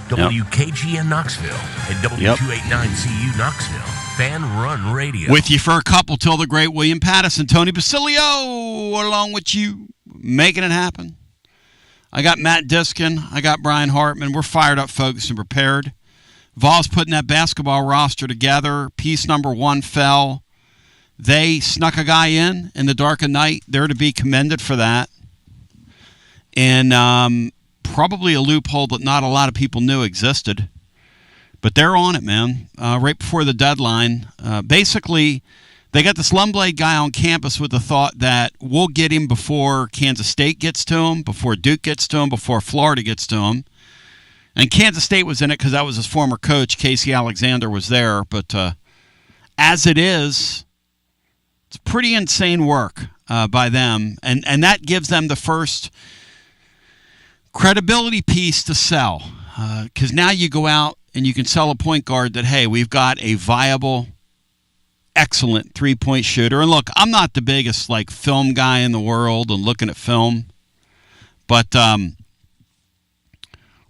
WKGN Knoxville and W289CU Knoxville. Fan Run Radio. With you for a couple till the great William Pattison, Tony Basilio, along with you, making it happen. I got Matt Diskin. I got Brian Hartman. We're fired up, focused, and prepared. Vols putting that basketball roster together. Piece number 1 fell. They snuck a guy in the dark of night. They're to be commended for that. And probably a loophole that not a lot of people knew existed. But they're on it, man. Right before the deadline. Basically, they got this Lumblade guy on campus with the thought that we'll get him before Kansas State gets to him, before Duke gets to him, before Florida gets to him. And Kansas State was in it because that was his former coach. Casey Alexander was there. But as it is, it's pretty insane work by them. And that gives them the first credibility piece to sell. Because now you go out and you can sell a point guard that, hey, we've got a viable, excellent three-point shooter. And look, I'm not the biggest film guy in the world and looking at film. But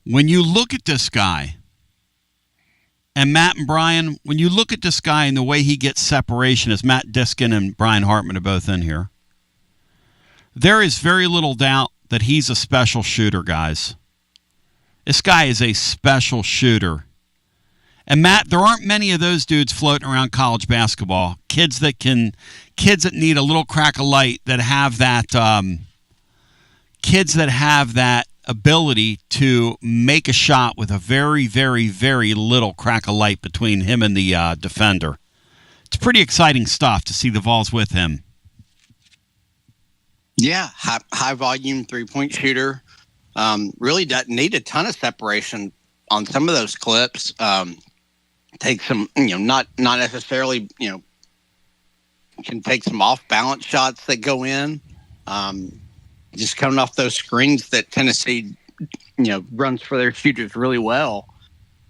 when you look at this guy, and Matt and Brian, when you look at this guy and the way he gets separation, as Matt Diskin and Brian Hartman are both in here, there is very little doubt that he's a special shooter, guys. This guy is a special shooter. And Matt, there aren't many of those dudes floating around college basketball. Kids that need a little crack of light, that have that, kids that have that ability to make a shot with a very, very, very little crack of light between him and the defender. It's pretty exciting stuff to see the Vols with him. Yeah, high volume 3-point shooter. Really doesn't need a ton of separation on some of those clips. Take some, not necessarily, can take some off balance shots that go in. Just coming off those screens that Tennessee, runs for their shooters really well.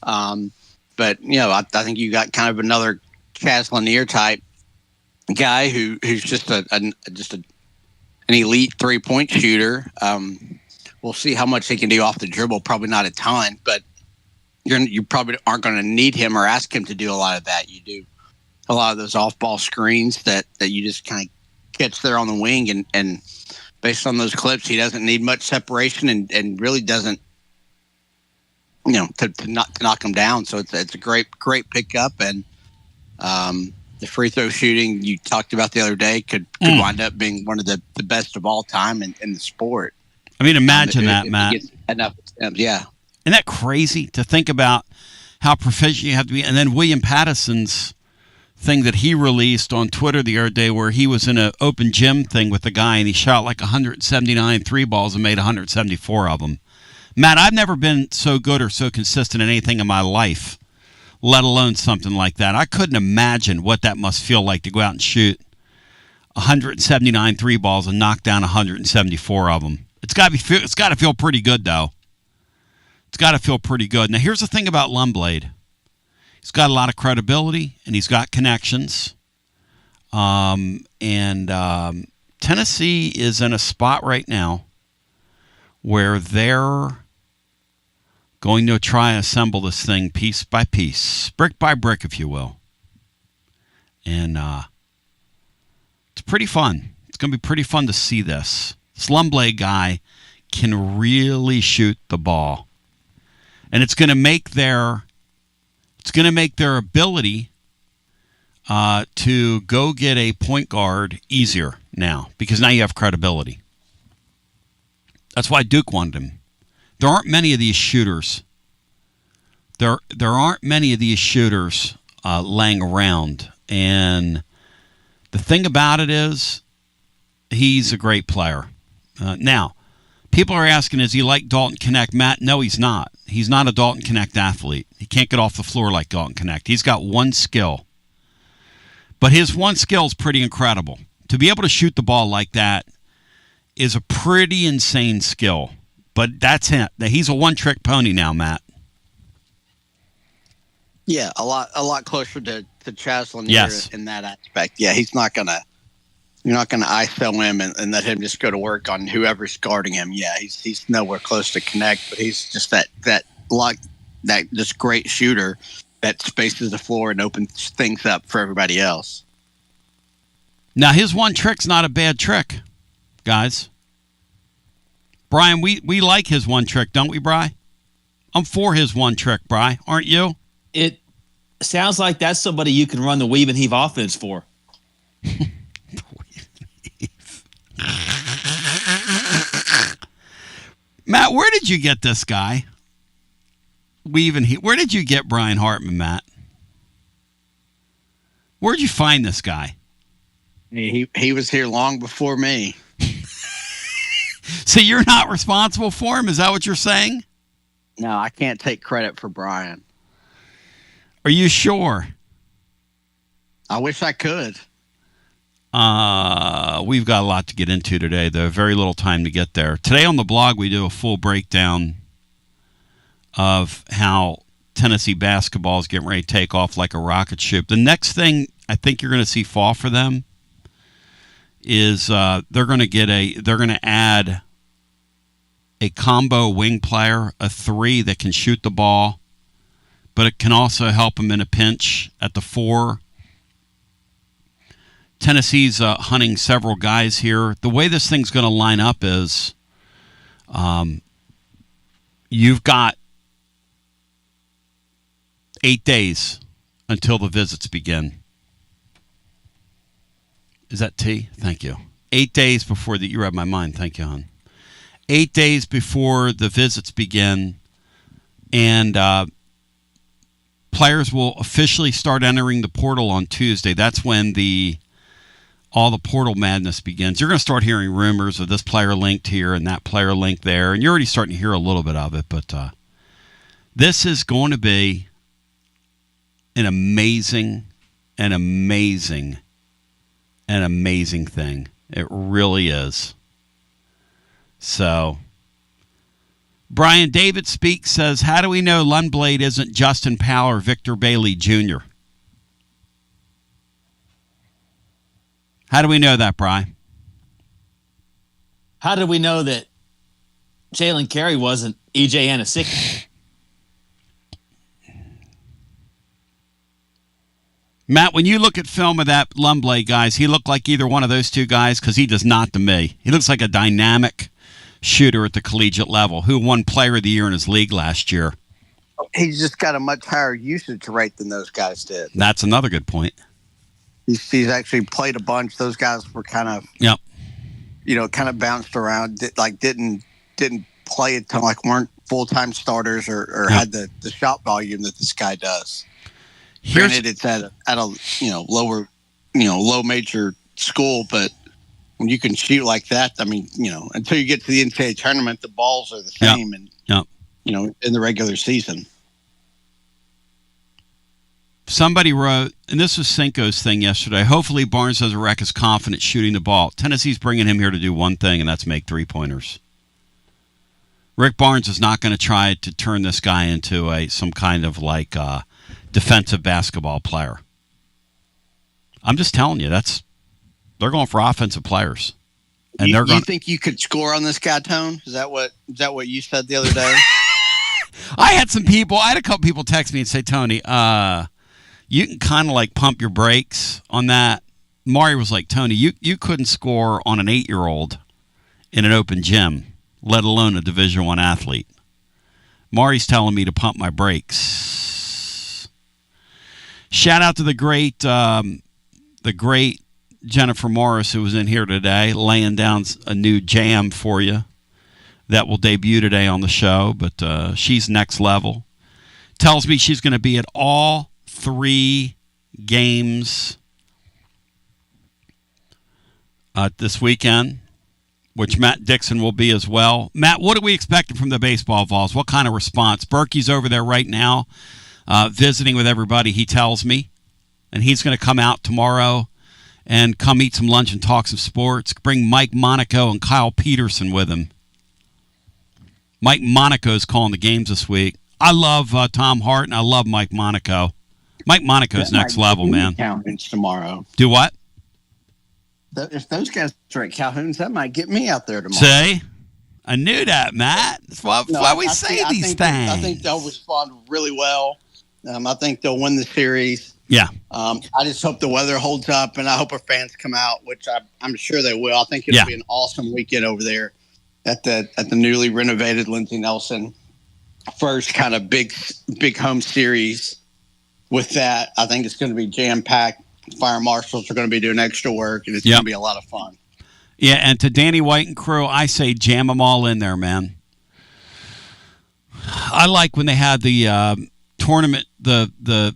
But I think you got kind of another Chaz Lanier type guy who's just an elite 3-point shooter. We'll see how much he can do off the dribble. Probably not a ton, but you probably aren't going to need him or ask him to do a lot of that. You do a lot of those off-ball screens that you just kind of catch there on the wing, and based on those clips, he doesn't need much separation and really doesn't, to knock him down. So it's a great pickup, and the free throw shooting you talked about the other day could wind up being one of the best of all time in the sport. I mean, imagine that, Matt. Enough attempts, yeah. Isn't that crazy to think about how proficient you have to be? And then William Pattison's thing that he released on Twitter the other day, where he was in an open gym thing with a guy and he shot 179 3 balls and made 174 of them. Matt, I've never been so good or so consistent in anything in my life, let alone something like that. I couldn't imagine what that must feel like to go out and shoot 179 3 balls and knock down 174 of them. It's got to feel pretty good, though. It's got to feel pretty good. Now, here's the thing about Lumblade. He's got a lot of credibility, and he's got connections. Tennessee is in a spot right now where they're going to try and assemble this thing piece by piece, brick by brick, if you will. And it's pretty fun. It's going to be pretty fun to see this. This Lumblade guy can really shoot the ball. And it's going to make their ability to go get a point guard easier now, because now you have credibility. That's why Duke wanted him. There aren't many of these shooters. There aren't many of these shooters laying around. And the thing about it is, he's a great player. Now, people are asking, is he like Dalton Knecht? Matt, no, he's not. He's not a Dalton Knecht athlete. He can't get off the floor like Dalton Knecht. He's got one skill. But his one skill is pretty incredible. To be able to shoot the ball like that is a pretty insane skill. But that's him. He's a one-trick pony now, Matt. Yeah, a lot closer to Chaz Lanier yes. in that aspect. Yeah, you're not gonna ISO him and let him just go to work on whoever's guarding him. Yeah, he's nowhere close to Knecht, but he's just that that just great shooter that spaces the floor and opens things up for everybody else. Now, his one trick's not a bad trick, guys. Brian, we like his one trick, don't we, Bri? I'm for his one trick, Bri. Aren't you? It sounds like that's somebody you can run the weave and heave offense for. Matt, where did you get this guy? Where did you get Brian Hartman, Matt? Where'd you find this guy? He was here long before me. So you're not responsible for him? Is that what you're saying? No, I can't take credit for Brian. Are you sure? I wish I could. We've got a lot to get into today, though. Very little time to get there. Today on the blog, we do a full breakdown of how Tennessee basketball is getting ready to take off like a rocket ship. The next thing I think you're going to see fall for them is they're going to add a combo wing player, a 3 that can shoot the ball, but it can also help them in a pinch at the 4. Tennessee's hunting several guys here. The way this thing's going to line up is you've got 8 days until the visits begin. Is that T? Thank you. 8 days before you read my mind. Thank you, hon. 8 days before the visits begin, and players will officially start entering the portal on Tuesday. That's when all the portal madness begins. You're going to start hearing rumors of this player linked here and that player linked there, and you're already starting to hear a little bit of it, but this is going to be an amazing thing. It really is. So, Brian David Speaks says, how do we know Lumblade isn't Justin Powell or Victor Bailey Jr.? How do we know that, Brian? How did we know that Jalen Carey wasn't EJ Anasicki? Matt, when you look at film of that Lumblade guys, he looked like either one of those two guys? Because he does not to me. He looks like a dynamic shooter at the collegiate level who won Player of the Year in his league last year. He's just got a much higher usage rate than those guys did. That's another good point. He's actually played a bunch. Those guys were kind of, kind of bounced around. Didn't play a ton, like weren't full-time starters or had the shot volume that this guy does. Granted, it's at a lower, low major school, but when you can shoot like that, I mean, until you get to the NCAA tournament, the balls are the same, and in the regular season. Somebody wrote, and this was Cinco's thing yesterday, hopefully Barnes doesn't wreck his confidence shooting the ball. Tennessee's bringing him here to do one thing, and that's make 3-pointers. Rick Barnes is not going to try to turn this guy into some kind of defensive basketball player. I'm just telling you, they're going for offensive players. And you think you could score on this guy, Tone? Is that what you said the other day? I had a couple people text me and say, Tony, you can kind of pump your brakes on that. Mari was like, Tony, you couldn't score on an 8-year-old in an open gym, let alone a Division I athlete. Mari's telling me to pump my brakes. Shout out to the great Jennifer Morris, who was in here today, laying down a new jam for you that will debut today on the show, but she's next level. Tells me she's going to be at all 3 games this weekend, which Matt Dixon will be as well. Matt, what are we expecting from the baseball Vols? What kind of response? Berkey's over there right now visiting with everybody, he tells me, and he's going to come out tomorrow and come eat some lunch and talk some sports. Bring Mike Monaco and Kyle Peterson with him. Mike Monaco's calling the games this week. I love Tom Hart, and I love Mike Monaco. Mike Monaco's next level, man. Calhoun's tomorrow. Do what? If those guys are at Calhoun's, that might get me out there tomorrow. Say, I knew that, Matt. That's why we say these things. I think they'll respond really well. I think they'll win the series. Yeah. I just hope the weather holds up, and I hope our fans come out, which I'm sure they will. I think it'll be an awesome weekend over there at the newly renovated Lindsey Nelson. First kind of big home series. With that, I think it's going to be jam-packed. Fire marshals are going to be doing extra work, and it's going to be a lot of fun. Yeah, and to Danny White and crew, I say jam them all in there, man. I like when they had the tournament, the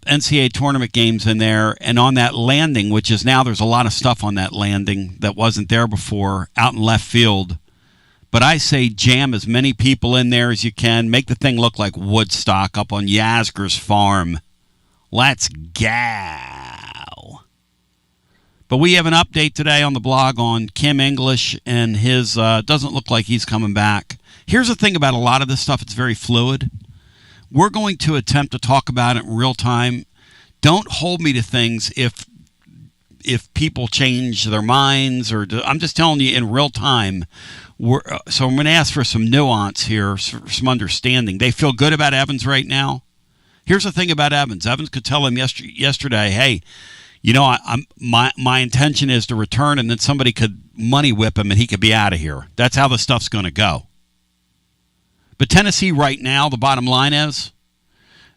NCAA tournament games in there, and on that landing, which is now there's a lot of stuff on that landing that wasn't there before, out in left field. But I say jam as many people in there as you can. Make the thing look like Woodstock up on Yasgur's farm. Let's go. But we have an update today on the blog on Kim English, and his doesn't look like he's coming back. Here's the thing about a lot of this stuff. It's very fluid. We're going to attempt to talk about it in real time. Don't hold me to things if people change their minds. I'm just telling you in real time. So I'm going to ask for some nuance here, some understanding. They feel good about Evans right now. Here's the thing about Evans. Evans could tell him yesterday, hey, my intention is to return, and then somebody could money whip him and he could be out of here. That's how the stuff's going to go. But Tennessee right now, the bottom line is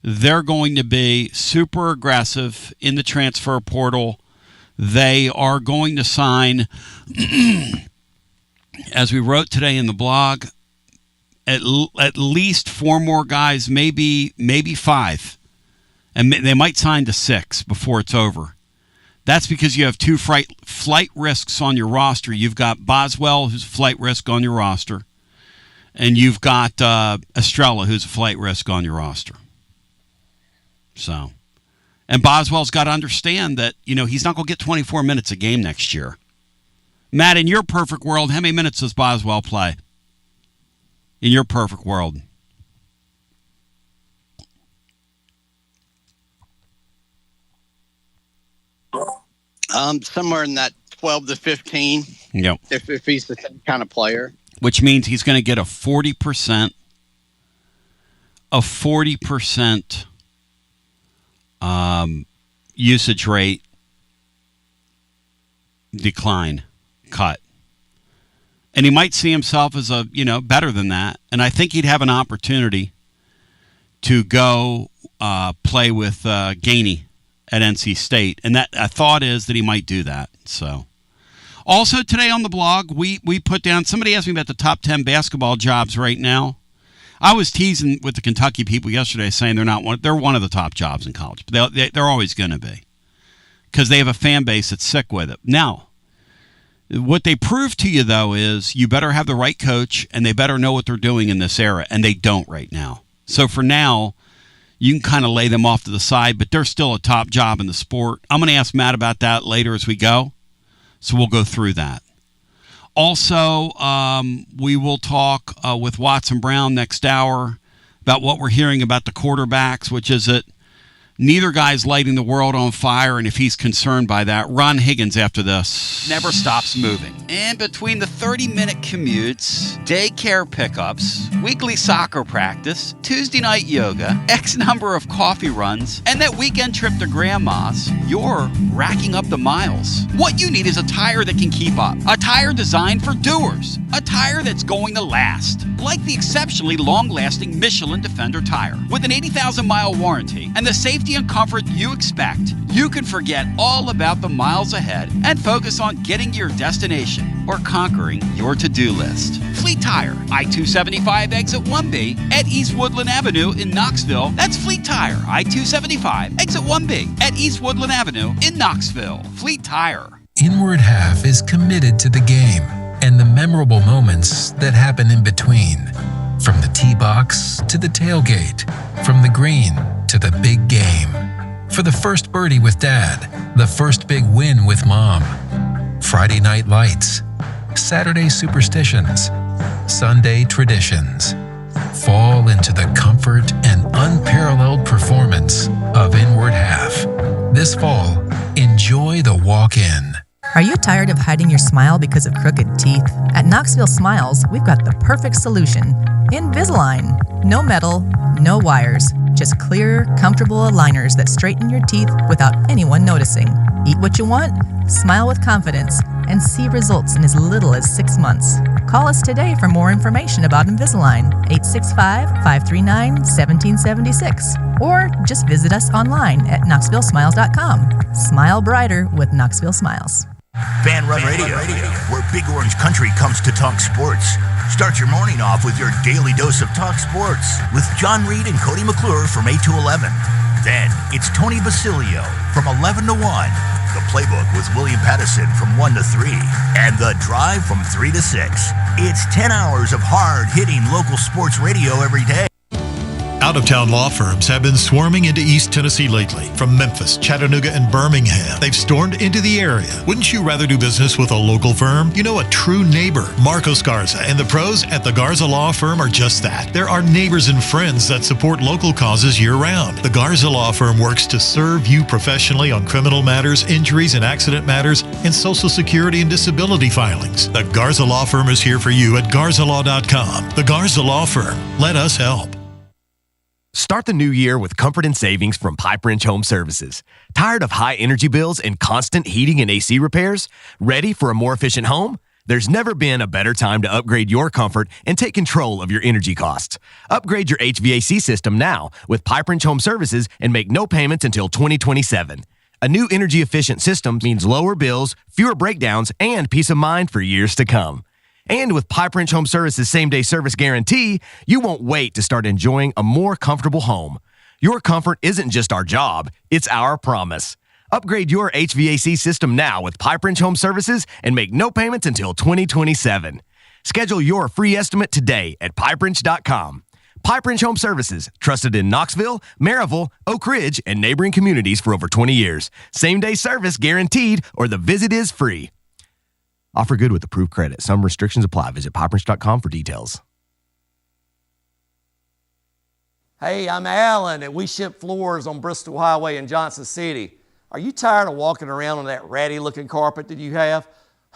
they're going to be super aggressive in the transfer portal. They are going to sign, as we wrote today in the blog, at least 4 more guys, maybe 5. And they might sign to 6 before it's over. That's because you have 2 flight risks on your roster. You've got Boswell, who's a flight risk on your roster. And you've got Estrella, who's a flight risk on your roster. So, and Boswell's got to understand that, he's not going to get 24 minutes a game next year. Matt, in your perfect world, how many minutes does Boswell play? In your perfect world. Somewhere in that 12 to 15. Yep. If he's the same kind of player. Which means he's going to get a 40% usage rate decline, cut. And he might see himself as better than that. And I think he'd have an opportunity to go play with Gainey at NC State. And that a thought is that he might do that. So, also today on the blog, we put down, somebody asked me about the top 10 basketball jobs right now. I was teasing with the Kentucky people yesterday saying they're one of the top jobs in college. But they're always going to be. Because they have a fan base that's sick with it. Now, what they prove to you, though, is you better have the right coach, and they better know what they're doing in this era, and they don't right now. So for now, you can kind of lay them off to the side, but they're still a top job in the sport. I'm going to ask Matt about that later as we go, so we'll go through that. Also, we will talk with Watson Brown next hour about what we're hearing about the quarterbacks, which is that neither guy's lighting the world on fire, and if he's concerned by that, Ron Higgins after this never stops moving. And between the 30-minute commutes, daycare pickups, weekly soccer practice, Tuesday night yoga, X number of coffee runs, and that weekend trip to Grandma's, you're racking up the miles. What you need is a tire that can keep up. A tire designed for doers. A tire that's going to last. Like the exceptionally long-lasting Michelin Defender tire. With an 80,000-mile warranty and the safety and comfort you expect, you can forget all about the miles ahead and focus on getting to your destination or conquering your to-do list. Fleet Tire, I-275 exit 1B at East Woodland Avenue in Knoxville. That's Fleet Tire, I-275 exit 1B at East Woodland Avenue in Knoxville. Fleet Tire. Inward Half is committed to the game and the memorable moments that happen in between. From the tee box to the tailgate, from the green to the big game. For the first birdie with Dad, the first big win with Mom. Friday night lights, Saturday superstitions, Sunday traditions. Fall into the comfort and unparalleled performance of Inward Half. This fall, enjoy the walk-in. Are you tired of hiding your smile because of crooked teeth? At Knoxville Smiles, we've got the perfect solution. Invisalign. No metal, no wires, just clear, comfortable aligners that straighten your teeth without anyone noticing. Eat what you want, smile with confidence, and see results in as little as 6 months. Call us today for more information about Invisalign, 865-539-1776, or just visit us online at knoxvillesmiles.com. Smile brighter with Knoxville Smiles. Fan Run Radio, where Big Orange Country comes to talk sports. Start your morning off with your daily dose of talk sports with John Reed and Cody McClure from 8 to 11. Then it's Tony Basilio from 11 to 1. The Playbook with William Pattison from 1 to 3. And The Drive from 3 to 6. It's 10 hours of hard-hitting local sports radio every day. Out-of-town law firms have been swarming into East Tennessee lately. From Memphis, Chattanooga, and Birmingham, they've stormed into the area. Wouldn't you rather do business with a local firm? You know, a true neighbor. Marcos Garza and the pros at the Garza Law Firm are just that. There are neighbors and friends that support local causes year-round. The Garza Law Firm works to serve you professionally on criminal matters, injuries and accident matters, and Social Security and disability filings. The Garza Law Firm is here for you at garzalaw.com. The Garza Law Firm. Let us help. Start the new year with comfort and savings from Pipe Wrench Home Services. Tired of high energy bills and constant heating and AC repairs? Ready for a more efficient home? There's never been a better time to upgrade your comfort and take control of your energy costs. Upgrade your HVAC system now with Pipe Wrench Home Services and make no payments until 2027. A new energy efficient system means lower bills, fewer breakdowns, and peace of mind for years to come. And with Pipe Wrench Home Services same-day service guarantee, you won't wait to start enjoying a more comfortable home. Your comfort isn't just our job, it's our promise. Upgrade your HVAC system now with Pipe Wrench Home Services and make no payments until 2027. Schedule your free estimate today at pipewrench.com. Pipe Wrench Home Services, trusted in Knoxville, Maryville, Oak Ridge, and neighboring communities for over 20 years. Same-day service guaranteed, or the visit is free. Offer good with approved credit. Some restrictions apply. Visit pipewrench.com for details. Hey, I'm Alan, and we ship floors on Bristol Highway in Johnson City. Are you tired of walking around on that ratty-looking carpet that you have?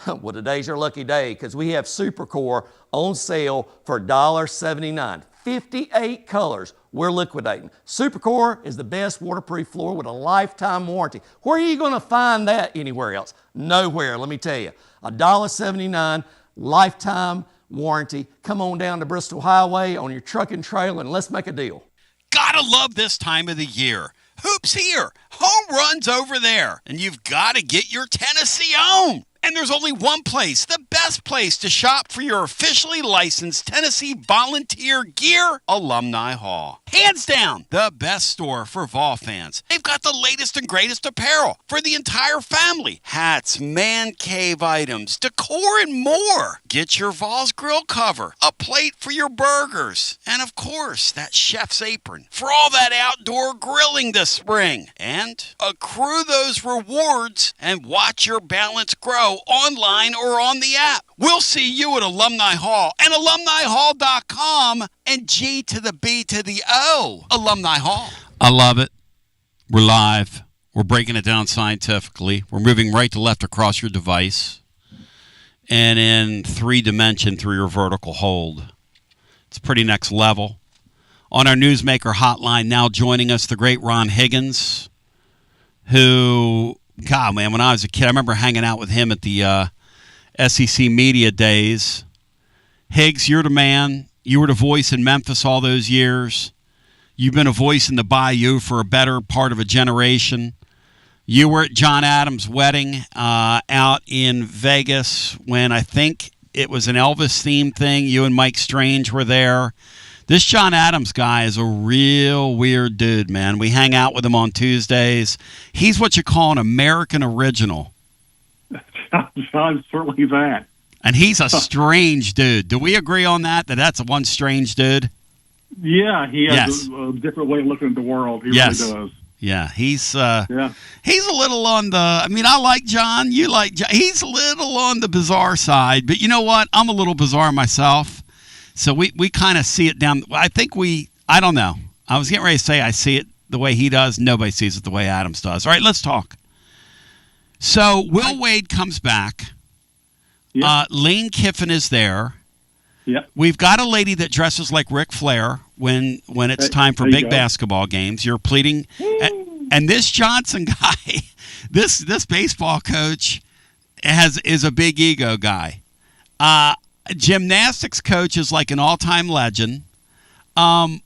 Well, today's your lucky day because we have Supercore on sale for $1.79. 58 colors we're liquidating. Supercore is the best waterproof floor with a lifetime warranty. Where are you going to find that anywhere else? Nowhere, let me tell you. $1.79 lifetime warranty. Come on down to Bristol Highway on your truck and trailer and let's make a deal. Gotta love this time of the year. Hoops here, home runs over there, and you've got to get your Tennessee on. And there's only one place, the best place to shop for your officially licensed Tennessee Volunteer gear, Alumni Hall. Hands down, the best store for Vol fans. They've got the latest and greatest apparel for the entire family. Hats, man cave items, decor, and more. Get your Vols grill cover, a plate for your burgers, and of course, that chef's apron for all that outdoor grilling this spring. And accrue those rewards and watch your balance grow online or on the app. We'll see you at Alumni Hall and alumnihall.com and G to the B to the O. Alumni Hall. I love it. We're live. We're breaking it down scientifically. We're moving right to left across your device and in 3-dimension through your vertical hold. It's pretty next level. On our Newsmaker hotline now joining us, the great Ron Higgins, who... God, man, when I was a kid, I remember hanging out with him at the SEC Media Days. Higgs, you're the man. You were the voice in Memphis all those years. You've been a voice in the Bayou for a better part of a generation. You were at John Adams' wedding out in Vegas when I think it was an Elvis-themed thing. You and Mike Strange were there. This John Adams guy is a real weird dude, man. We hang out with him on Tuesdays. He's what you call an American original. John's certainly that. And he's a strange dude. Do we agree on that, that's one strange dude? Yeah, he has a different way of looking at the world. He really does. Yeah, he's a little on the, I like John. You like John. He's a little on the bizarre side. But you know what? I'm a little bizarre myself. So we kind of see it down. I don't know. I was getting ready to say I see it the way he does. Nobody sees it the way Adams does. All right, let's talk. So Will Wade comes back. Yep. Lane Kiffin is there. Yep. We've got a lady that dresses like Ric Flair when it's time for big basketball games. You're pleading. And this Johnson guy, this baseball coach is a big ego guy. Gymnastics coach is like an all-time legend. And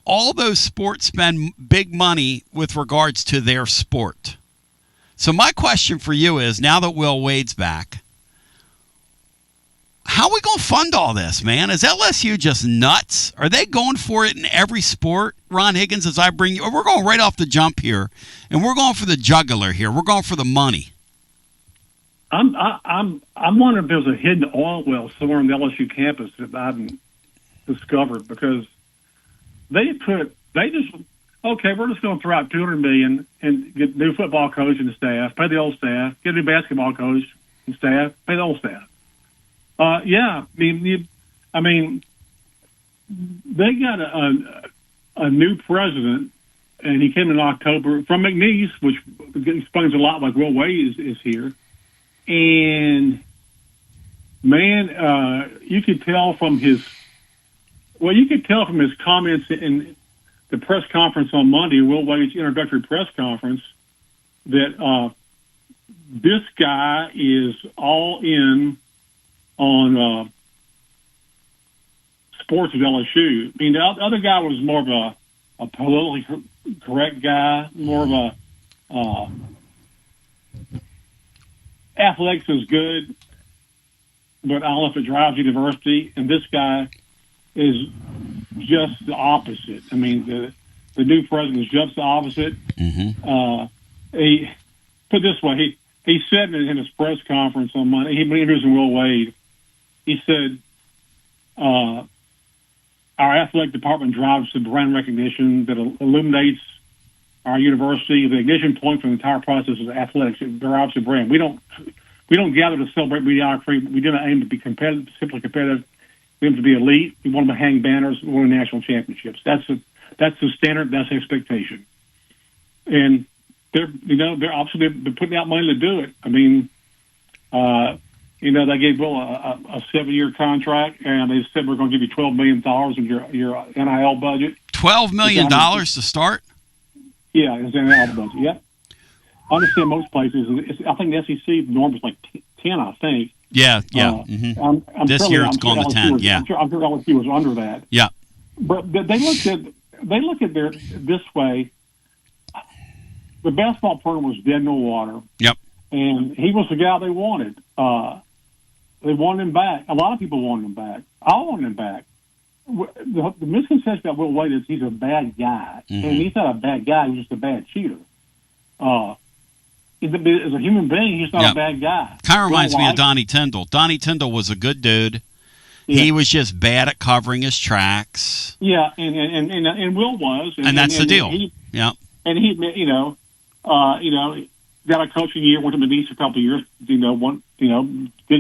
all those sports spend big money with regards to their sport. So my question for you is, now that Will Wade's back, how are we going to fund all this, man? Is LSU just nuts? Are they going for it in every sport? Ron Higgins, as I bring you, we're going right off the jump here, and we're going for the jugular here. We're going for the money. I'm wondering if there's a hidden oil well somewhere on the LSU campus that I haven't discovered, because we're just going to throw out $200 million and get new football coach and staff, pay the old staff, get a new basketball coach and staff, pay the old staff. I mean, they got a new president, and he came in October from McNeese, which explains a lot. Like Will Wade is here, and man, you could tell from his comments in the press conference on Monday, Will Wade's introductory press conference, that this guy is all in on sports at LSU. I mean, the other guy was more of a politically correct guy, more of a athletics is good, but I don't know if it drives you to diversity. And this guy is just the opposite. I mean, the new president is just the opposite. Mm-hmm. He put it this way, he said in his press conference on Monday, he introduced Will Wade. He said, our athletic department drives the brand recognition that illuminates our university. The ignition point for the entire process is athletics. It drives the brand. We don't gather to celebrate mediocrity. We didn't aim to be competitive, simply competitive. We aim to be elite. We want them to hang banners, win national championships. That's the standard. That's the expectation. And they're obviously they're putting out money to do it. I mean, they gave Will a 7-year contract, and they said we're going to give you $12 million in your NIL budget. $12 million to start? Yeah, it's an NIL budget. Yep. I understand most places. I think the SEC norm is like 10. I think. Yeah. Mm-hmm. I'm this year it's gone to 10. Yeah. I'm sure LSU was under that. Yeah. But they look at this way. The basketball program was dead in the water. Yep. And he was the guy they wanted. They wanted him back. A lot of people wanted him back. I wanted him back. The misconception about Will Wade is he's a bad guy. Mm-hmm. And he's not a bad guy. He's just a bad cheater. As a human being, he's not a bad guy. Kind of reminds me of Donnie Tyndall. Donnie Tyndall was a good dude. Yeah. He was just bad at covering his tracks. Yeah, and Will was. And that's the deal. Yeah. And he, got a coaching year, went to McNeese a couple of years, did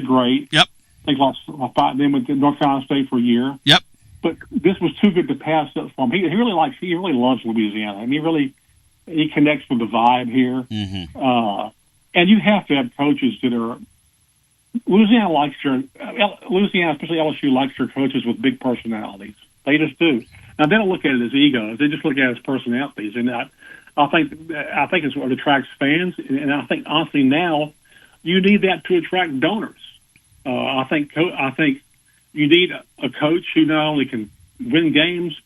great. Yep. I think lost 5, then went to North Carolina State for a year. Yep. But this was too good to pass up for him. He really loves Louisiana. I mean, he connects with the vibe here. Mm-hmm. And you have to have coaches that are Louisiana, especially LSU, likes their coaches with big personalities. They just do. Now they don't look at it as egos; they just look at it as personalities. And I think it's what attracts fans. And I think honestly now you need that to attract donors. I think you need a coach who not only can win games,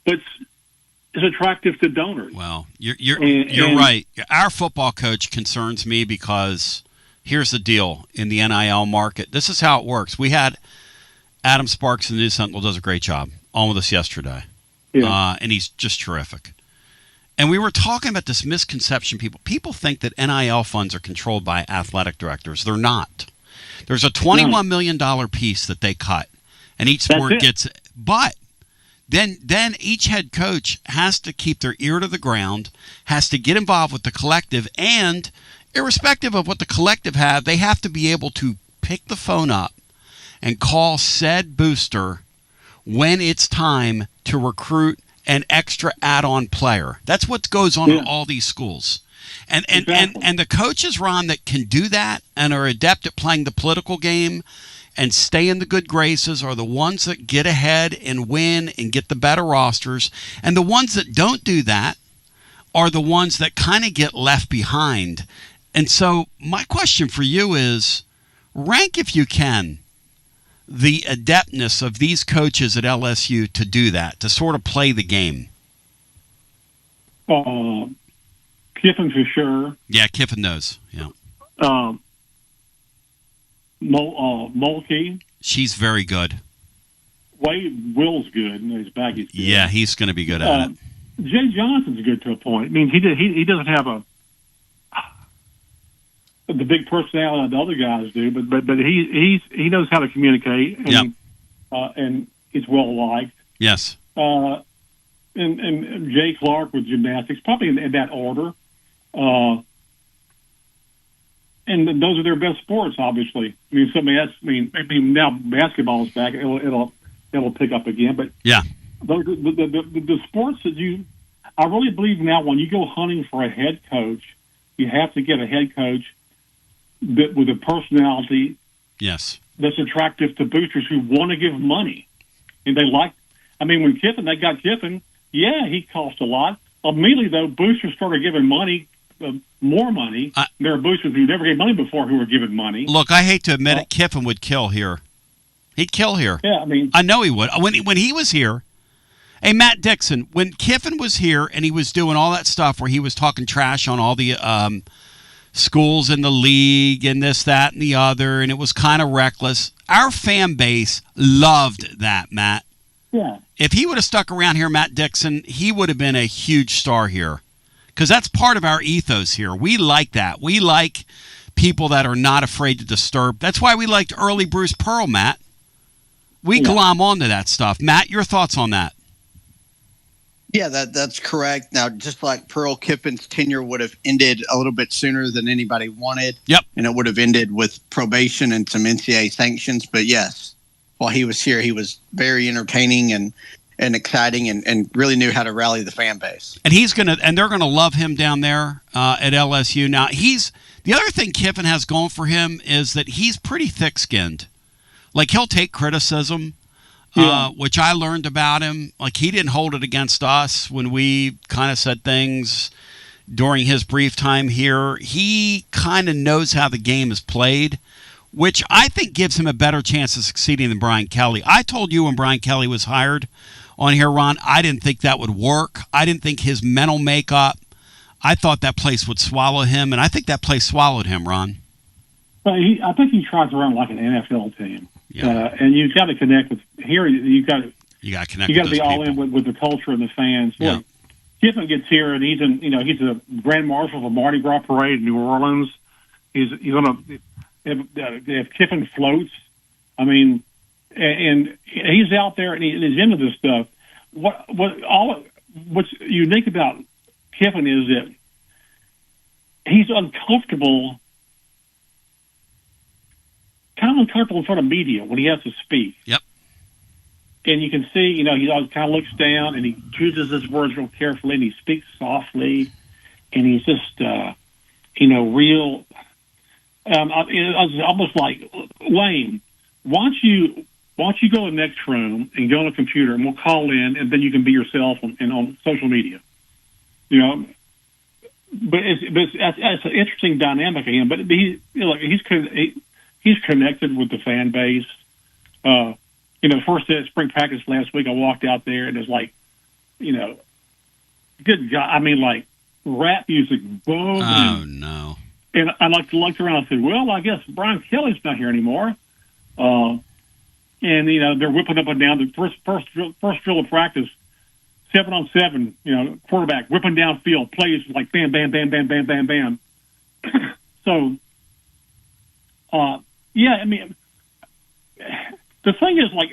but is attractive to donors. Well, you're right. Our football coach concerns me because here's the deal in the NIL market. This is how it works. We had Adam Sparks, the news uncle, does a great job on with us yesterday. Yeah. And he's just terrific. And we were talking about this misconception. People think that NIL funds are controlled by athletic directors. They're not. There's a $21 million piece that they cut, and each sport gets it. But then each head coach has to keep their ear to the ground, has to get involved with the collective, and irrespective of what the collective have, they have to be able to pick the phone up and call said booster when it's time to recruit an extra add-on player. That's what goes on in all these schools. And Exactly. and the coaches, Ron, that can do that and are adept at playing the political game and stay in the good graces are the ones that get ahead and win and get the better rosters. And the ones that don't do that are the ones that kind of get left behind. And so my question for you is, rank, if you can, the adeptness of these coaches at LSU to do that, to sort of play the game. Kiffin for sure. Yeah, Kiffin knows. Yeah. Mulkey. She's very good. Will's good. He's back. He's good. Yeah, he's going to be good at it. Jay Johnson's good to a point. I mean, he doesn't have the big personality that the other guys do, but he knows how to communicate, and and he's well liked. Yes. And Jay Clark with gymnastics, probably in that order. And those are their best sports, obviously. I mean, maybe now basketball is back; it'll pick up again. But yeah, the sports that I really believe now, when you go hunting for a head coach, you have to get a head coach that with a personality, yes, that's attractive to boosters who want to give money, and they like. I mean, when they got Kiffin, yeah, he cost a lot. Immediately, though, boosters started giving money. More money. There are boosters who never gave money before who were given money. Look, I hate to admit it, Kiffin would kill here. He'd kill here. Yeah, I mean, I know he would. When he was here, hey, Matt Dixon, when Kiffin was here and he was doing all that stuff where he was talking trash on all the schools in the league and this, that, and the other, and it was kind of reckless, our fan base loved that, Matt. Yeah. If he would have stuck around here, Matt Dixon, he would have been a huge star here. Because that's part of our ethos here. We like that. We like people that are not afraid to disturb. That's why we liked early Bruce Pearl, Matt. We glom onto that stuff. Matt, your thoughts on that? Yeah, that's correct. Now, just like Pearl, Kiffin's tenure would have ended a little bit sooner than anybody wanted. Yep. And it would have ended with probation and some NCAA sanctions. But yes, while he was here, he was very entertaining and exciting and really knew how to rally the fan base. And they're gonna love him down there at LSU. Now the other thing Kiffin has going for him is that he's pretty thick-skinned. Like, he'll take criticism, which I learned about him. Like, he didn't hold it against us when we kind of said things during his brief time here. He kind of knows how the game is played, which I think gives him a better chance of succeeding than Brian Kelly. I told you when Brian Kelly was hired on here, Ron, I didn't think that would work. I didn't think his mental makeup, I thought that place would swallow him, and I think that place swallowed him, Ron. But I think he tries to run like an NFL team. Yeah. And you've got to connect with here. You got to connect. You got to be all in with the culture and the fans. Yeah. Look, Kiffin gets here, and he's a grand marshal of a Mardi Gras parade in New Orleans. He's gonna if Kiffin floats. I mean, and he's out there and he's into this stuff. What's unique about Kiffin is that he's uncomfortable, kind of uncomfortable in front of media when he has to speak. Yep. And you can see, he always kind of looks down and he chooses his words real carefully and he speaks softly and he's just, real, almost like lame. Why don't you go in the next room and go on a computer and we'll call in and then you can be yourself on social media, But that's an interesting dynamic again. But he's connected with the fan base. First day at spring practice last week, I walked out there and it was like, good God. I mean, like rap music, boom. Oh no! And I looked around and said, well, I guess Brian Kelly's not here anymore. And they're whipping up and down the first drill of practice, 7-on-7. Quarterback whipping downfield, plays like bam, bam, bam, bam, bam, bam, bam. So, I mean, the thing is, like,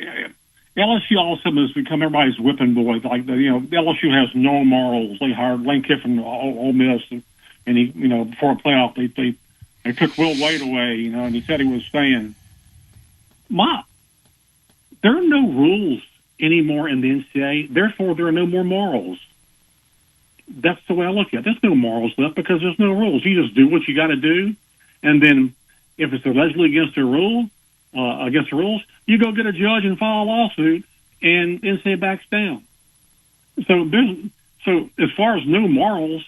LSU all of a sudden has become everybody's whipping boy. Like, LSU has no morals. They hired Lane Kiffin, Ole Miss, and he, before a playoff, they took Will Wade away, and he said he was saying, there are no rules anymore in the NCAA, therefore there are no more morals. that's the way I look at it. There's no morals left because there's no rules. You just do what you got to do, and then if it's allegedly against the rules, you go get a judge and file a lawsuit, and NCAA backs down. So as far as no morals,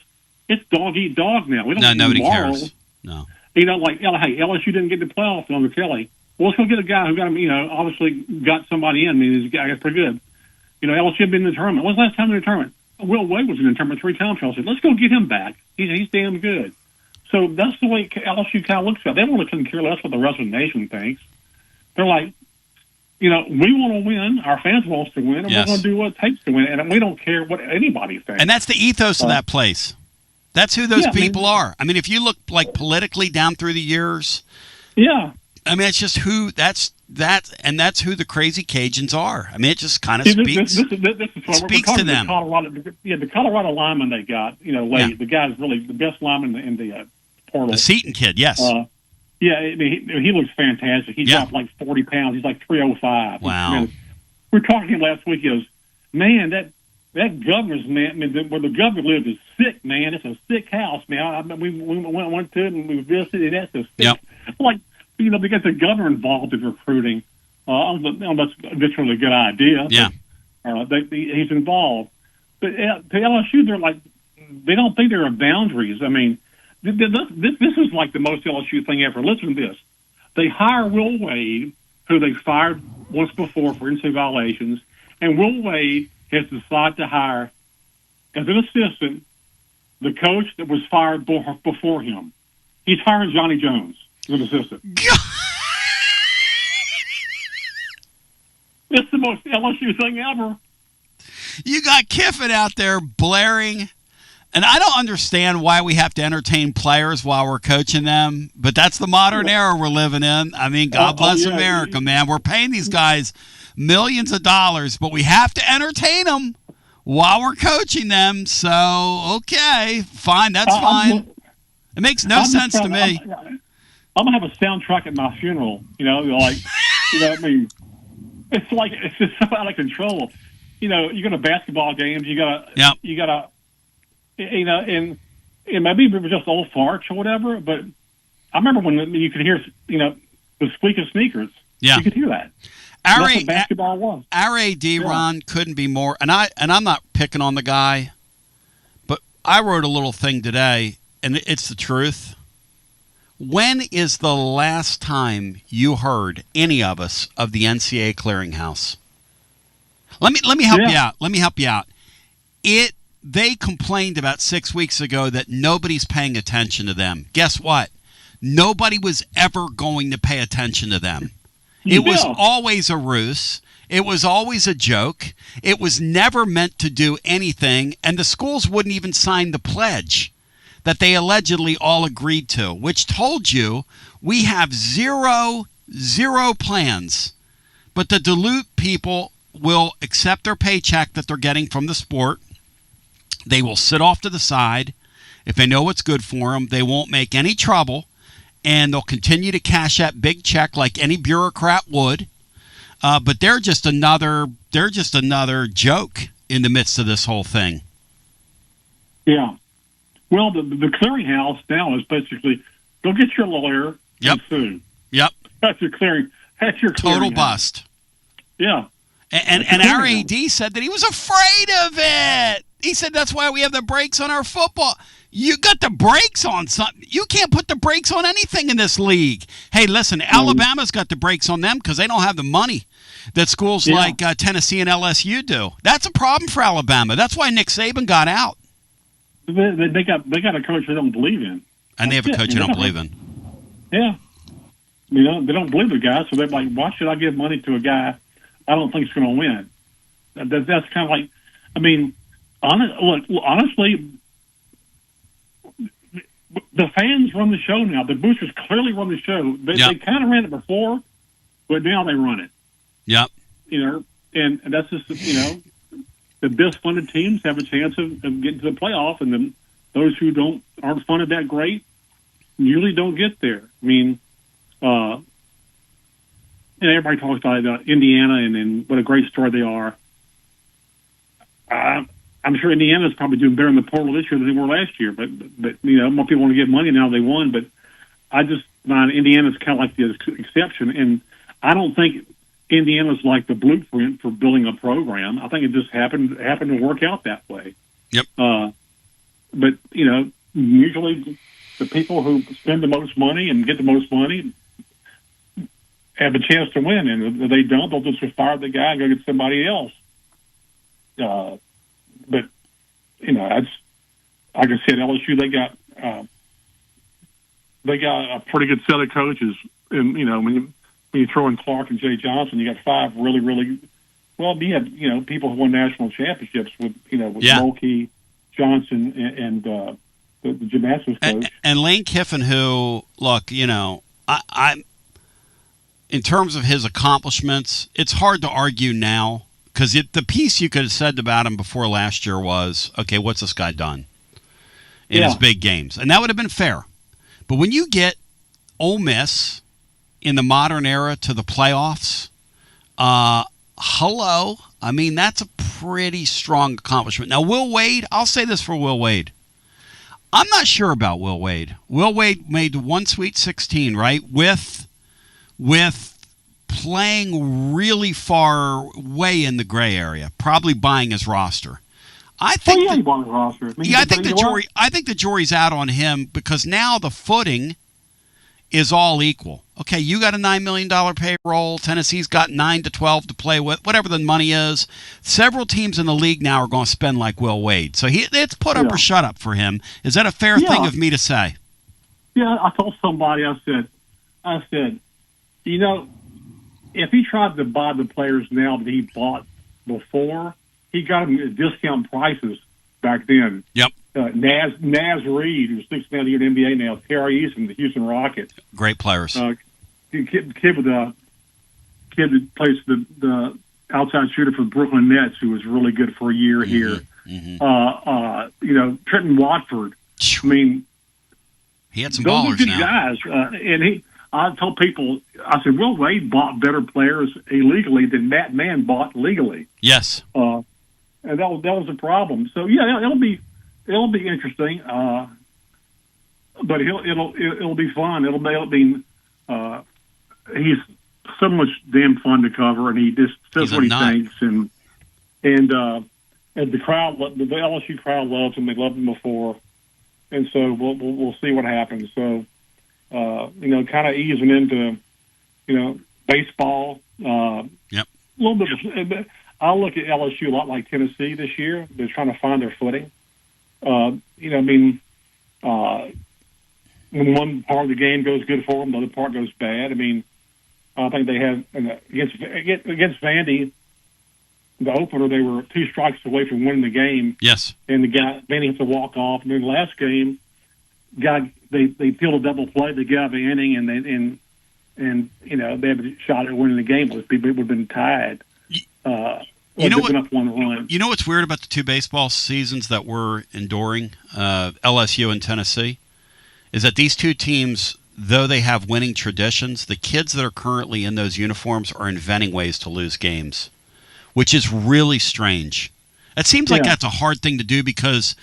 it's dog eat dog now. We don't nobody morals. cares. No. Like, hey, LSU didn't get the playoffs under Kelly. Well, let's go get a guy who got him, obviously got somebody in. I mean, this guy got pretty good. LSU had been in the tournament. When was the last time in the tournament? Will Wade was in the tournament 3 times. I said, let's go get him back. He's damn good. So that's the way LSU kind of looks at it. They really couldn't care less what the rest of the nation thinks. They're like, we want to win. Our fans want us to win, and we're going to do what it takes to win. And we don't care what anybody thinks. And that's the ethos of that place. That's who those people are. I mean, if you look like politically down through the years, I mean, it's just who that's who the crazy Cajuns are. I mean, it just kind of speaks. This is speaks to them. The Colorado lineman they got, late. The guy's really the best lineman in the portal. The Seton kid, yes. He looks fantastic. He dropped like 40 pounds. He's like 305. Wow. We were talking to him last week. He goes, man, that governor's where the governor lives is sick, man. It's a sick house, man. We went to it and we visited. That's a sick. Like, they get the governor involved in recruiting. That's really a good idea. Yeah. He's involved. But to LSU, they're like, they don't think there are boundaries. I mean, this is like the most LSU thing ever. Listen to this. They hire Will Wade, who they fired once before for NCAA violations, and Will Wade has decided to hire, as an assistant, the coach that was fired before him. He's hiring Johnny Jones as an assistant. It's the most LSU thing ever. You got Kiffin out there blaring, and I don't understand why we have to entertain players while we're coaching them, but that's the modern era we're living in. I mean, God bless America, man. We're paying these guys millions of dollars, but we have to entertain them while we're coaching them. So, okay, fine, that's fine. It makes no sense to me. I'm going to have a soundtrack at my funeral, I mean, it's just so out of control. You go to basketball games, you got to, and maybe it was just old farts or whatever, but I remember when you could hear, the squeak of sneakers. Yeah. You could hear that. That's what basketball was. Our AD, Ron, couldn't be more, and I'm not picking on the guy, but I wrote a little thing today, and it's the truth. When is the last time you heard any of us of the NCAA clearinghouse? Let me help you out. Let me help you out. They complained about 6 weeks ago that nobody's paying attention to them. Guess what? Nobody was ever going to pay attention to them. It was always a ruse. It was always a joke. It was never meant to do anything, and the schools wouldn't even sign the pledge that they allegedly all agreed to, which told you we have zero plans. But the Duluth people will accept their paycheck that they're getting from the sport. They will sit off to the side. If they know what's good for them, they won't make any trouble, and they'll continue to cash that big check like any bureaucrat would. But they're just another joke in the midst of this whole thing. Yeah. Well, the clearinghouse now is basically go get your lawyer and sue. Yep. That's your clearing. That's your total clearinghouse. Bust. Yeah. And our AD said that he was afraid of it. He said that's why we have the brakes on our football. You got the brakes on something. You can't put the brakes on anything in this league. Hey, listen, Alabama's got the brakes on them because they don't have the money that schools like Tennessee and LSU do. That's a problem for Alabama. That's why Nick Saban got out. They got a coach they don't believe in. And they have a coach they don't believe in. Yeah. They don't believe the guy, so they're like, why should I give money to a guy I don't think is going to win? That's kind of like, I mean, honestly, the fans run the show now. The boosters clearly run the show. They kind of ran it before, but now they run it. Yep. And that's just, the best funded teams have a chance of getting to the playoff, and then those who aren't funded that great usually don't get there. I mean, and everybody talks about Indiana and what a great story they are. I'm sure Indiana's probably doing better in the portal this year than they were last year. But more people want to get money now. They won, but I just find Indiana's kind of like the exception, and I don't think Indiana's like the blueprint for building a program. I think it just happened to work out that way. Yep. But usually the people who spend the most money and get the most money have a chance to win, and if they don't, they'll just fire the guy and go get somebody else. But that's like I said, LSU they got a pretty good set of coaches, and when you throw in Clark and Jay Johnson, you got 5 really, really well. You have people who won national championships with Mulkey, Johnson, and the gymnastics coach, and Lane Kiffin, who look, I in terms of his accomplishments, it's hard to argue now because the piece you could have said about him before last year was, okay, what's this guy done in his big games, and that would have been fair. But when you get Ole Miss in the modern era to the playoffs, hello. I mean, that's a pretty strong accomplishment. Now, Will Wade, I'll say this for Will Wade. I'm not sure about Will Wade. Will Wade made one Sweet 16, right, with playing really far way in the gray area, probably buying his roster. I think he bought his roster. I think the jury's out on him because now the footing is all equal. Okay, you got a $9 million payroll. Tennessee's got 9 to 12 to play with, whatever the money is. Several teams in the league now are going to spend like Will Wade. So it's put up or shut up for him. Is that a fair thing of me to say? Yeah, I told somebody, I said, if he tried to buy the players now that he bought before, he got them at discount prices back then. Yep. Naz Reid, who's 6th man of the year in the NBA now, Terry Eason, the Houston Rockets. Great players. Kid that plays the outside shooter for the Brooklyn Nets, who was really good for a year here. Mm-hmm. Trenton Watford. I mean, he had some those ballers are good now. Guys, I told people, I said, Will Wade bought better players illegally than Matt Mann bought legally. Yes. And that was a problem. So it'll be interesting. But it'll be fun. It'll be. He's so much damn fun to cover, and he just says what he thinks, and the crowd, the LSU crowd loves him. They loved him before, and so we'll see what happens. So kind of easing into baseball. Yep. A little bit. I look at LSU a lot like Tennessee this year. They're trying to find their footing. When one part of the game goes good for them, the other part goes bad. I mean, I think they had against Vandy, the opener, they were 2 strikes away from winning the game. Yes. And the guy, Vandy had to walk off. And then the last game, they peeled a double play to get out of the inning, and they had a shot at winning the game. It would have been tied. Up 1 run. You know what's weird about the 2 baseball seasons that we're enduring, LSU and Tennessee, is that these 2 teams, though they have winning traditions, the kids that are currently in those uniforms are inventing ways to lose games, which is really strange. It seems like that's a hard thing to do because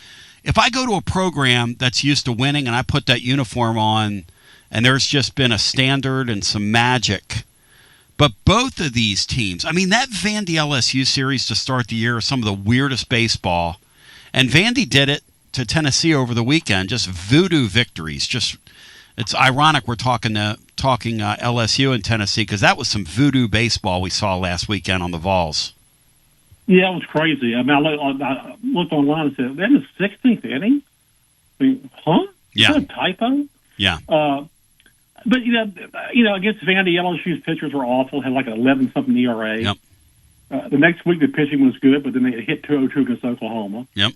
if I go to a program that's used to winning and I put that uniform on and there's just been a standard and some magic. But both of these teams, I mean, that Vandy LSU series to start the year is some of the weirdest baseball. And Vandy did it to Tennessee over the weekend, just voodoo victories. It's ironic we're talking LSU and Tennessee because that was some voodoo baseball we saw last weekend on the Vols. Yeah, it was crazy. I mean, I looked online and said, that is 16th inning? I mean, huh? Yeah. Is that a typo? Yeah. But, against Vandy, LSU's pitchers were awful, had like an 11-something ERA. Yep. The next week, the pitching was good, but then they hit 202 against Oklahoma. Yep.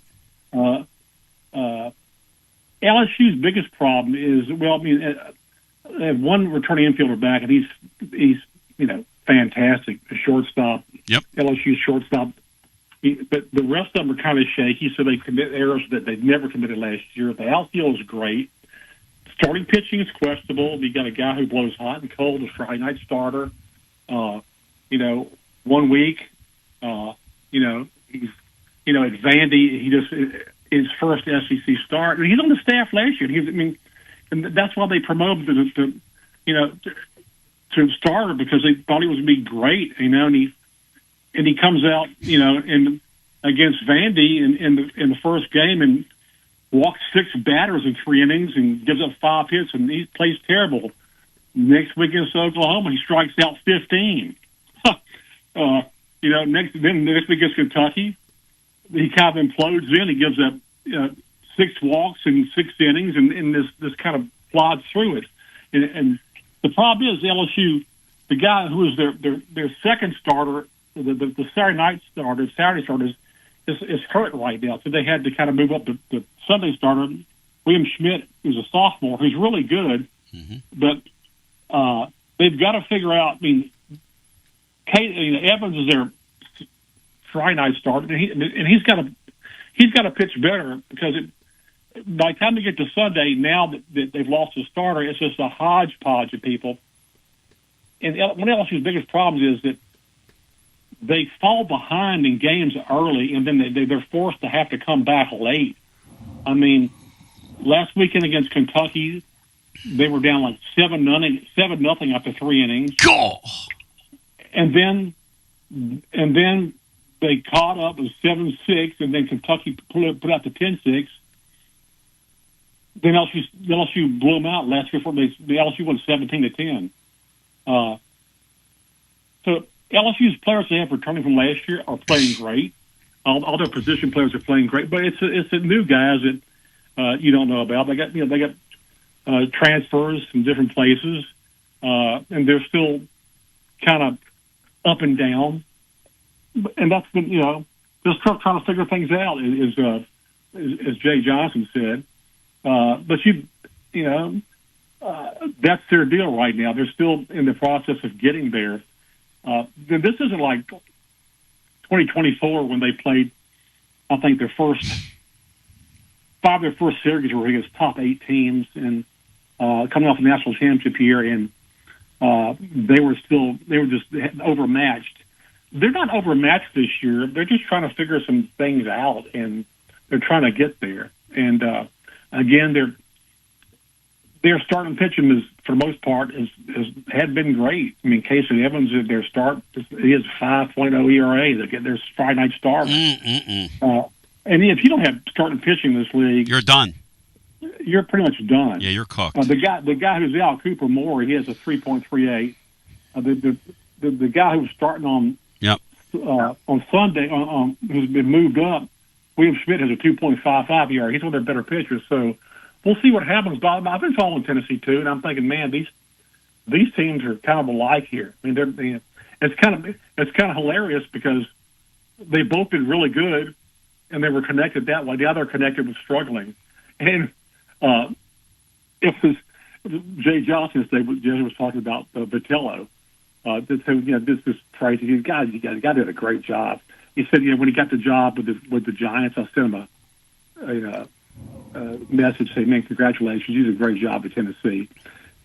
LSU's biggest problem is, they have one returning infielder back, and he's fantastic, a shortstop. Yep. LSU's shortstop. But the rest of them are kind of shaky, so they commit errors that they never committed last year. The outfield is great. Starting pitching is questionable. You got a guy who blows hot and cold, a Friday night starter. 1 week, he's at Vandy, he just his first SEC start. He's on the staff last year. And that's why they promoted him to starter, because they thought he was going to be great. And he comes out, in against Vandy in the first game and walks 6 batters in 3 innings and gives up 5 hits, and he plays terrible. Next week against Oklahoma, he strikes out 15. Next week against Kentucky, he kind of implodes in. He gives up 6 walks in 6 innings, and this kind of plods through it. And the problem is LSU, the guy who was their second starter, the Saturday starter is hurt right now, so they had to kind of move up the Sunday starter. William Schmidt, who's a sophomore, who's really good, but they've got to figure out. Evans is their Friday night starter, and he's got to pitch better, because by the time they get to Sunday, now that they've lost a starter, it's just a hodgepodge of people. And one of LSU's biggest problems is that they fall behind in games early, and then they're forced to have to come back late. Last weekend against Kentucky, they were down like 7-0 after 3 innings. Go! And then they caught up with 7-6, and then Kentucky put out the 10-6. Then LSU blew them out last year. The LSU won 17-10. So LSU's players they have returning from last year are playing great. All their position players are playing great, but it's the new guys that you don't know about. They got transfers from different places, and they're still kind of up and down. And that's been just trying to figure things out, as Jay Johnson said. But that's their deal right now. They're still in the process of getting there. This isn't like 2024 when they played, I think, their first series were against top 8 teams, and coming off the national championship year, and they were just overmatched. They're not overmatched this year. They're just trying to figure some things out, and they're trying to get there. And again, their starting pitching is, for the most part, had been great. Casey Evans, their start, he has 5.0 ERA. They get their Friday night starter. And if you don't have starting pitching in this league, you're done. You're pretty much done. Yeah, you're cooked. The guy who's out, Cooper Moore, he has a 3.38. The guy who was starting on Sunday, who's been moved up, William Schmidt, has a 2.55 ERA. He's one of their better pitchers. So we'll see what happens. But I've been following Tennessee too, and I'm thinking, man, these teams are kind of alike here. It's kind of hilarious because they both been really good, and they were connected that way. The other connected was struggling, and if this Jay Johnson was talking about Vitello, this is crazy. Guys, you guy did a great job. He said, when he got the job with the Giants, I sent him a message saying, "Man, congratulations! You did a great job at Tennessee."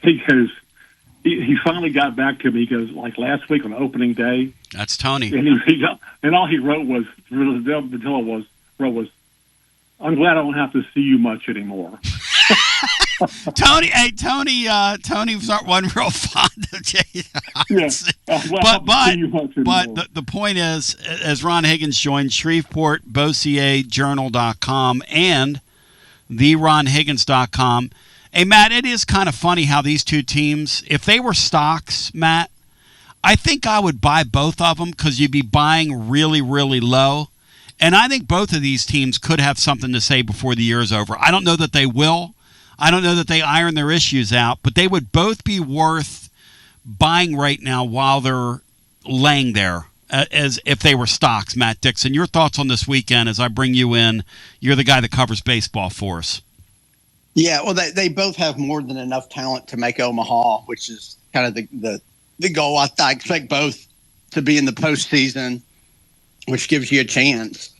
He goes, he finally got back to me. He goes, like last week on opening day. That's Tony. And all he wrote was, "I'm glad I don't have to see you much anymore." Tony wasn't real fond of Jay. But the point is, as Ron Higgins joined Shreveport, BossierJournal.com and theronhiggins.com. Hey, Matt, it is kind of funny how these two teams, if they were stocks, Matt, I think I would buy both of them because you'd be buying really, really low. And I think both of these teams could have something to say before the year is over. I don't know that they will. I don't know that they iron their issues out, but they would both be worth buying right now while they're laying there as if they were stocks. Matt Dixon, your thoughts on this weekend as I bring you in. You're the guy that covers baseball for us. Yeah, well, they both have more than enough talent to make Omaha, which is kind of the goal. I expect both to be in the postseason, which gives you a chance,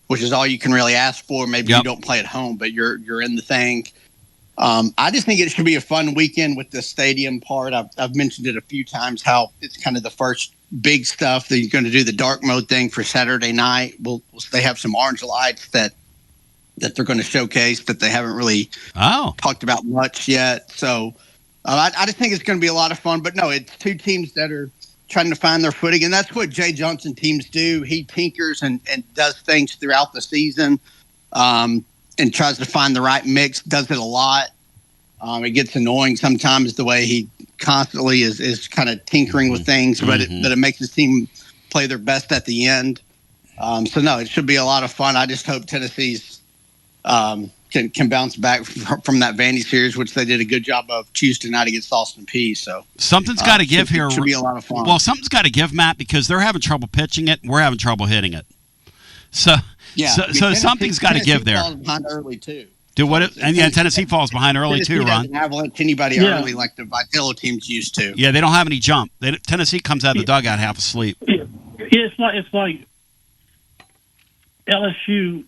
which is all you can really ask for. Maybe you don't play at home, but you're in the thing. I just think it should be a fun weekend with the stadium part. I've mentioned it a few times how it's kind of the first big stuff. They're going to do the dark mode thing for Saturday night. They have some orange lights that they're going to showcase that they haven't really talked about much yet. So I just think it's going to be a lot of fun. But no, it's two teams that are trying to find their footing, and that's what Jay Johnson teams do. He tinkers and does things throughout the season, and tries to find the right mix. Does it a lot. It gets annoying sometimes the way he constantly is kind of tinkering with things, but it makes his team play their best at the end. So no, it should be a lot of fun. I just hope Tennessee's can bounce back from that Vandy series, which they did a good job of Tuesday night against Austin Peay. So something's got to give here. Should be a lot of fun. Well, something's got to give, Matt, because they're having trouble pitching it. We're having trouble hitting it. So something's got to give there. Falls behind early too. Do what? Tennessee falls behind early Tennessee too, Ron. Doesn't avalanche anybody early like the Vitello teams used to. Yeah, they don't have any jump. Tennessee comes out of the dugout half asleep. Yeah, it's like LSU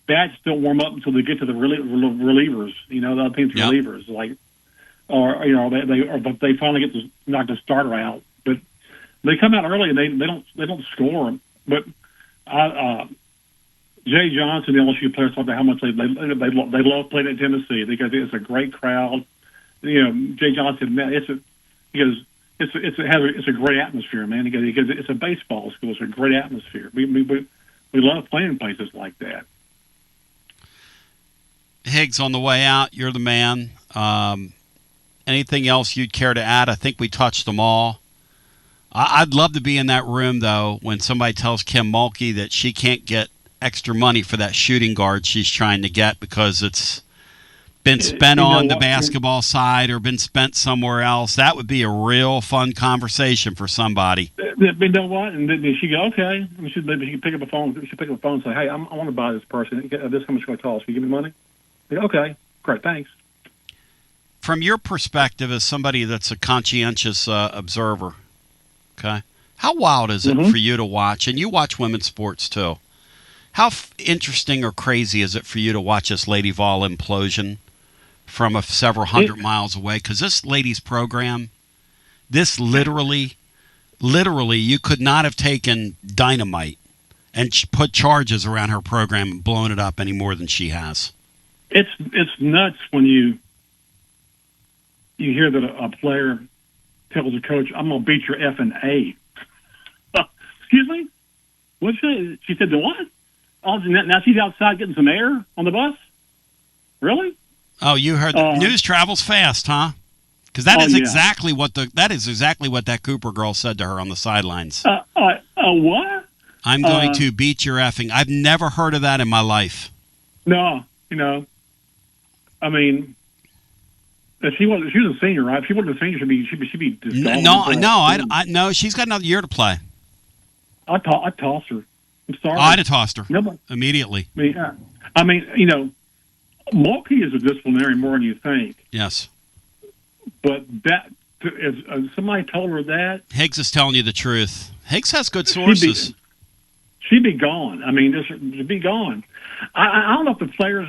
bats don't warm up until they get to the relievers. The other team's relievers, they finally get to knock the starter out. But they come out early and they don't score them. But Jay Johnson, the LSU players, talk about how much they love playing at Tennessee because it's a great crowd. Jay Johnson, man, it's a great atmosphere, man. Because it's a baseball school, it's a great atmosphere. We love playing places like that. Higgs, on the way out, you're the man. Anything else you'd care to add? I think we touched them all. I'd love to be in that room, though, when somebody tells Kim Mulkey that she can't get extra money for that shooting guard she's trying to get because it's been spent on the basketball side or been spent somewhere else. That would be a real fun conversation for somebody. You know what? And then she go, okay. She pick up a phone. She pick up a phone and say, hey, I want to buy this person. This is how much it's going to cost. Can you give me money? Okay, great, thanks. From your perspective as somebody that's a conscientious observer, okay, how wild is it for you to watch, and you watch women's sports too, how interesting or crazy is it for you to watch this Lady Vol implosion from several hundred miles away? Because this lady's program, this literally, you could not have taken dynamite and put charges around her program and blown it up any more than she has. It's nuts when you hear that a player tells a coach, "I'm gonna beat your effing A." Excuse me? What she said? The what? Oh, now she's outside getting some air on the bus. Really? Oh, you heard the news travels fast, huh? Because that is exactly what that Cooper girl said to her on the sidelines. What? I'm going to beat your effing. I've never heard of that in my life. No, I mean, if she was a senior, right? If she wasn't a senior, she'd be no. She's got another year to play. I'd toss her. I'm sorry. I'd have tossed her immediately. I mean, Mulkey is a disciplinary more than you think. Yes. But that, somebody told her that. Higgs is telling you the truth. Higgs has good sources. She'd be gone. I mean, she'd be gone. I don't know if the players.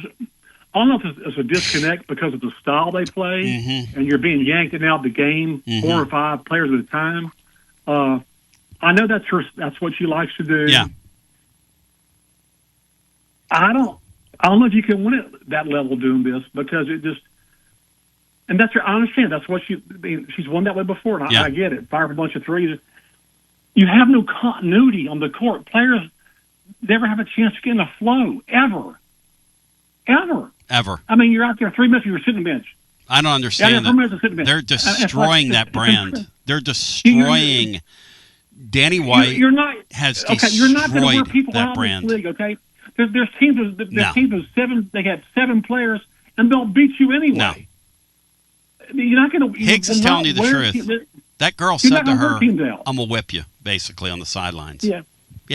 I don't know if it's a disconnect because of the style they play, and you're being yanked in and out of the game 4 or 5 players at a time. I know that's her. That's what she likes to do. Yeah. I don't know if you can win at that level doing this because it just. And that's her. I understand. That's what she's won that way before, and I get it. Fire a bunch of threes. You have no continuity on the court. Players never have a chance to get in a flow ever. I mean, you're out there 3 minutes, you're sitting on the bench. I don't understand that. They're destroying that brand. They're destroying. Danny White you're not destroyed you're not going to wear people that out brand. of this league, okay? There's teams of 7. They have 7 players, and they'll beat you anyway. No. You're not going to. Higgs is telling you the truth. That girl said to her, "I'm gonna whip you," basically on the sidelines. Yeah. He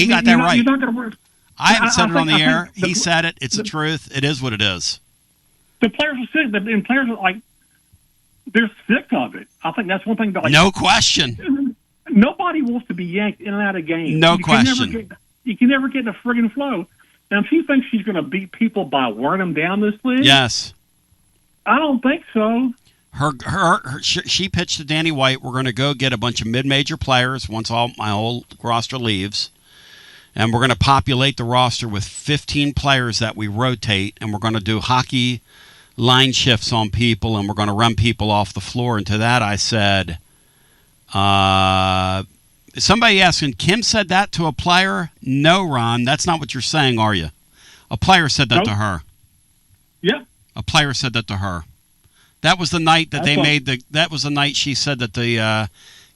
got that right. You're not going to work. I haven't said it on the air. He said it. It's the truth. It is what it is. The players are sick, and players are like, they're sick of it. I think that's one thing. No question. Nobody wants to be yanked in and out of games. No question. You can never get in a friggin' flow. Now, if she thinks she's going to beat people by wearing them down this league, yes. I don't think so. She pitched to Danny White, we're going to go get a bunch of mid-major players once all my old roster leaves, and we're going to populate the roster with 15 players that we rotate, and we're going to do hockey line shifts on people, and we're going to run people off the floor. And to that I said, somebody asking, Kim said that to a player? No, Ron, that's not what you're saying, are you? A player said that to her. Yeah. A player said that to her. That was the night that that was the night she said that the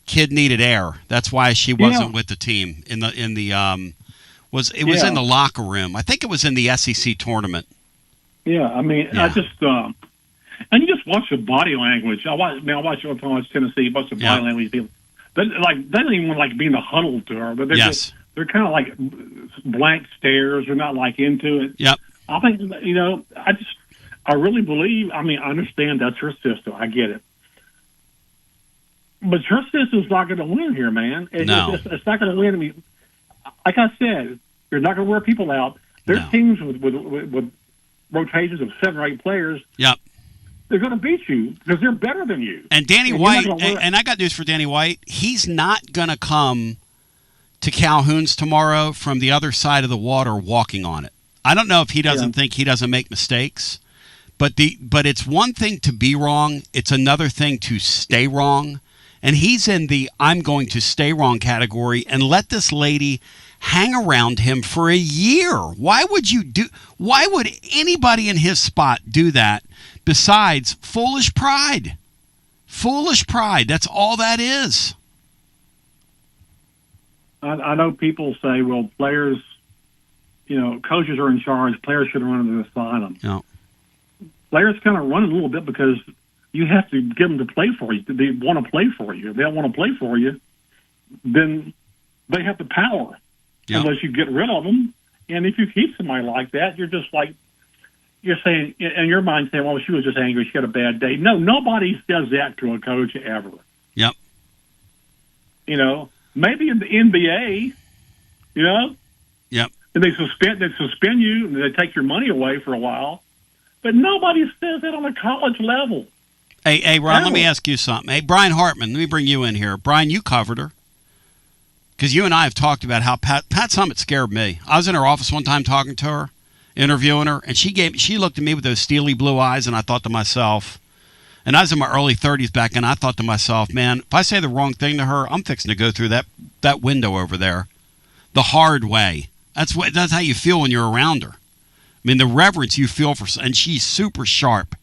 kid needed air. That's why she wasn't with the team was in the locker room. I think it was in the SEC tournament. Yeah, I mean, I just and you just watch the body language. I watch Tennessee. Watch the body language. They don't even want being the huddle to her, but they're kind of like blank stares. They're not into it. Yep. I think I really believe. I mean, I understand that's her system. I get it, but her system's not going to win here, man. It's not going to win. I mean, like I said, you're not going to wear people out. There's teams with rotations of 7 or 8 players. Yep. They're going to beat you because they're better than you. And Danny White, and I got news for Danny White. He's not going to come to Calhoun's tomorrow from the other side of the water walking on it. I don't know if he doesn't think he doesn't make mistakes, but it's one thing to be wrong. It's another thing to stay wrong. And he's in the I'm going to stay wrong category and let this lady hang around him for a year. Why would anybody in his spot do that besides foolish pride? Foolish pride. That's all that is. I know people say, well, players, coaches are in charge. Players should run the asylum. No. Players kind of run a little bit because you have to get them to play for you. They want to play for you. If they don't want to play for you, then they have the power. Yep. Unless you get rid of them. And if you keep somebody like that, you're just you're saying, in your mind, saying, well, she was just angry. She had a bad day. No, nobody does that to a coach ever. Yep. Maybe in the NBA, Yep. And they suspend you and they take your money away for a while. But nobody says that on a college level. Hey, Ron, let me ask you something. Hey, Brian Hartman, let me bring you in here. Brian, you covered her. Because you and I have talked about how Pat Summitt scared me. I was in her office one time talking to her, interviewing her, and she looked at me with those steely blue eyes, and I thought to myself, and I was in my early 30s back then, I thought to myself, man, if I say the wrong thing to her, I'm fixing to go through that window over there the hard way. That's how you feel when you're around her. I mean, the reverence you feel for, and she's super sharp.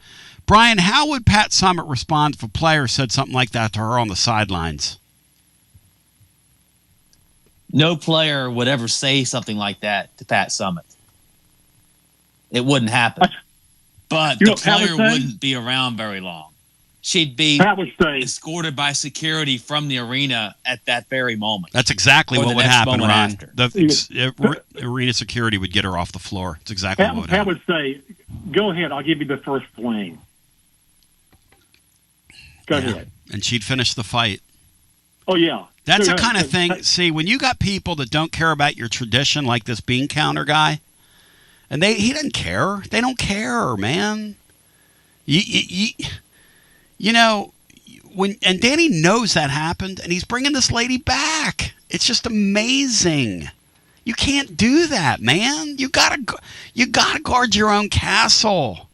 Brian, how would Pat Summitt respond if a player said something like that to her on the sidelines? No player would ever say something like that to Pat Summitt. It wouldn't happen. But the player wouldn't be around very long. She'd be escorted by security from the arena at that very moment. That's exactly what would happen, Ron. The arena security would get her off the floor. It's exactly what would happen. Pat would say, go ahead, I'll give you the first fling. Go ahead. And she'd finish the fight. Oh, yeah. That's the kind of thing. See, when you got people that don't care about your tradition, like this bean counter guy, and he doesn't care. They don't care, man. And Danny knows that happened, and he's bringing this lady back. It's just amazing. You can't do that, man. You gotta guard your own castle.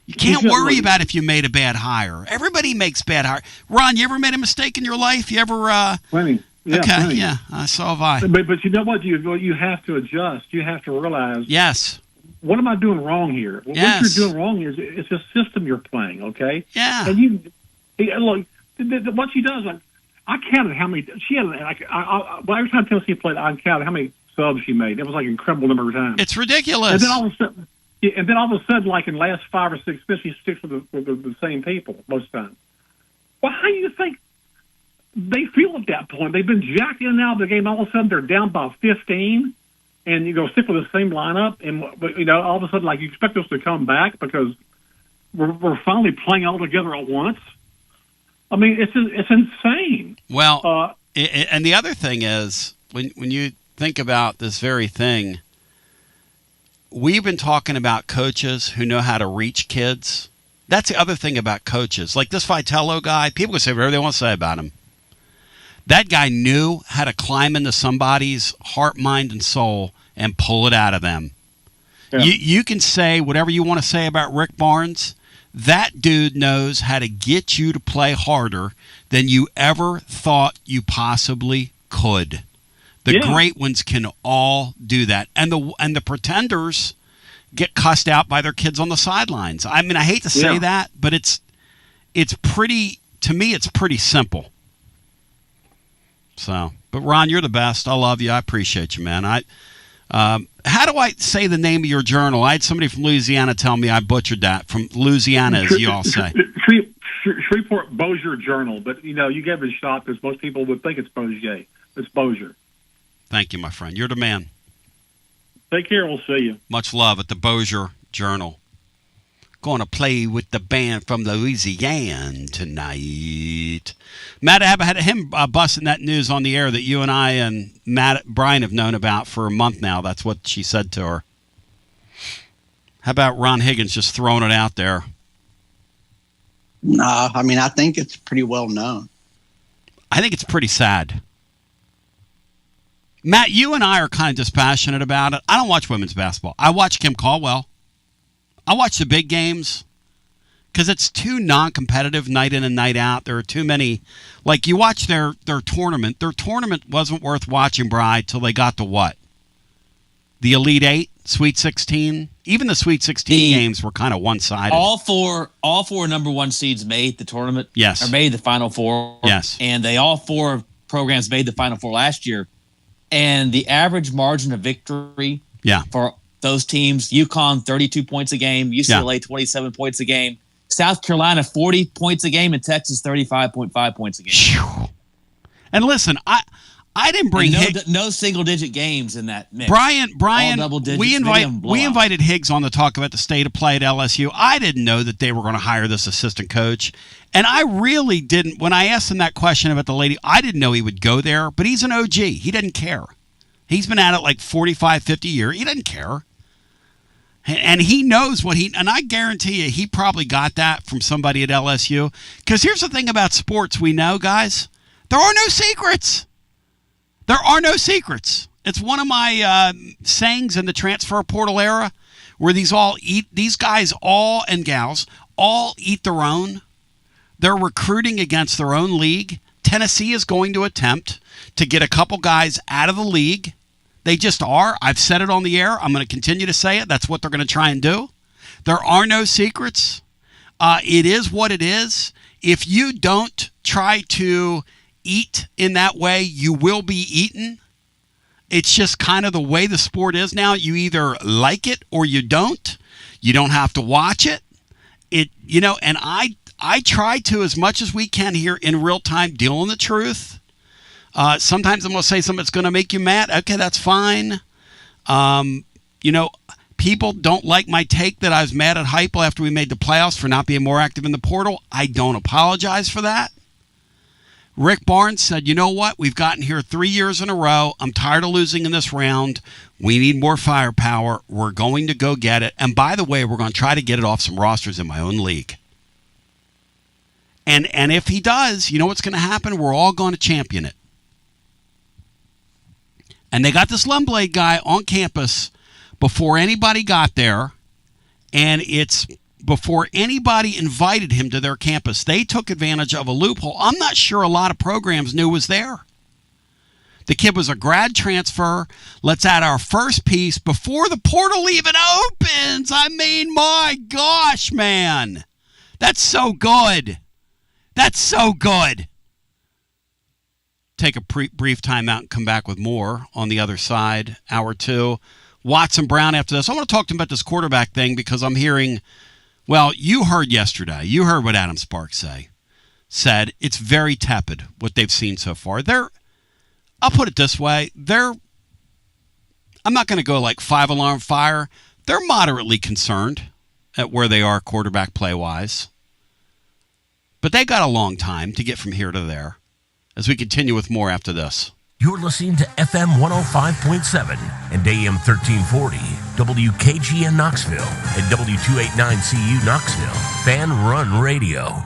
You can't worry about if you made a bad hire. Everybody makes bad hire. Ron, you ever made a mistake in your life? You ever? Plenty. Yeah, okay, plenty. Yeah, so have I. But you know what? You have to adjust. You have to realize. Yes. What am I doing wrong here? Yes. What you're doing wrong is it's a system you're playing. Okay. Yeah. And look, what she does, I counted how many she had. Every time Tennessee played, I counted how many subs she made. It was like an incredible number of times. It's ridiculous. And then all of a sudden, like in the last 5 or 6 minutes, she sticks with the same people most times. Well, how do you think they feel at that point? They've been jacked in and out of the game. All of a sudden, they're down by 15, and you go stick with the same lineup. And all of a sudden, you expect us to come back because we're finally playing all together at once. I mean, it's insane. Well, and the other thing is when you think about this very thing, we've been talking about coaches who know how to reach kids That's the other thing about coaches. Like this Vitello guy, people can say whatever they want to say about him. That guy knew how to climb into somebody's heart, mind, and soul and pull it out of them. Yeah. You can say whatever you want to say about Rick Barnes. That dude knows how to get you to play harder than you ever thought you possibly could. The great ones can all do that. And the pretenders get cussed out by their kids on the sidelines. I mean, I hate to say that, but it's pretty, to me, it's pretty simple. So, but Ron, you're the best. I love you. I appreciate you, man. How do I say the name of your journal? I had somebody from Louisiana tell me I butchered that. From Louisiana, as you all say. Shreveport Bossier Journal, but you gave it a shot because most people would think it's Bossier. It's Bossier. Thank you, my friend. You're the man. Take care. We'll see you. Much love at the Bossier Journal. Going to play with the band from Louisiana tonight. Matt, I had him busting that news on the air that you and I and Brian have known about for a month now. That's what she said to her. How about Ron Higgins just throwing it out there? No, I mean, I think it's pretty well known. I think it's pretty sad. Matt, you and I are kind of dispassionate about it. I don't watch women's basketball. I watch Kim Caldwell. I watch the big games because it's too non-competitive night in and night out. There are too many. Like, you watch their tournament. Their tournament wasn't worth watching, Bri, till they got to what? The Elite Eight, Sweet 16. Even the Sweet 16 games were kind of one-sided. All four number one seeds made the tournament. Yes. Or made the Final Four. Yes. And all four programs made the Final Four last year. And the average margin of victory for those teams, UConn 32 points a game, UCLA 27 points a game, South Carolina 40 points a game, and Texas 35.5 points a game. And listen, I didn't bring no single-digit games in that mix. Brian, all double digits. we invited Higgs on to talk about the state of play at LSU. I didn't know that they were going to hire this assistant coach. And I really didn't. When I asked him that question about the lady, I didn't know he would go there. But he's an OG. He doesn't care. He's been at it like 45, 50 years. He doesn't care. And he knows what and I guarantee you, he probably got that from somebody at LSU. Because here's the thing about sports we know, guys. There are no secrets. There are no secrets. It's one of my sayings in the transfer portal era where these guys and gals all eat their own. They're recruiting against their own league. Tennessee is going to attempt to get a couple guys out of the league. They just are. I've said it on the air. I'm going to continue to say it. That's what they're going to try and do. There are no secrets. It is what it is. If you don't try to eat in that way, you will be eaten. It's just kind of the way the sport is now. You either like it or you don't. You don't have to watch it. And I try to, as much as we can here in real time, deal in the truth. Sometimes I'm going to say something that's going to make you mad. Okay, that's fine. People don't like my take that I was mad at Heupel after we made the playoffs for not being more active in the portal. I don't apologize for that. Rick Barnes said, you know what? We've gotten here 3 years in a row. I'm tired of losing in this round. We need more firepower. We're going to go get it. And by the way, we're going to try to get it off some rosters in my own league. And if he does, you know what's going to happen? We're all going to champion it. And they got this Lumblade guy on campus before anybody got there. And it's before anybody invited him to their campus. They took advantage of a loophole I'm not sure a lot of programs knew was there. The kid was a grad transfer. Let's add our first piece before the portal even opens. I mean, my gosh, man. That's so good. That's so good. Take a brief timeout and come back with more on the other side. Hour 2. Watson Brown after this. I want to talk to him about this quarterback thing because I'm hearing, well, you heard yesterday. You heard what Adam Sparks said. It's very tepid what they've seen so far. I'll put it this way. I'm not going to go like 5-alarm fire. They're moderately concerned at where they are quarterback play-wise. But they got a long time to get from here to there as we continue with more after this. You're listening to FM 105.7 and AM 1340. WKGN Knoxville and W289CU Knoxville. Fan Run Radio.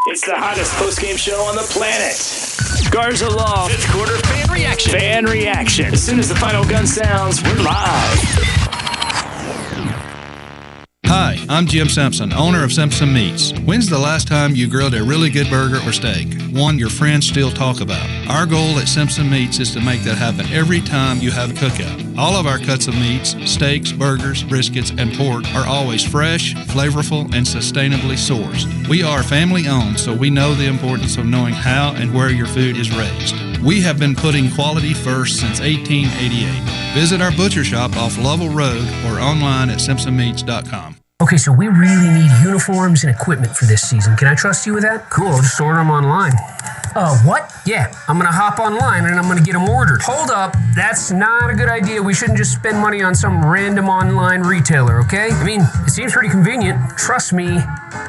It's the hottest post-game show on the planet. Garza Law. Fifth quarter fan reaction. Fan reaction. As soon as the final gun sounds, we're live. Hi, I'm Jim Simpson, owner of Simpson Meats. When's the last time you grilled a really good burger or steak? One your friends still talk about. Our goal at Simpson Meats is to make that happen every time you have a cookout. All of our cuts of meats, steaks, burgers, briskets, and pork are always fresh, flavorful, and sustainably sourced. We are family owned, so we know the importance of knowing how and where your food is raised. We have been putting quality first since 1888. Visit our butcher shop off Lovell Road or online at simpsonmeats.com. Okay, so we really need uniforms and equipment for this season. Can I trust you with that? Cool, I'll just order them online. What? Yeah, I'm gonna hop online and I'm gonna get them ordered. Hold up, that's not a good idea. We shouldn't just spend money on some random online retailer, okay? I mean, it seems pretty convenient. Trust me,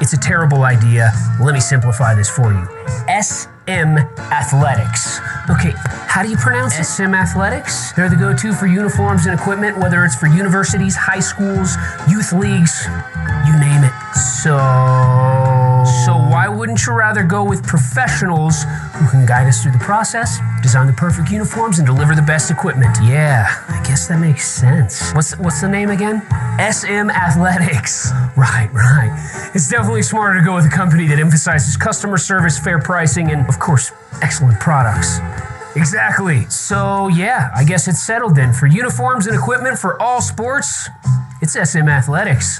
it's a terrible idea. Let me simplify this for you. SM Athletics. Okay, how do you pronounce it? SM Athletics? They're the go-to for uniforms and equipment, whether it's for universities, high schools, youth leagues, you name it. So why wouldn't you rather go with professionals who can guide us through the process, design the perfect uniforms, and deliver the best equipment? Yeah, I guess that makes sense. What's the name again? SM Athletics. Right. It's definitely smarter to go with a company that emphasizes customer service, fair pricing, and, of course, excellent products. Exactly. So, yeah, I guess it's settled then. For uniforms and equipment for all sports, it's SM Athletics.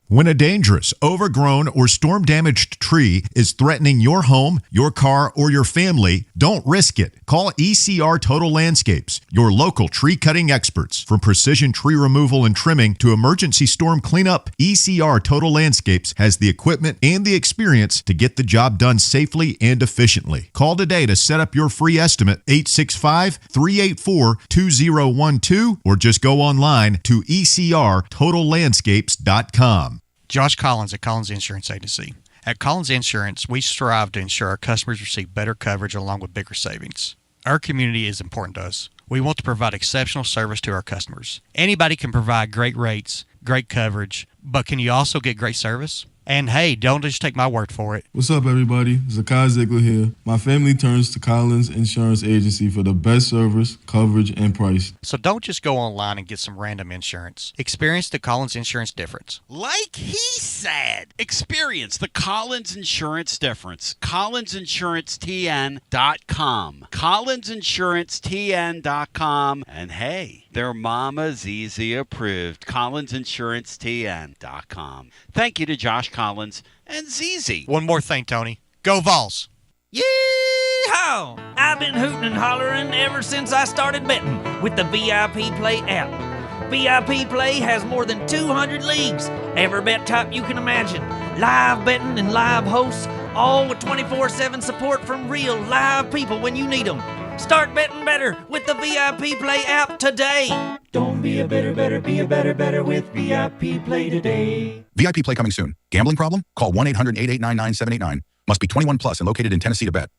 When a dangerous, overgrown, or storm-damaged tree is threatening your home, your car, or your family, don't risk it. Call ECR Total Landscapes, your local tree-cutting experts. From precision tree removal and trimming to emergency storm cleanup, ECR Total Landscapes has the equipment and the experience to get the job done safely and efficiently. Call today to set up your free estimate, 865-384-2012, or just go online to ecrtotallandscapes.com. Josh Collins at Collins Insurance Agency. At Collins Insurance, we strive to ensure our customers receive better coverage along with bigger savings. Our community is important to us. We want to provide exceptional service to our customers. Anybody can provide great rates, great coverage, but can you also get great service? And hey, don't just take my word for it. What's up, everybody? Zakai Ziegler here. My family turns to Collins Insurance Agency for the best service, coverage, and price. So don't just go online and get some random insurance. Experience the Collins Insurance difference. Like he said, experience the Collins Insurance difference. CollinsInsuranceTN.com. CollinsInsuranceTN.com. And hey, their Mama Zizi approved. CollinsInsuranceTN.com. Thank you to Josh Collins and Zizi. One more thing, Tony. Go Vols! Yee-haw! I've been hooting and hollering ever since I started betting with the VIP Play app. VIP Play has more than 200 leagues, every bet type you can imagine, live betting and live hosts, all with 24/7 support from real live people when you need them. Start betting better with the VIP Play app today. Don't be a better, be a better with VIP Play today. VIP Play coming soon. Gambling problem? Call 1-800-889-9789. Must be 21 plus and located in Tennessee to bet.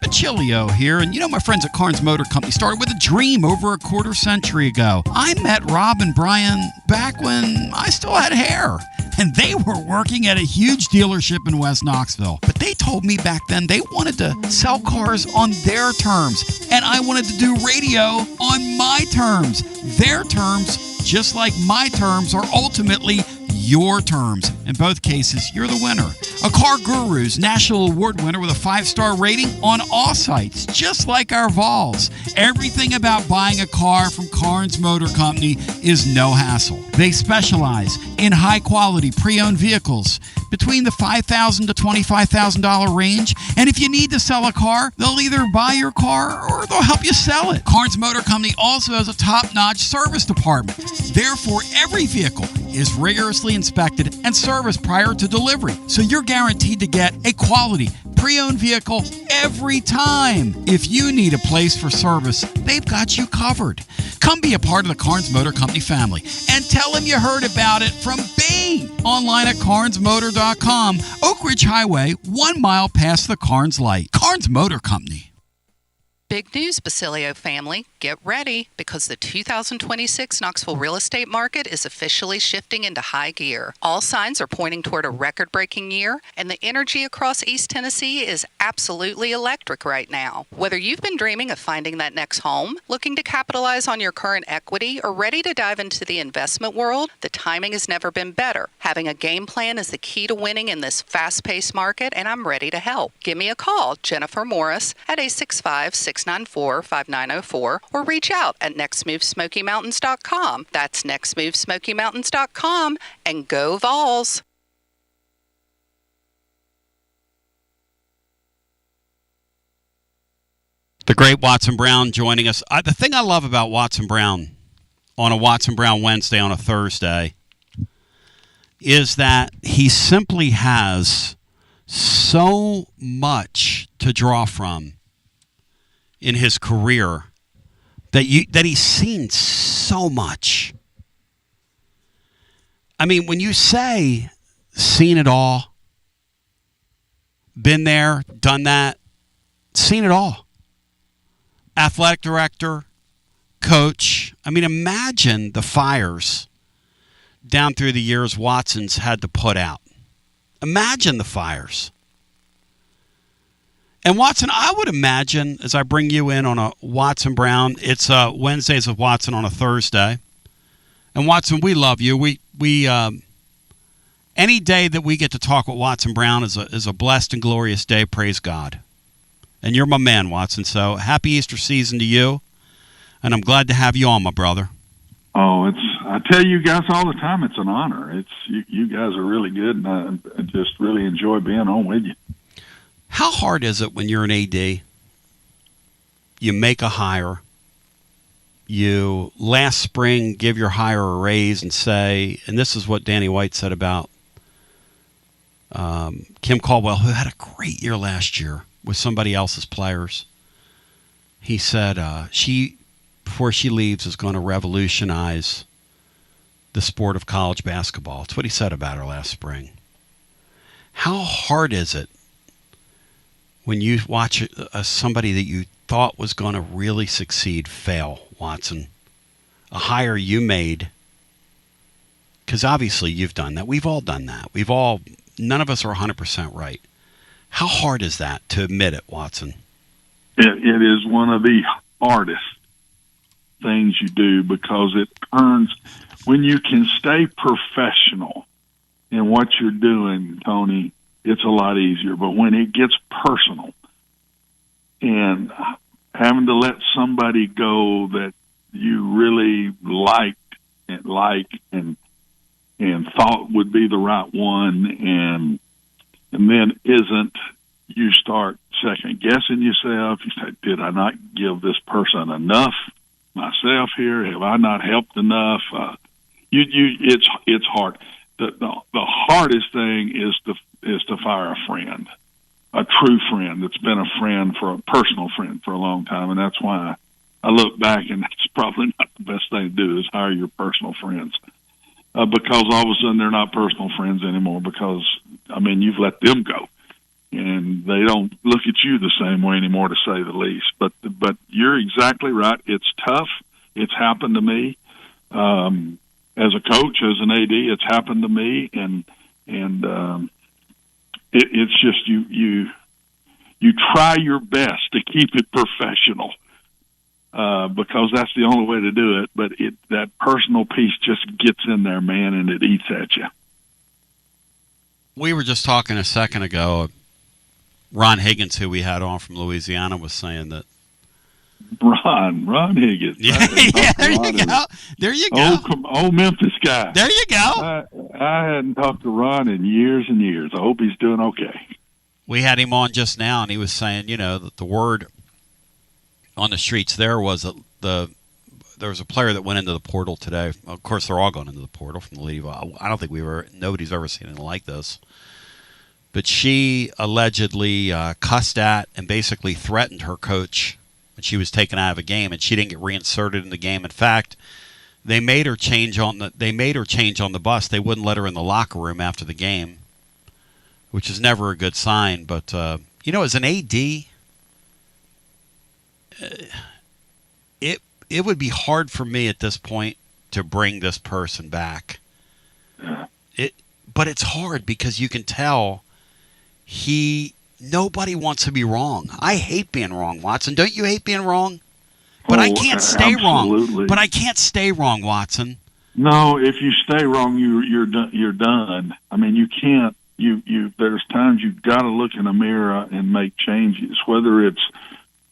Chilio here, and my friends at Carnes Motor Company started with a dream over a quarter century ago. I met Rob and Brian back when I still had hair, and they were working at a huge dealership in West Knoxville. But they told me back then they wanted to sell cars on their terms, and I wanted to do radio on my terms. Their terms, just like my terms, are ultimately your terms. In both cases, you're the winner. A Car Guru's National Award winner with a 5-star rating on all sites, just like our Vols. Everything about buying a car from Carnes Motor Company is no hassle. They specialize in high-quality pre-owned vehicles between the $5,000 to $25,000 range. And if you need to sell a car, they'll either buy your car or they'll help you sell it. Carnes Motor Company also has a top-notch service department. Therefore, every vehicle is rigorously inspected and serviced prior to delivery. So you're guaranteed to get a quality pre-owned vehicle every time. If you need a place for service, they've got you covered. Come be a part of the Carnes Motor Company family and tell them you heard about it from me. Online at carnesmotor.com, Oak Ridge Highway, 1 mile past the Carnes light. Carnes Motor Company. Big news, Basilio family. Get ready, because the 2026 Knoxville real estate market is officially shifting into high gear. All signs are pointing toward a record-breaking year, and the energy across East Tennessee is absolutely electric right now. Whether you've been dreaming of finding that next home, looking to capitalize on your current equity, or ready to dive into the investment world, the timing has never been better. Having a game plan is the key to winning in this fast-paced market, and I'm ready to help. Give me a call, Jennifer Morris, at 865-694-5904, or reach out at nextmovesmokymountains.com. That's nextmovesmokymountains.com, and go Vols! The great Watson Brown joining us. The thing I love about Watson Brown on a Watson Brown Wednesday on a Thursday is that he simply has so much to draw from in his career that he's seen so much. I mean, when you say seen it all, been there, done that, seen it all. Athletic director, coach. I mean, imagine the fires down through the years Watson's had to put out. Imagine the fires. And Watson, I would imagine, as I bring you in on a Watson Brown, it's Wednesdays with Watson on a Thursday. And Watson, we love you. We any day that we get to talk with Watson Brown is a blessed and glorious day. Praise God. And you're my man, Watson. So happy Easter season to you. And I'm glad to have you on, my brother. Oh, I tell you guys all the time, it's an honor. You guys are really good, and I just really enjoy being on with you. How hard is it when you're an AD? You make a hire. You, last spring, give your hire a raise and say, and this is what Danny White said about Kim Caldwell, who had a great year last year with somebody else's players. He said she, before she leaves, is going to revolutionize the sport of college basketball. That's what he said about her last spring. How hard is it when you watch somebody that you thought was going to really succeed fail, Watson? A hire you made, because obviously you've done that. We've all done that. None of us are 100% right. How hard is that to admit it, Watson? It is one of the hardest things you do, because it turns, when you can stay professional in what you're doing, Tony, it's a lot easier. But when it gets personal and having to let somebody go that you really liked and thought would be the right one, and then isn't, you start second guessing yourself. You say, did I not give this person enough myself here? Have I not helped enough? It's hard. The hardest thing is to fire a friend. a true friend that's been a friend, for a personal friend for a long time. And that's why I look back, and that's probably not the best thing to do, is hire your personal friends. Because all of a sudden they're not personal friends anymore, because, I mean, you've let them go. And they don't look at you the same way anymore, to say the least. But you're exactly right. It's tough. It's happened to me. As a coach, as an AD, it's happened to me. And it's just you try your best to keep it professional. Because that's the only way to do it. But that personal piece just gets in there, man, and it eats at you. We were just talking a second ago. Ron Higgins, who we had on from Louisiana, was saying that. Ron Higgins. Yeah, there you go. There you go. Old Memphis guy. There you go. I hadn't talked to Ron in years and years. I hope he's doing okay. We had him on just now, and he was saying, that the word on the streets there was that there was a player that went into the portal today. Of course, they're all going into the portal from the league. I don't think nobody's ever seen anything like this. But she allegedly cussed at and basically threatened her coach when she was taken out of a game, and she didn't get reinserted in the game. In fact, they made her change on the bus. They wouldn't let her in the locker room after the game, which is never a good sign. But as an AD, it would be hard for me at this point to bring this person back. But it's hard because you can tell nobody wants to be wrong. I hate being wrong, Watson. Don't you hate being wrong? But I can't stay wrong. But I can't stay wrong, Watson. No, if you stay wrong, you're done. I mean, you can't. There's times you've got to look in a mirror and make changes. Whether it's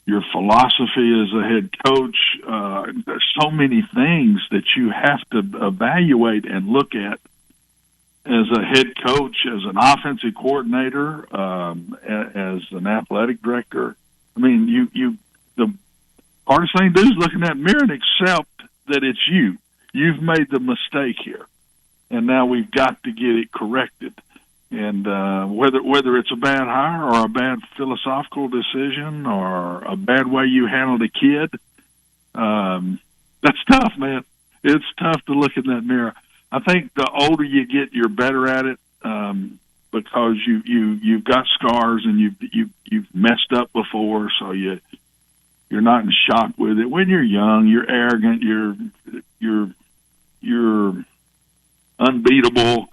your philosophy as a head coach, there's so many things that you have to evaluate and look at as a head coach, as an offensive coordinator, as an athletic director. I mean, the hardest thing to do is look in that mirror and accept that it's you. You've made the mistake here, and now we've got to get it corrected. And whether it's a bad hire or a bad philosophical decision or a bad way you handled a kid, that's tough, man. It's tough to look in that mirror. I think the older you get, you're better at it, because you've got scars and you've messed up before, so you're not in shock with it. When you're young, you're arrogant, you're unbeatable.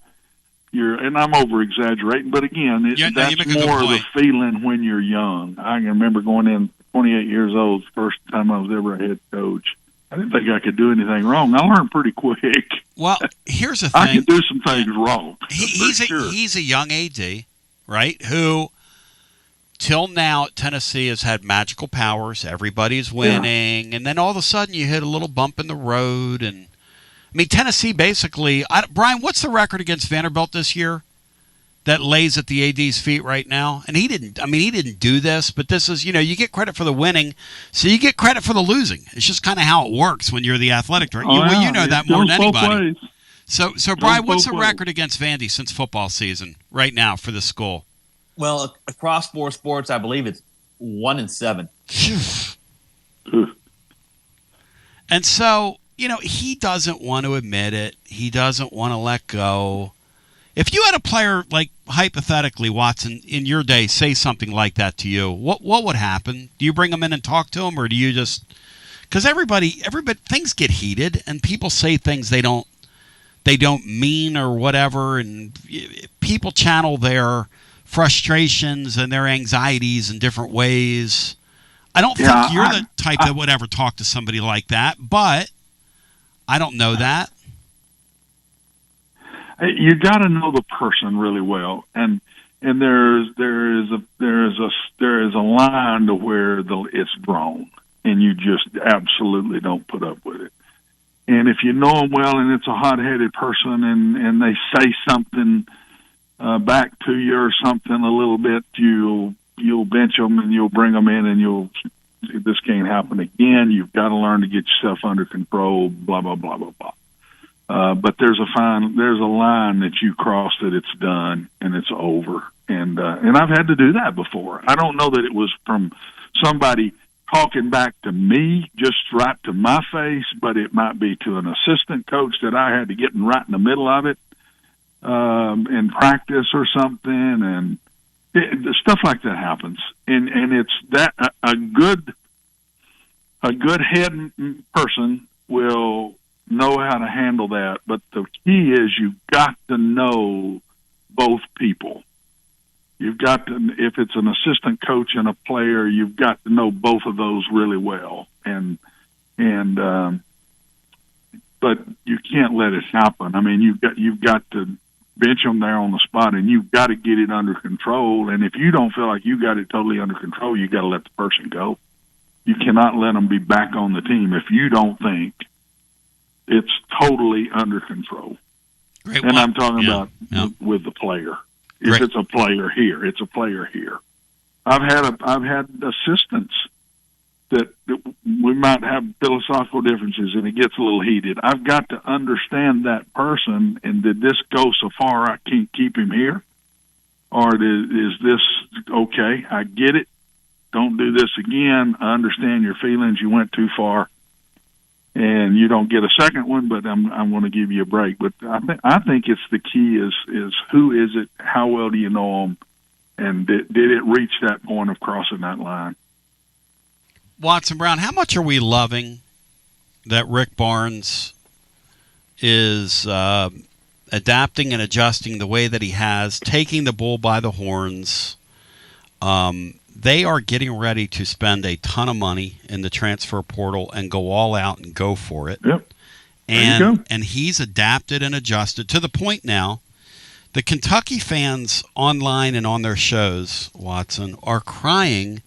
And I'm over exaggerating, but again, that's more of the feeling when you're young. I can remember going in 28 years old, first time I was ever a head coach. I didn't think I could do anything wrong. I learned pretty quick. Well, here's the thing. I can do some things wrong. He's a young AD, right, who till now at Tennessee has had magical powers. Everybody's winning. Yeah. And then all of a sudden you hit a little bump in the road. And I mean, Tennessee basically – Brian, what's the record against Vanderbilt this year that lays at the AD's feet right now? And he didn't do this, but this is, you get credit for the winning, so you get credit for the losing. It's just kind of how it works when you're the athletic director. You know that more than anybody. So Brian, what's the record against Vandy since football season right now for the school? Well, across 4 sports, I believe it's 1-7. And so, he doesn't want to admit it. He doesn't want to let go. If you had a player, like, hypothetically, Watson, in your day, say something like that to you, what would happen? Do you bring him in and talk to him, or do you just – because everybody, things get heated, and people say things they don't mean or whatever, and people channel their frustrations and their anxieties in different ways. I don't think you're the type that would ever talk to somebody like that, but I don't know that. You got to know the person really well, and there is a line to where it's wrong, and you just absolutely don't put up with it. And if you know them well, and it's a hot-headed person, and they say something back to you or something a little bit, you'll bench them and you'll bring them in, and this can't happen again. You've got to learn to get yourself under control. Blah blah blah blah blah. But there's a line that you cross that it's done and it's over. And I've had to do that before. I don't know that it was from somebody talking back to me, just right to my face, but it might be to an assistant coach that I had to get right in the middle of it in practice or something, and stuff like that happens. And it's that a good head person will know how to handle that, but the key is you've got to know both people. You've got to, if it's an assistant coach and a player, you've got to know both of those really well. But you can't let it happen. I mean, you've got to bench them there on the spot, and you've got to get it under control. And if you don't feel like you got it totally under control, you got to let the person go. You cannot let them be back on the team if you don't think it's totally under control. Great. And I'm talking about with the player. If it's a player here, it's a player here. I've had assistants that we might have philosophical differences, and it gets a little heated. I've got to understand that person, and did this go so far I can't keep him here? Or is this okay? I get it. Don't do this again. I understand your feelings. You went too far, and you don't get a second one, but I'm going to give you a break. But I think it's the key is who is it? How well do you know them? And did it reach that point of crossing that line? Watson Brown, how much are we loving that Rick Barnes is adapting and adjusting the way that he has, taking the bull by the horns? They are getting ready to spend a ton of money in the transfer portal and go all out and go for it. Yep. And he's adapted and adjusted to the point now the Kentucky fans online and on their shows, Watson, are crying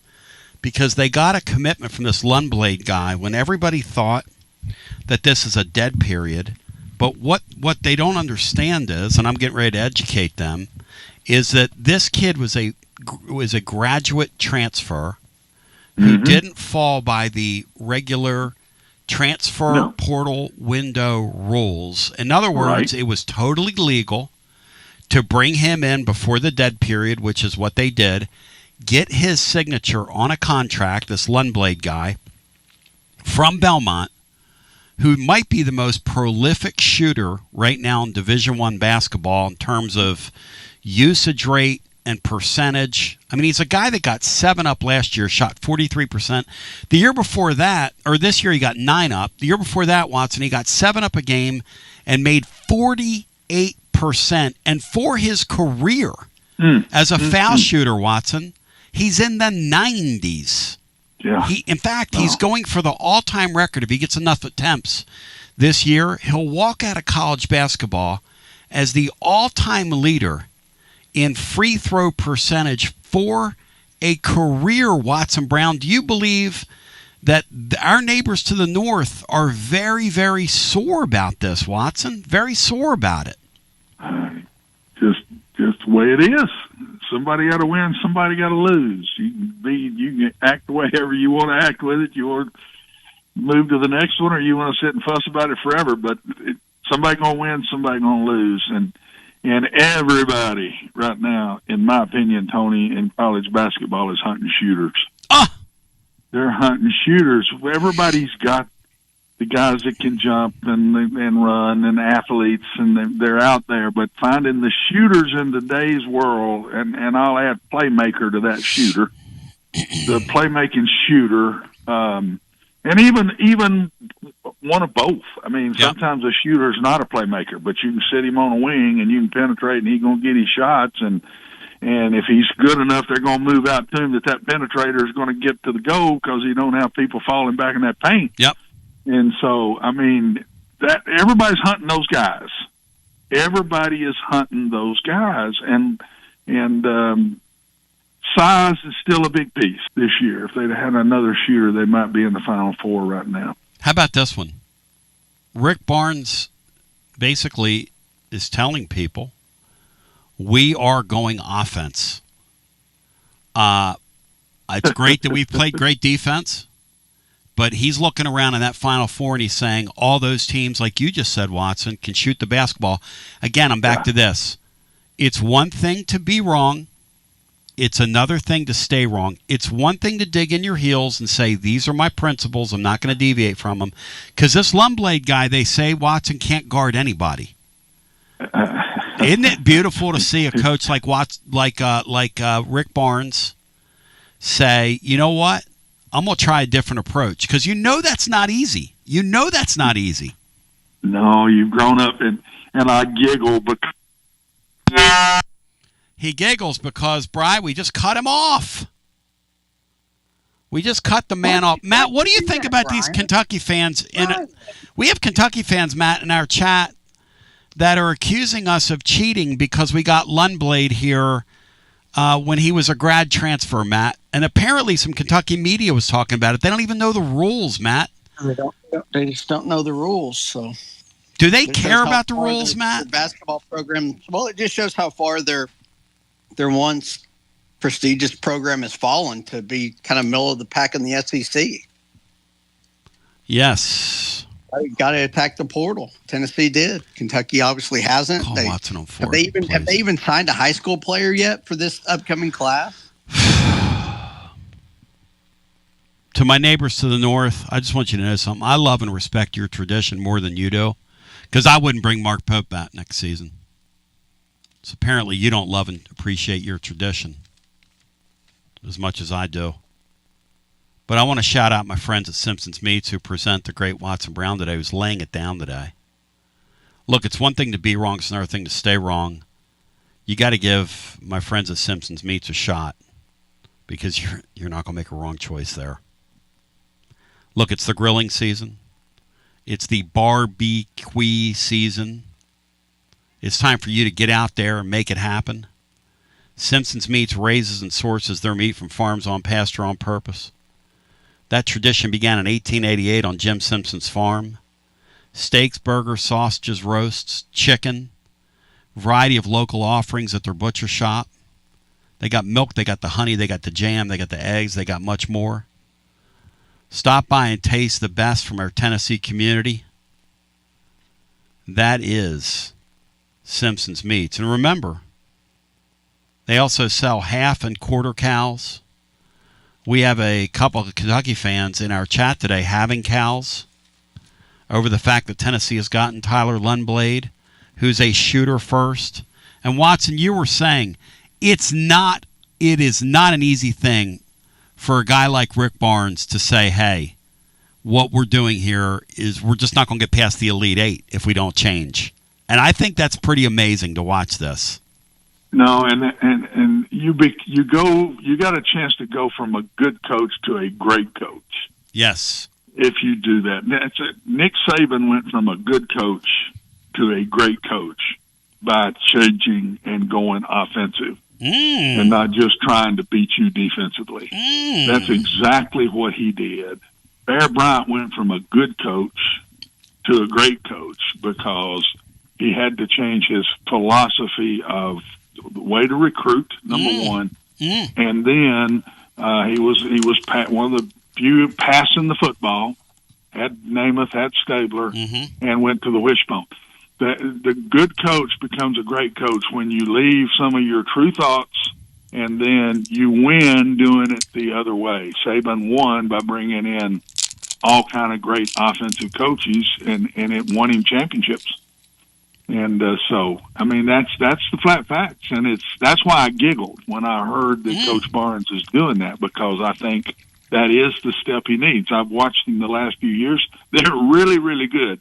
because they got a commitment from this Lumblade guy when everybody thought that this is a dead period. But what they don't understand is, and I'm getting ready to educate them, is that this kid was a graduate transfer who didn't fall by the regular transfer portal window rules. In other words, it was totally legal to bring him in before the dead period, which is what they did, get his signature on a contract, this Lumblade guy from Belmont, who might be the most prolific shooter right now in Division I basketball in terms of usage rate and percentage. I mean, he's a guy that got 7 up last year, shot 43%. The year before that, or this year he got 9 up. The year before that, Watson, he got 7 up a game and made 48%. And for his career as a foul shooter, Watson, he's in the 90s. Yeah. In fact, he's going for the all-time record. If he gets enough attempts this year, he'll walk out of college basketball as the all-time leader in free throw percentage for a career, Watson Brown. Do you believe that our neighbors to the north are very, very sore about this, Watson? Very sore about it. Just the way it is. Somebody got to win. Somebody got to lose. You can act the way ever you want to act with it. You want to move to the next one, or you want to sit and fuss about it forever. But somebody gonna win. Somebody gonna lose. And everybody right now, in my opinion, Tony, in college basketball is hunting shooters. They're hunting shooters. Everybody's got the guys that can jump and run and athletes, and they're out there. But finding the shooters in today's world, and I'll add playmaker to that shooter, the playmaking shooter, and even one of both. I mean, sometimes a shooter's not a playmaker, but you can sit him on a wing and you can penetrate, and he's going to get his shots. And if he's good enough, they're going to move out to him that penetrator is going to get to the goal because you don't have people falling back in that paint. Yep. And so, I mean, that everybody's hunting those guys. Everybody is hunting those guys, and size is still a big piece this year. If they'd had another shooter, they might be in the Final Four right now. How about this one? Rick Barnes basically is telling people, we are going offense. It's great that we've played great defense, but he's looking around in that Final Four and he's saying all those teams, like you just said, Watson, can shoot the basketball. Again, I'm back to this. It's one thing to be wrong, It's another thing to stay wrong. It's one thing to dig in your heels and say, these are my principles. I'm not going to deviate from them. Because this Lumblade guy, they say Watson can't guard anybody. Isn't it beautiful to see a coach like Rick Barnes say, you know what? I'm going to try a different approach. Because you know that's not easy. You know that's not easy. No, you've grown up, and I giggle because... He giggles because, Bri, we just cut him off. We just cut the man off. Matt, what do you think about these Kentucky fans? We have Kentucky fans, Matt, in our chat that are accusing us of cheating because we got Lumblade here when he was a grad transfer, Matt. And apparently some Kentucky media was talking about it. They don't even know the rules, Matt. They just don't know the rules, so... Do they care about the rules, Matt? The basketball program, well, it just shows how far their once prestigious program has fallen to be kind of middle of the pack in the SEC. Yes. Got to attack the portal. Tennessee did. Kentucky obviously hasn't. Call Watson on have they even signed a high school player yet for this upcoming class? To my neighbors to the north, I just want you to know something. I love and respect your tradition more than you do. Because I wouldn't bring Mark Pope back next season. So apparently you don't love and appreciate your tradition as much as I do. But I want to shout out my friends at Simpson's Meats who present the great Watson Brown today, who's laying it down today. Look, it's one thing to be wrong. It's another thing to stay wrong. You got to give my friends at Simpson's Meats a shot because you're not going to make a wrong choice there. Look, it's the grilling season. It's the barbecue season. It's time for you to get out there and make it happen. Simpson's Meats raises and sources their meat from farms on pasture on purpose. That tradition began in 1888 on Jim Simpson's farm. Steaks, burgers, sausages, roasts, chicken, variety of local offerings at their butcher shop. They got milk, they got the honey, they got the jam, they got the eggs, they got much more. Stop by and taste the best from our Tennessee community. That is Simpson's Meats. And remember, they also sell half and quarter cows. We have a couple of Kentucky fans in our chat today having cows over the fact that Tennessee has gotten Tyler Lumblade, who's a shooter first. And Watson, you were saying it is not an easy thing for a guy like Rick Barnes to say, hey, what we're doing here is we're just not going to get past the Elite Eight if we don't change. And I think that's pretty amazing to watch this. No, and you got a chance to go from a good coach to a great coach. Yes. If you do that. Nick Saban went from a good coach to a great coach by changing and going offensive. And not just trying to beat you defensively. That's exactly what he did. Bear Bryant went from a good coach to a great coach because he had to change his philosophy of the way to recruit, number one, and then he was one of the few passing the football, had Namath, had Stabler, and went to the wishbone. The good coach becomes a great coach when you leave some of your true thoughts and then you win doing it the other way. Saban won by bringing in all kind of great offensive coaches, and it won him championships. And so, I mean, that's the flat facts, and that's why I giggled when I heard that Coach Barnes is doing that, because I think that is the step he needs. I've watched him the last few years. They're really, really good.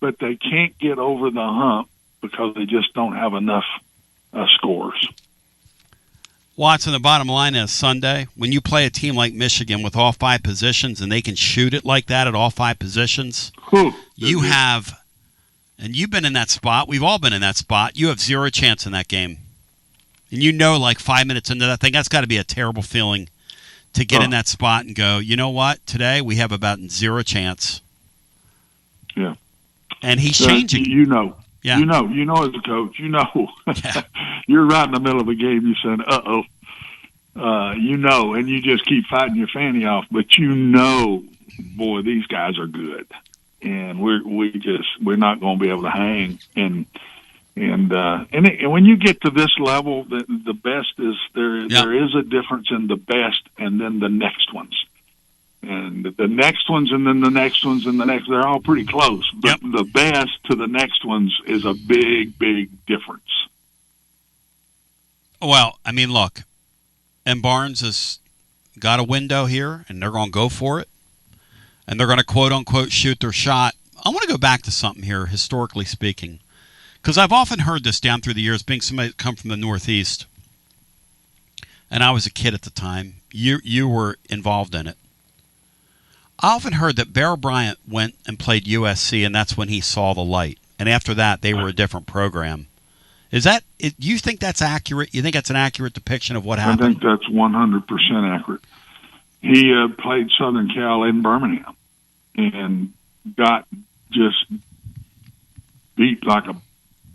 But they can't get over the hump because they just don't have enough scores. Watson, the bottom line is Sunday, when you play a team like Michigan with all five positions and they can shoot it like that at all five positions, you have, and you've been in that spot, we've all been in that spot, you have zero chance in that game. And you know, like 5 minutes into that thing, that's got to be a terrible feeling to get in that spot and go, you know what, today we have about zero chance. Yeah. And he's changing. You know as a coach, you're right in the middle of a game. You said, and you just keep fighting your fanny off, but boy, these guys are good, and we're not going to be able to hang. And And when you get to this level, the best is there is a difference in the best and then the next ones. And the next ones and then the next ones and the next, they're all pretty close. But the best to the next ones is a big, big difference. Well, I mean, look, and Barnes has got a window here, and they're going to go for it. And they're going to, quote-unquote, shoot their shot. I want to go back to something here, historically speaking, because I've often heard this down through the years, being somebody that come from the Northeast. And I was a kid at the time. You were involved in it. I often heard that Bear Bryant went and played USC, and that's when he saw the light. And after that, they were a different program. Do you think that's accurate? You think that's an accurate depiction of what happened? I think that's 100% accurate. He played Southern Cal in Birmingham and got just beat like a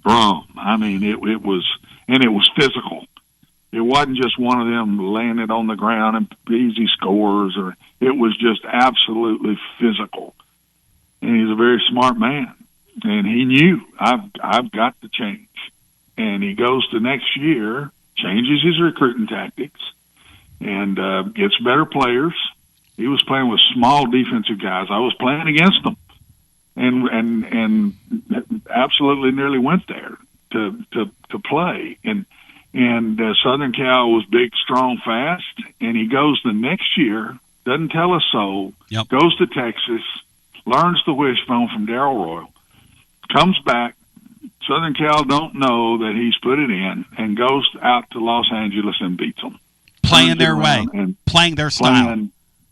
drum. I mean, it was physical. It wasn't just one of them laying it on the ground and easy scores, or it was just absolutely physical. And he's a very smart man, and he knew I've got to change. And he goes to next year, changes his recruiting tactics, and gets better players. He was playing with small defensive guys. I was playing against them, and absolutely nearly went there to play. And Southern Cal was big, strong, fast, and he goes the next year, doesn't tell us so, goes to Texas, learns the wishbone from Darryl Royal, comes back. Southern Cal don't know that he's put it in, and goes out to Los Angeles and beats them. Playing their way, playing their style.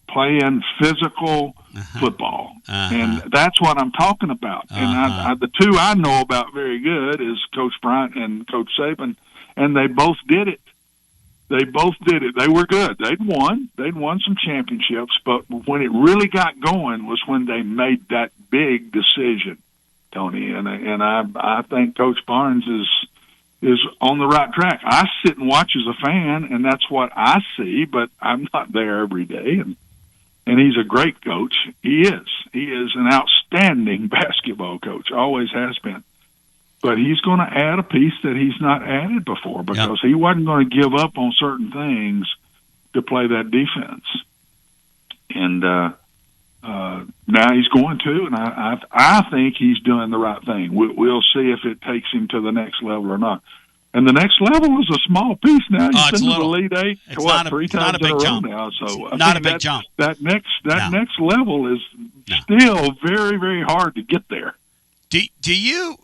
Playing physical football. And that's what I'm talking about. And the two I know about very good is Coach Bryant and Coach Saban, and they both did it. They were good. They'd won some championships, but when it really got going was when they made that big decision, Tony. And I think Coach Barnes is on the right track. I sit and watch as a fan, and that's what I see, but I'm not there every day. And he's a great coach. He is an outstanding basketball coach, always has been. But he's going to add a piece that he's not added before, because he wasn't going to give up on certain things to play that defense. And now he's going to, and I think he's doing the right thing. We'll see if it takes him to the next level or not. And the next level is a small piece now. He's in the Elite Eight three times in a row now. So not a big jump. That next level is still very, very hard to get there. Do you,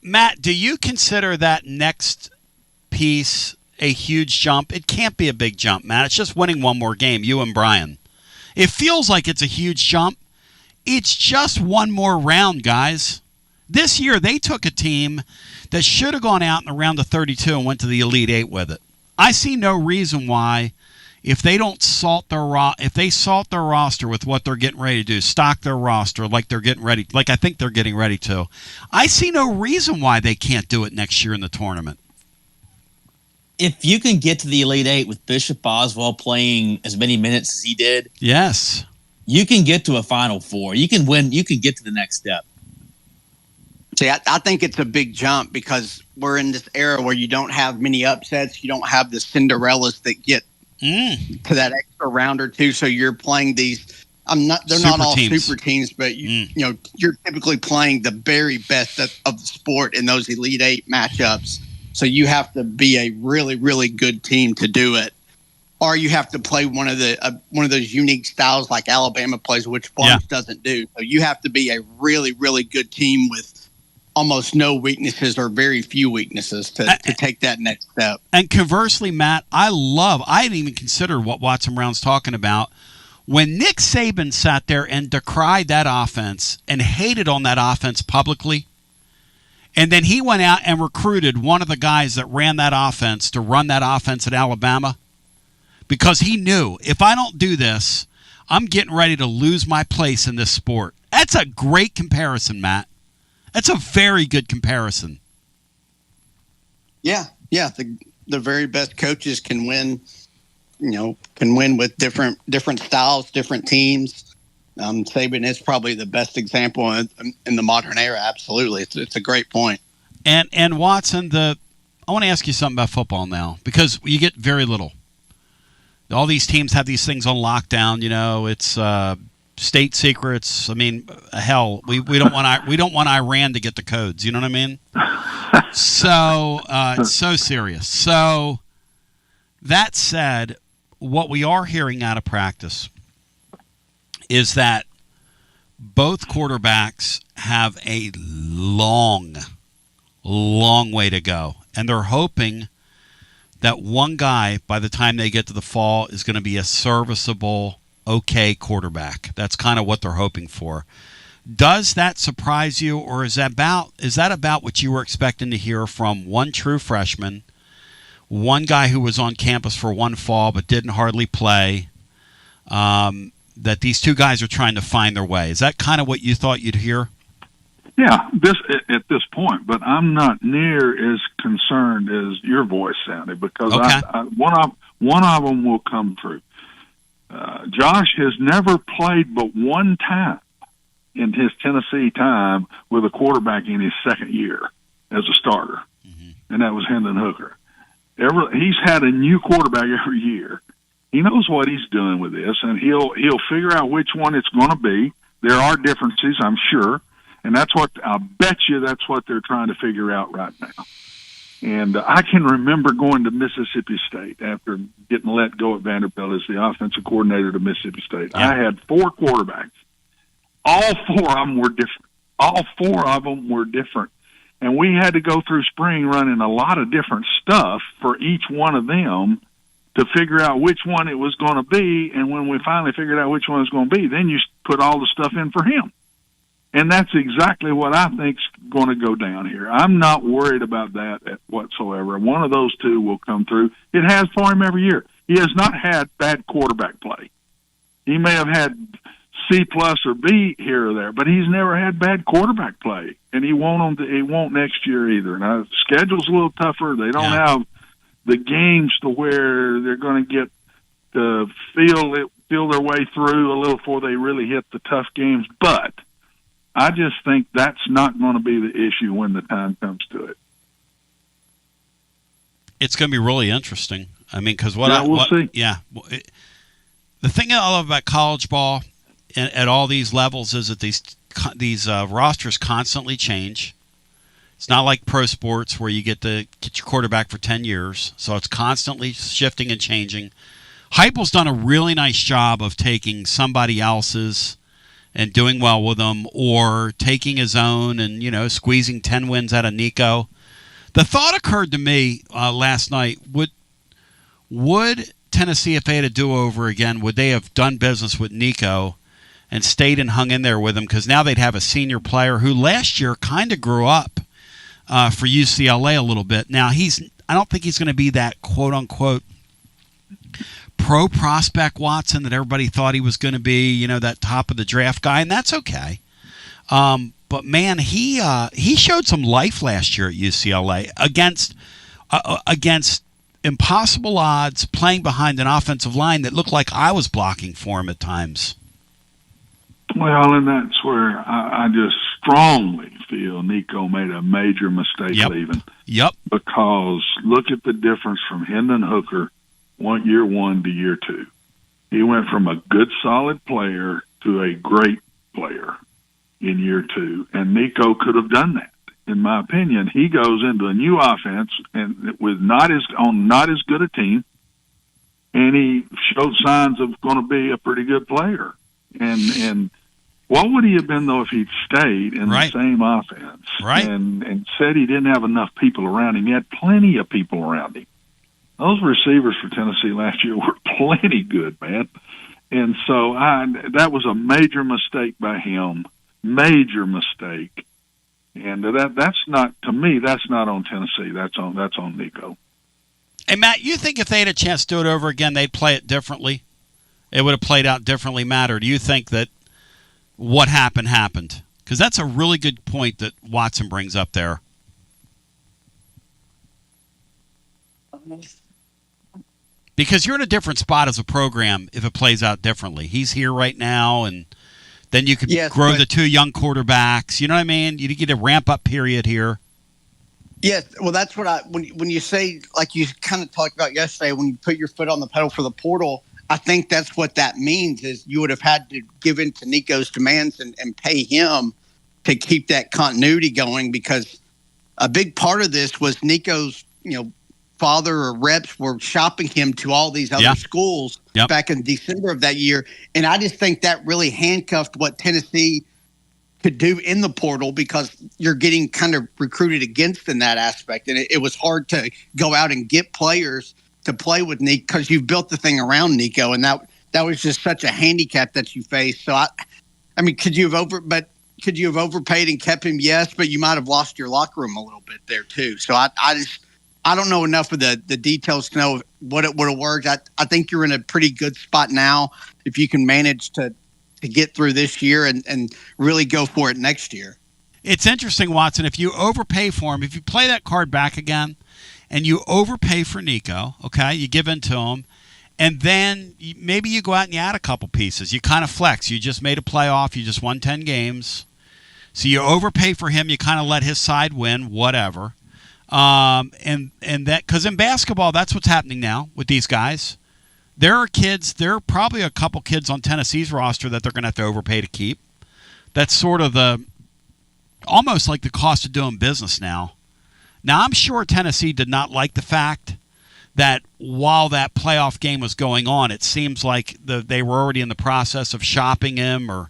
Matt? Do you consider that next piece a huge jump? It can't be a big jump, Matt. It's just winning one more game. You and Brian. It feels like it's a huge jump. It's just one more round, guys. This year, they took a team that should have gone out in the round of 32 and went to the Elite Eight with it. I see no reason why, if they salt their roster with what they're getting ready to do, stock their roster like I think they're getting ready to, I see no reason why they can't do it next year in the tournament. If you can get to the Elite Eight with Bishop Oswald playing as many minutes as he did, yes, you can get to a Final Four. You can win. You can get to the next step. See, I think it's a big jump because we're in this era where you don't have many upsets. You don't have the Cinderellas that get to that extra round or two. So you're playing these. They're not all super teams, but you're typically playing the very best of the sport in those Elite Eight matchups. So you have to be a really, really good team to do it, or you have to play one of those unique styles like Alabama plays, which Barnes doesn't do. So you have to be a really, really good team with almost no weaknesses or very few weaknesses to take that next step. And conversely, Matt, I didn't even consider what Watson Brown's talking about. When Nick Saban sat there and decried that offense and hated on that offense publicly, and then he went out and recruited one of the guys that ran that offense to run that offense at Alabama, because he knew, if I don't do this, I'm getting ready to lose my place in this sport. That's a great comparison, Matt. That's a very good comparison. Yeah. The very best coaches can win. Can win with different styles, different teams. Saban is probably the best example in the modern era. Absolutely, it's a great point. And Watson, I want to ask you something about football now, because you get very little. All these teams have these things on lockdown. It's state secrets. I mean, hell, we don't want Iran to get the codes. You know what I mean? So it's so serious. So that said, what we are hearing out of practice is that both quarterbacks have a long way to go, and they're hoping that one guy, by the time they get to the fall, is going to be a serviceable, okay quarterback. That's kind of what they're hoping for. Does that surprise you, or is that about what you were expecting to hear from one true freshman, one guy who was on campus for one fall but didn't hardly play, that these two guys are trying to find their way? Is that kind of what you thought you'd hear? Yeah, at this point, but I'm not near as concerned as your voice sounded, because one of them will come through. Josh has never played but one time in his Tennessee time with a quarterback in his second year as a starter, and that was Hendon Hooker. He's had a new quarterback every year. He knows what he's doing with this, and he'll figure out which one it's going to be. There are differences, I'm sure, and I'll bet you that's what they're trying to figure out right now. And I can remember going to Mississippi State after getting let go at Vanderbilt as the offensive coordinator to Mississippi State. Yeah. I had 4 quarterbacks. All 4 of them were different. And we had to go through spring running a lot of different stuff for each one of them to figure out which one it was going to be. And when we finally figured out which one it was going to be, then you put all the stuff in for him. And that's exactly what I think's going to go down here. I'm not worried about that whatsoever. One of those two will come through. It has for him every year. He has not had bad quarterback play. He may have had C+ or B here or there, but he's never had bad quarterback play, and he won't next year either. Now, the schedule's a little tougher. They don't have the games to where they're going to get to feel their way through a little before they really hit the tough games, but I just think that's not going to be the issue when the time comes to it. It's going to be really interesting. I mean, because we'll see. Yeah. The thing I love about college ball at all these levels is that these rosters constantly change. It's not like pro sports where you get your quarterback for 10 years, so it's constantly shifting and changing. Heupel's done a really nice job of taking somebody else's and doing well with them, or taking his own and, squeezing 10 wins out of Nico. The thought occurred to me last night, would Tennessee, if they had a do-over again, would they have done business with Nico and stayed and hung in there with him? Because now they'd have a senior player who last year kind of grew up for UCLA a little bit. Now, I don't think he's going to be that quote-unquote pro prospect Watson that everybody thought he was going to be, that top of the draft guy, and that's okay. But man, he showed some life last year at UCLA against impossible odds, playing behind an offensive line that looked like I was blocking for him at times. Well, and that's where I just strongly feel Nico made a major mistake leaving. Yep. Because look at the difference from Hendon Hooker year 1 to year 2. He went from a good, solid player to a great player in year 2, and Nico could have done that. In my opinion, he goes into a new offense and with not as good a team, and he showed signs of going to be a pretty good player. And what would he have been though if he'd stayed in the same offense? Right. And said he didn't have enough people around him. He had plenty of people around him. Those receivers for Tennessee last year were plenty good, man. And so that was a major mistake by him. Major mistake. And that's not, to me, that's not on Tennessee. That's on Nico. Hey, Matt, you think if they had a chance to do it over again, they'd play it differently? It would have played out differently, Matt? Or do you think that what happened? Because that's a really good point that Watson brings up there. Because you're in a different spot as a program if it plays out differently. He's here right now, and then you could grow the 2 young quarterbacks. You know what I mean? You get a ramp-up period here. Yes, well, that's what when you say, like you kind of talked about yesterday, when you put your foot on the pedal for the portal, I think that's what that means is you would have had to give in to Nico's demands and pay him to keep that continuity going, because a big part of this was Nico's, father or reps were shopping him to all these other schools back in December of that year. And I just think that really handcuffed what Tennessee could do in the portal, because you're getting kind of recruited against in that aspect. And it was hard to go out and get players to play with Nico because you've built the thing around Nico. And that was just such a handicap that you faced. So, I mean, could you have overpaid and kept him? Yes, but you might have lost your locker room a little bit there too. So I don't know enough of the details to know what it would have worked. I think you're in a pretty good spot now if you can manage to get through this year and really go for it next year. It's interesting, Watson, if you overpay for him, if you play that card back again and you overpay for Nico, okay, you give in to him, and then maybe you go out and you add a couple pieces. You kind of flex. You just made a playoff. You just won 10 games. So you overpay for him. You kind of let his side win, whatever. And that, because in basketball, that's what's happening now with these guys. There are probably a couple kids on Tennessee's roster that they're going to have to overpay to keep. That's sort of almost like the cost of doing business now. Now, I'm sure Tennessee did not like the fact that while that playoff game was going on, it seems like they were already in the process of shopping him or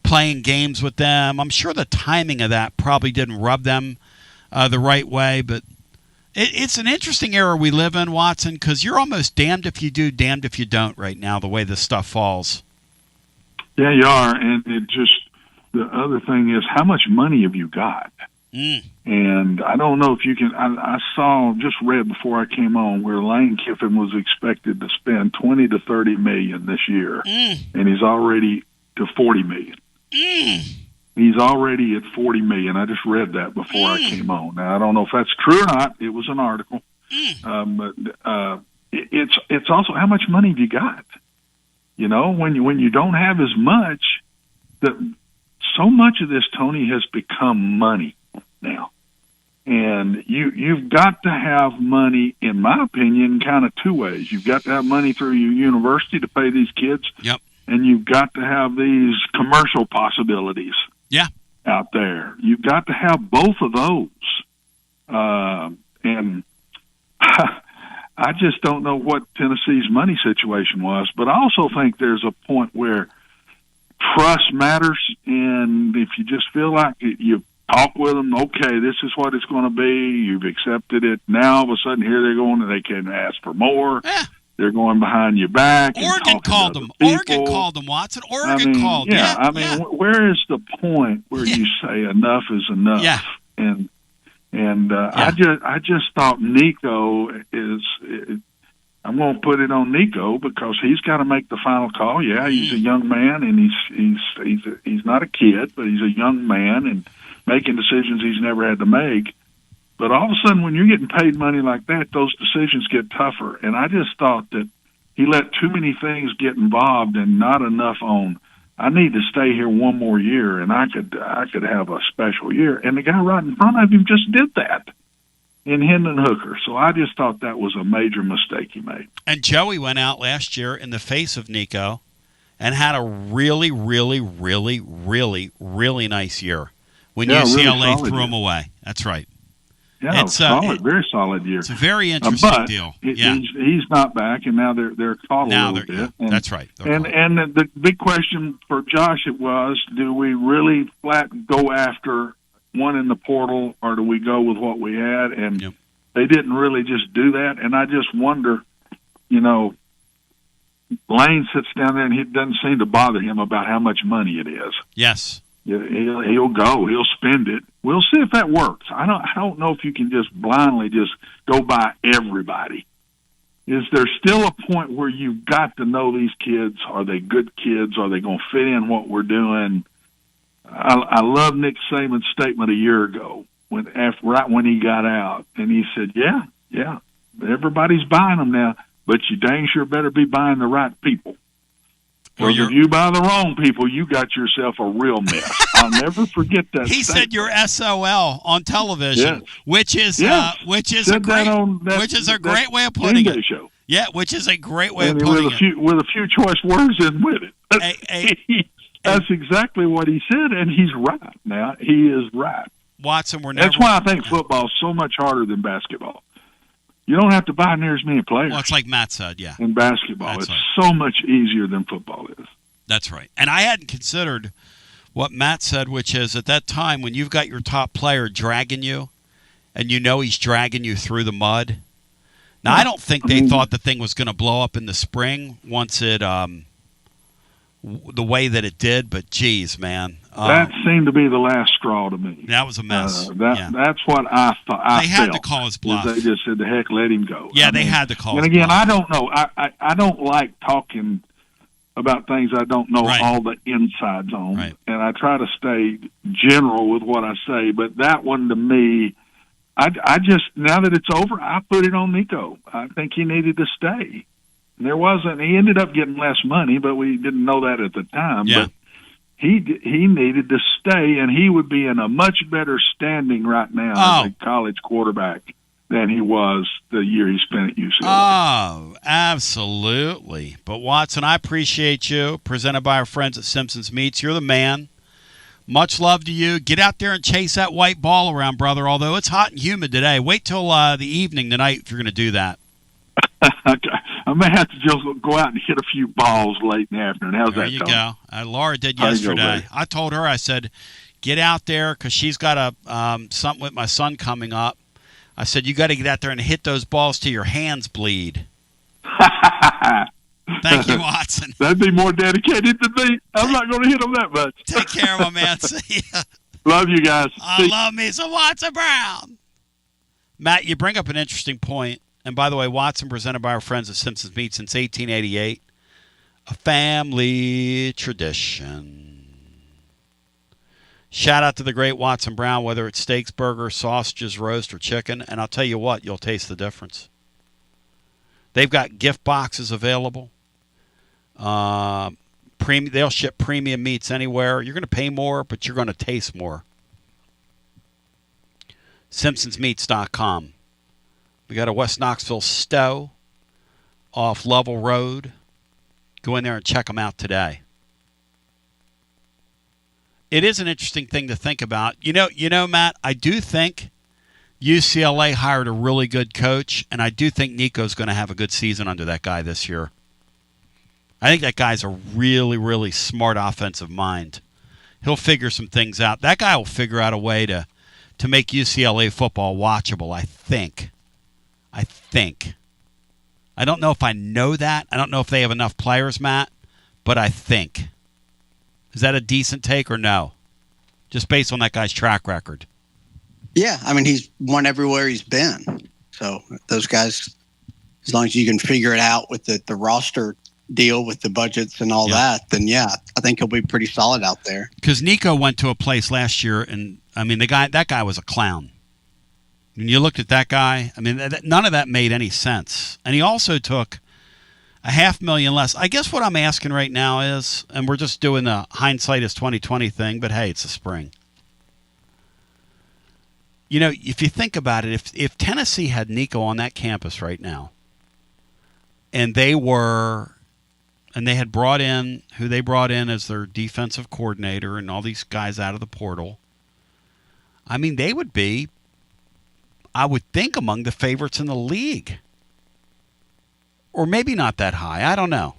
playing games with them. I'm sure the timing of that probably didn't rub them the right way, but it's an interesting era we live in, Watson, because you're almost damned if you do, damned if you don't right now, the way this stuff falls. Yeah, you are. And the other thing is, how much money have you got? And I don't know if you can, I read before I came on where Lane Kiffin was expected to spend $20 to $30 million this year. And he's already to $40 million. He's already at $40 million. I just read that before I came on. Now, I don't know if that's true or not. It was an article. But it's also how much money have you got? When you don't have as much, so much of this, Tony, has become money now. And you've got to have money, in my opinion, kind of two ways. You've got to have money through your university to pay these kids. Yep. And you've got to have these commercial possibilities out there. You've got to have both of those. And I just don't know what Tennessee's money situation was, but I also think there's a point where trust matters, and if you just feel like you talk with them, okay, this is what it's going to be, you've accepted it, now all of a sudden here they're going and they can ask for more. They're going behind your back. Oregon called them. Oregon called them, Watson. Oregon called. Yeah, where is the point where you say enough is enough? Yeah. And I just thought Nico is. I'm going to put it on Nico because he's got to make the final call. Yeah, he's a young man, and he's not a kid, but he's a young man and making decisions he's never had to make. But all of a sudden, when you're getting paid money like that, those decisions get tougher. And I just thought that he let too many things get involved and not enough on, I need to stay here one more year, and I could have a special year. And the guy right in front of him just did that in Hendon Hooker. So I just thought that was a major mistake he made. And Joey went out last year in the face of Nico and had a really, really, really, really, really nice year when UCLA really threw him away. That's right. Yeah, it's very solid year. It's a very interesting deal. He's not back, and now they're caught a little bit. Yeah, that's right. And the big question for Josh was, do we really flat go after one in the portal, or do we go with what we had? And they didn't really just do that. And I just wonder, Lane sits down there, and it doesn't seem to bother him about how much money it is. Yes. He'll go. He'll spend it. We'll see if that works. I don't know if you can just blindly just go by everybody. Is there still a point where you've got to know these kids? Are they good kids? Are they going to fit in what we're doing? I love Nick Saban's statement a year ago right when he got out, and he said, "Yeah, everybody's buying them now, but you dang sure better be buying the right people." Because if you buy the wrong people, you got yourself a real mess. I'll never forget that. He said you're SOL on television, yes. which is a great way of putting it. Show. Yeah, which is a great way of and putting with a few choice words in with it. That's exactly what he said, and he's right. Now he is right. Watson, That's why I think football is so much harder than basketball. You don't have to buy near as many players. Well, it's like Matt said, yeah. In basketball, it's so much easier than football is. That's right. And I hadn't considered what Matt said, which is at that time when you've got your top player dragging you, and you know he's dragging you through the mud. Now, I don't think they thought the thing was going to blow up in the spring once it the way that it did, but geez, man. That seemed to be the last straw to me. That was a mess. That's what I thought. They had to call his bluff. They just said, "The heck, let him go." Yeah, they had to call. And again, I don't know. I don't like talking about things I don't know all the insides on, and I try to stay general with what I say. But that one to me, I just now that it's over, I put it on Nico. I think he needed to stay. He ended up getting less money, but we didn't know that at the time. Yeah. But he needed to stay, and he would be in a much better standing right now as a college quarterback than he was the year he spent at UCLA. Oh, absolutely. But, Watson, I appreciate you. Presented by our friends at Simpson's Meats. You're the man. Much love to you. Get out there and chase that white ball around, brother, although it's hot and humid today. Wait till the evening tonight if you're going to do that. I may have to just go out and hit a few balls late in the afternoon. How's that? There you go. Laura did yesterday. I told her, I said, get out there because she's got something with my son coming up. I said, you got to get out there and hit those balls till your hands bleed. Thank you, Watson. That'd be more dedicated than me. I'm not going to hit them that much. Take care, my man. See ya. Love you guys. I love me some Watson Brown. Matt, you bring up an interesting point. And by the way, Watson presented by our friends at Simpson's Meat since 1888. A family tradition. Shout out to the great Watson Brown, whether it's steaks, burgers, sausages, roast, or chicken. And I'll tell you what, you'll taste the difference. They've got gift boxes available. They'll ship premium meats anywhere. You're going to pay more, but you're going to taste more. SimpsonsMeats.com. We got a West Knoxville Stowe off Lovell Road. Go in there and check them out today. It is an interesting thing to think about. You know, Matt, I do think UCLA hired a really good coach, and I do think Nico's going to have a good season under that guy this year. I think that guy's a really, really smart offensive mind. He'll figure some things out. That guy will figure out a way to make UCLA football watchable, I think. I don't know if I know that. I don't know if they have enough players, Matt, but I think. Is that a decent take or no? Just based on that guy's track record. Yeah, I mean, he's won everywhere he's been. So those guys, as long as you can figure it out with the roster deal with the budgets and all that, then I think he'll be pretty solid out there. Because Nico went to a place last year, and I mean, that guy was a clown. When you looked at that guy, I mean, none of that made any sense. And he also took $500,000 less. I guess what I'm asking right now is, and we're just doing the hindsight is 2020 thing, but hey, it's the spring. You know, if you think about it, if Tennessee had Nico on that campus right now, and they had brought in who they brought in as their defensive coordinator and all these guys out of the portal, I mean, they would be, I would think, among the favorites in the league. Or maybe not that high. I don't know.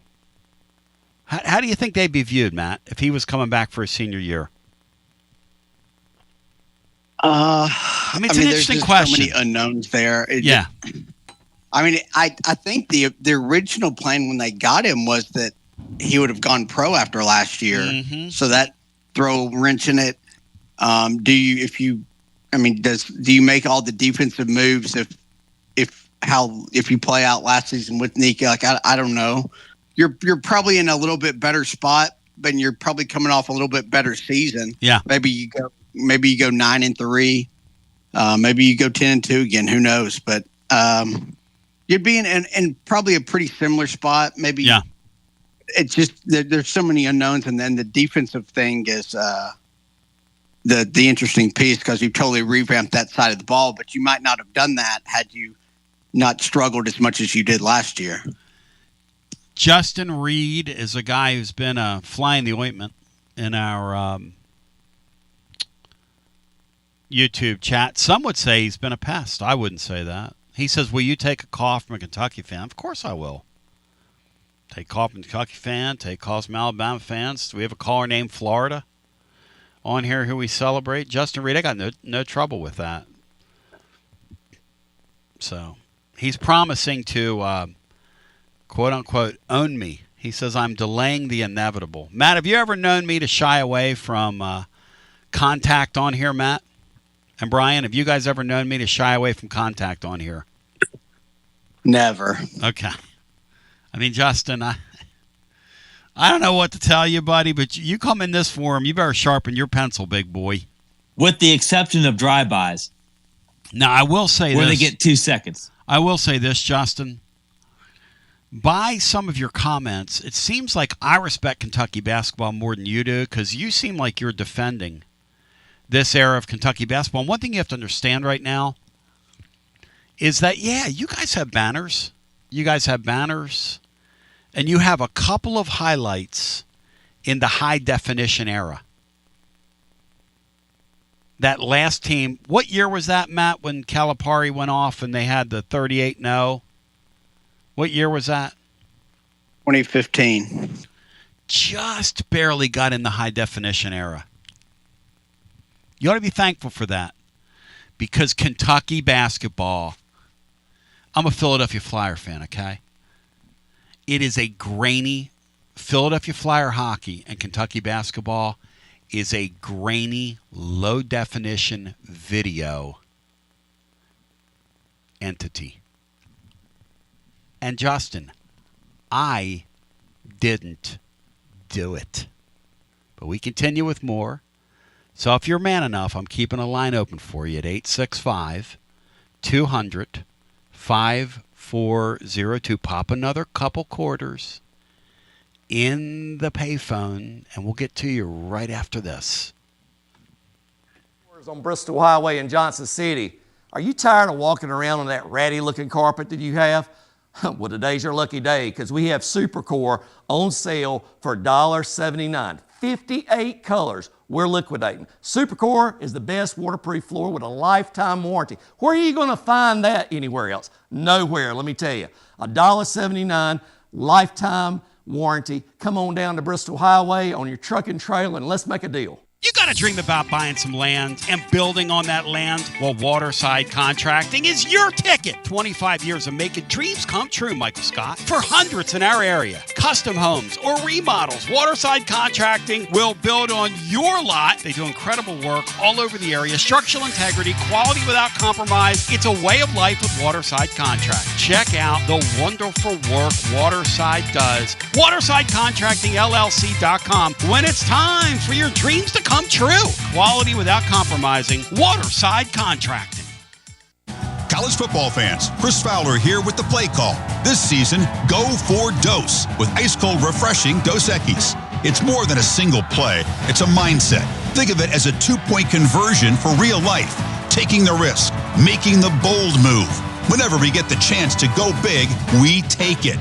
How do you think they'd be viewed, Matt, if he was coming back for his senior year? I mean, it's an interesting question. So many unknowns there. I think the original plan when they got him was that he would have gone pro after last year. Mm-hmm. So that throw a wrench in it. Do you make all the defensive moves if you play out last season with Nico? Like I don't know. You're probably in a little bit better spot, but you're probably coming off a little bit better season. Yeah. Maybe you go 9-3. Maybe you go 10-2 again. Who knows? But you'd be in probably a pretty similar spot. Maybe it's just there's so many unknowns, and then the defensive thing is the interesting piece because you've totally revamped that side of the ball, but you might not have done that had you not struggled as much as you did last year. Justin Reed is a guy who's been a fly in the ointment in our YouTube chat. Some would say he's been a pest. I wouldn't say that. He says, will you take a call from a Kentucky fan? Of course I will. Take a call from a Kentucky fan, take calls from Alabama fans. Do we have a caller named Florida on here who we celebrate? Justin Reed, I got no trouble with that. So he's promising to, quote-unquote, own me. He says, I'm delaying the inevitable. Matt, have you ever known me to shy away from contact on here, Matt? And Brian, have you guys ever known me to shy away from contact on here? Never. Okay. I mean, Justin, I don't know what to tell you, buddy, but you come in this forum, you better sharpen your pencil, big boy. With the exception of drive-bys. Now, I will say where this. They get 2 seconds. I will say this, Justin. By some of your comments, it seems like I respect Kentucky basketball more than you do because you seem like you're defending this era of Kentucky basketball. And one thing you have to understand right now is that, yeah, you guys have banners. You guys have banners. And you have a couple of highlights in the high-definition era. That last team, what year was that, Matt, when Calipari went off and they had the 38-0? What year was that? 2015. Just barely got in the high-definition era. You ought to be thankful for that because Kentucky basketball, I'm a Philadelphia Flyer fan, okay? It is a grainy, Philadelphia Flyer hockey and Kentucky basketball is a grainy, low-definition video entity. And Justin, I didn't do it. But we continue with more. So if you're man enough, I'm keeping a line open for you at 865-200-5402. Pop another couple quarters in the payphone, and we'll get to you right after this. On Bristol Highway in Johnson City. Are you tired of walking around on that ratty-looking carpet that you have? Well, today's your lucky day because we have Supercore on sale for $1.79. 58 colors we're liquidating. Supercore is the best waterproof floor with a lifetime warranty. Where are you going to find that anywhere else? Nowhere, let me tell you. $1.79 lifetime warranty. Come on down to Bristol Highway on your truck and trailer and let's make a deal. You got to dream about buying some land and building on that land? Well, Waterside Contracting is your ticket. 25 years of making dreams come true, Michael Scott. For hundreds in our area, custom homes or remodels, Waterside Contracting will build on your lot. They do incredible work all over the area. Structural integrity, quality without compromise. It's a way of life with Waterside Contract. Check out the wonderful work Waterside does. WatersideContractingLLC.com. When it's time for your dreams to come true. Quality without compromising. Waterside Contracting. College football fans, Chris Fowler here with the play call. This season, go for Dose with ice-cold, refreshing Dos Equis. It's more than a single play. It's a mindset. Think of it as a 2-point conversion for real life. Taking the risk, making the bold move. Whenever we get the chance to go big, we take it.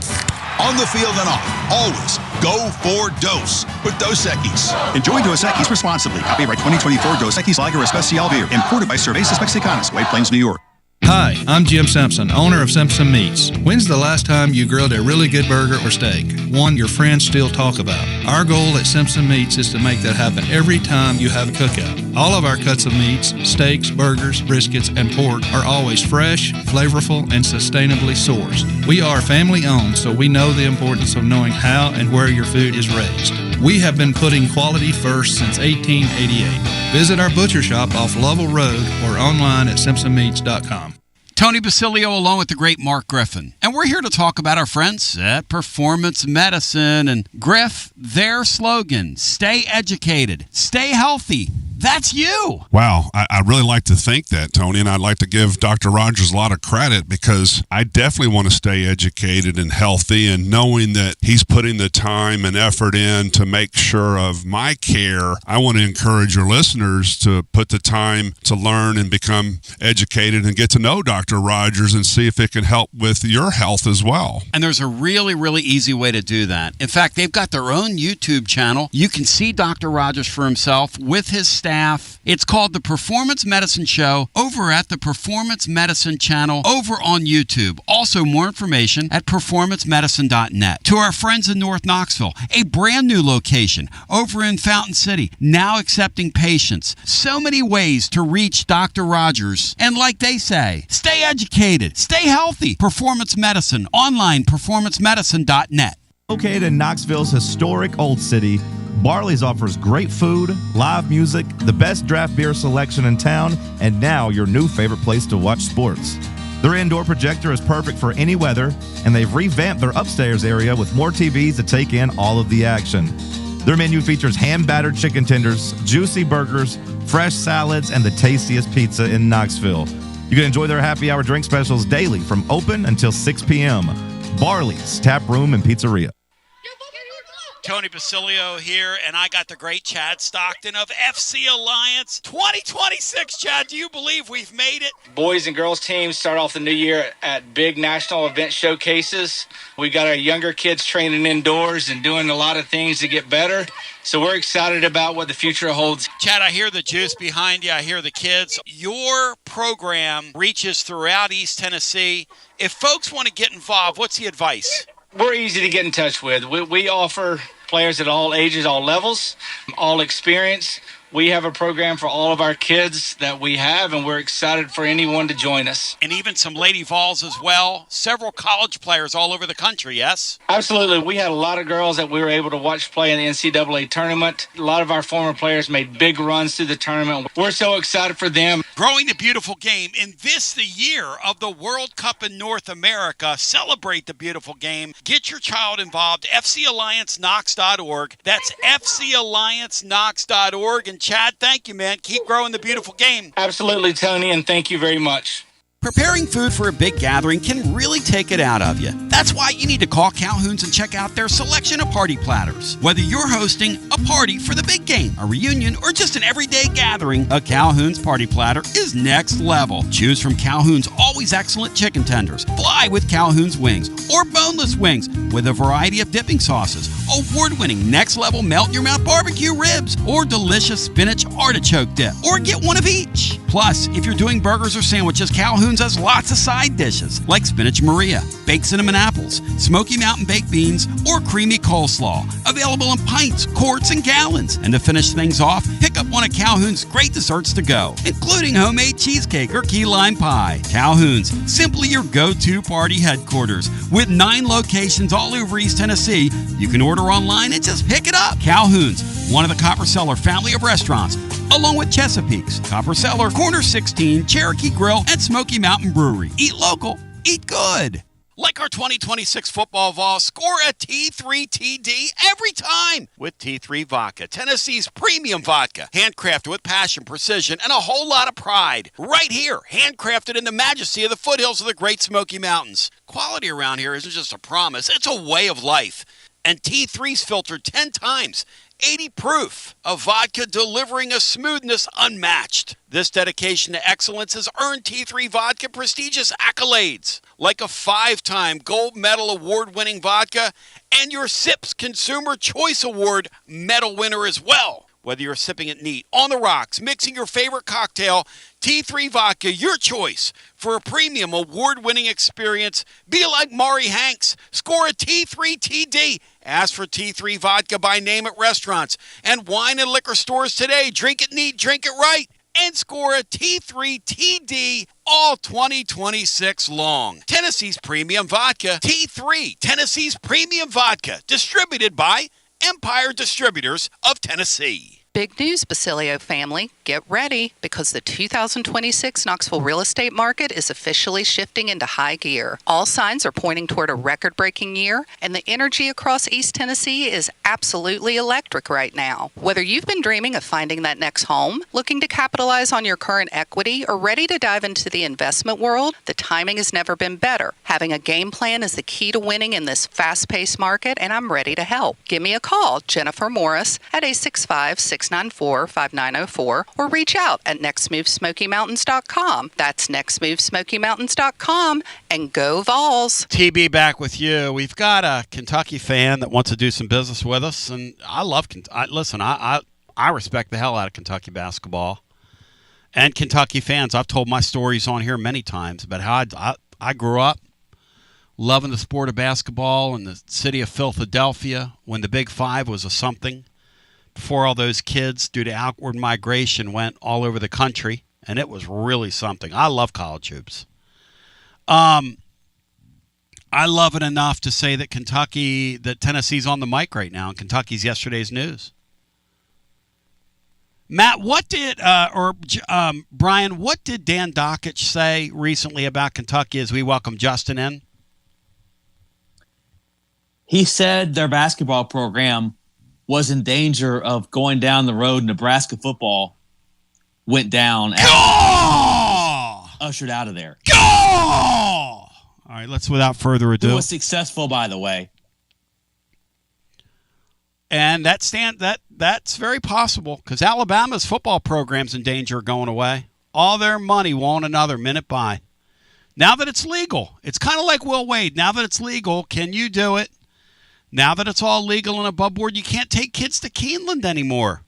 On the field and off, always go for Dose with Dos Equis. Enjoy Dos Equis responsibly. Copyright 2024 Dos Equis Lager Especial Beer. Imported by Cervezas Mexicanas, White Plains, New York. Hi, I'm Jim Simpson, owner of Simpson Meats. When's the last time you grilled a really good burger or steak? One your friends still talk about. Our goal at Simpson Meats is to make that happen every time you have a cookout. All of our cuts of meats, steaks, burgers, briskets, and pork are always fresh, flavorful, and sustainably sourced. We are family owned, so we know the importance of knowing how and where your food is raised. We have been putting quality first since 1888. Visit our butcher shop off Lovell Road or online at simpsonmeats.com. Tony Basilio along with the great Mark Griffin. And we're here to talk about our friends at Performance Medicine. And Griff, their slogan, stay educated, stay healthy. That's you. Wow, I really like to think that, Tony, and I'd like to give Dr. Rogers a lot of credit because I definitely want to stay educated and healthy, and knowing that he's putting the time and effort in to make sure of my care, I want to encourage your listeners to put the time to learn and become educated and get to know Dr. Rogers and see if it can help with your health as well. And there's a really, really easy way to do that. In fact, they've got their own YouTube channel. You can see Dr. Rogers for himself with his staff. It's called The Performance Medicine Show over at the Performance Medicine channel over on YouTube. Also, more information at performancemedicine.net. To our friends in North Knoxville, a brand new location over in Fountain City, now accepting patients. So many ways to reach Dr. Rogers. And like they say, stay educated, stay healthy. Performance Medicine, online, performancemedicine.net. Located in Knoxville's historic Old City, Barley's offers great food, live music, the best draft beer selection in town, and now your new favorite place to watch sports. Their indoor projector is perfect for any weather, and they've revamped their upstairs area with more TVs to take in all of the action. Their menu features hand-battered chicken tenders, juicy burgers, fresh salads, and the tastiest pizza in Knoxville. You can enjoy their happy hour drink specials daily from open until 6 p.m. Barley's Tap Room and Pizzeria. Tony Basilio here, and I got the great Chad Stockton of FC Alliance 2026. Chad, do you believe we've made it? Boys and girls teams start off the new year at big national event showcases. We got our younger kids training indoors and doing a lot of things to get better. So we're excited about what the future holds. Chad, I hear the juice behind you. I hear the kids. Your program reaches throughout East Tennessee. If folks want to get involved, what's the advice? We're easy to get in touch with. We offer players at all ages, all levels, all experience. We have a program for all of our kids that we have, and we're excited for anyone to join us. And even some Lady Vols as well. Several college players all over the country, yes? Absolutely. We had a lot of girls that we were able to watch play in the NCAA tournament. A lot of our former players made big runs through the tournament. We're so excited for them. Growing the beautiful game. In this, the year of the World Cup in North America, celebrate the beautiful game. Get your child involved. FCAllianceKnox.org. That's FCAllianceKnox.org. And Chad, thank you, man. Keep growing the beautiful game. Absolutely, Tony, and thank you very much. Preparing food for a big gathering can really take it out of you. That's why you need to call Calhoun's and check out their selection of party platters. Whether you're hosting a party for the big game, a reunion, or just an everyday gathering, a Calhoun's party platter is next level. Choose from Calhoun's always excellent chicken tenders, fly with Calhoun's wings, or boneless wings with a variety of dipping sauces, award-winning next-level melt-in-your-mouth barbecue ribs, or delicious spinach artichoke dip, or get one of each. Plus, if you're doing burgers or sandwiches, Calhoun's has lots of side dishes like spinach Maria, baked cinnamon apples, Smoky Mountain baked beans, or creamy coleslaw. Available in pints, quarts, and gallons. And to finish things off, pick up one of Calhoun's great desserts to go, including homemade cheesecake or key lime pie. Calhoun's, simply your go-to party headquarters. With 9 locations all over East Tennessee, you can order online and just pick it up. Calhoun's, one of the Copper Cellar family of restaurants, along with Chesapeake's, Copper Cellar, Corner 16, Cherokee Grill, and Smoky Mountain Brewery. Eat local, eat good. Like our 2026 football Vols, score a T3 TD every time with T3 Vodka, Tennessee's premium vodka, handcrafted with passion, precision, and a whole lot of pride. Right here, handcrafted in the majesty of the foothills of the Great Smoky Mountains. Quality around here isn't just a promise, it's a way of life. And T3's filtered 10 times. 80 proof of vodka delivering a smoothness unmatched. This dedication to excellence has earned T3 Vodka prestigious accolades, like a 5-time gold medal award-winning vodka and your SIPS Consumer Choice Award medal winner as well. Whether you're sipping it neat, on the rocks, mixing your favorite cocktail, T3 Vodka, your choice for a premium award-winning experience. Be like Maury Hanks. Score a T3 TD. Ask for T3 Vodka by name at restaurants and wine and liquor stores today. Drink it neat, drink it right. And score a T3 TD all 2026 long. Tennessee's Premium Vodka. T3, Tennessee's Premium Vodka. Distributed by Empire Distributors of Tennessee. Big news, Basilio family. Get ready because the 2026 Knoxville real estate market is officially shifting into high gear. All signs are pointing toward a record-breaking year, and the energy across East Tennessee is absolutely electric right now. Whether you've been dreaming of finding that next home, looking to capitalize on your current equity, or ready to dive into the investment world, the timing has never been better. Having a game plan is the key to winning in this fast-paced market, and I'm ready to help. Give me a call, Jennifer Morris, at 865-694-5904, or reach out at nextmovesmokymountains.com. That's nextmovesmokymountains.com, and go Vols. TB back with you. We've got a Kentucky fan that wants to do some business with us, and I love I respect the hell out of Kentucky basketball and Kentucky fans. I've told my stories on here many times about how I grew up loving the sport of basketball in the city of Philadelphia when the Big Five was a something. Before all those kids, due to outward migration, went all over the country, and it was really something. I love college hoops. I love it enough to say that Tennessee's on the mic right now, and Kentucky's yesterday's news. Matt, Brian, what did Dan Dockich say recently about Kentucky as we welcome Justin in? He said their basketball program was in danger of going down the road. Nebraska football went down after ushered out of there. All right, let's without further ado. It was successful, by the way. And that's very possible because Alabama's football program's in danger of going away. All their money won't another minute by. Now that it's legal, it's kind of like Will Wade. Now that it's legal, can you do it? Now that it's all legal and above board, you can't take kids to Keeneland anymore.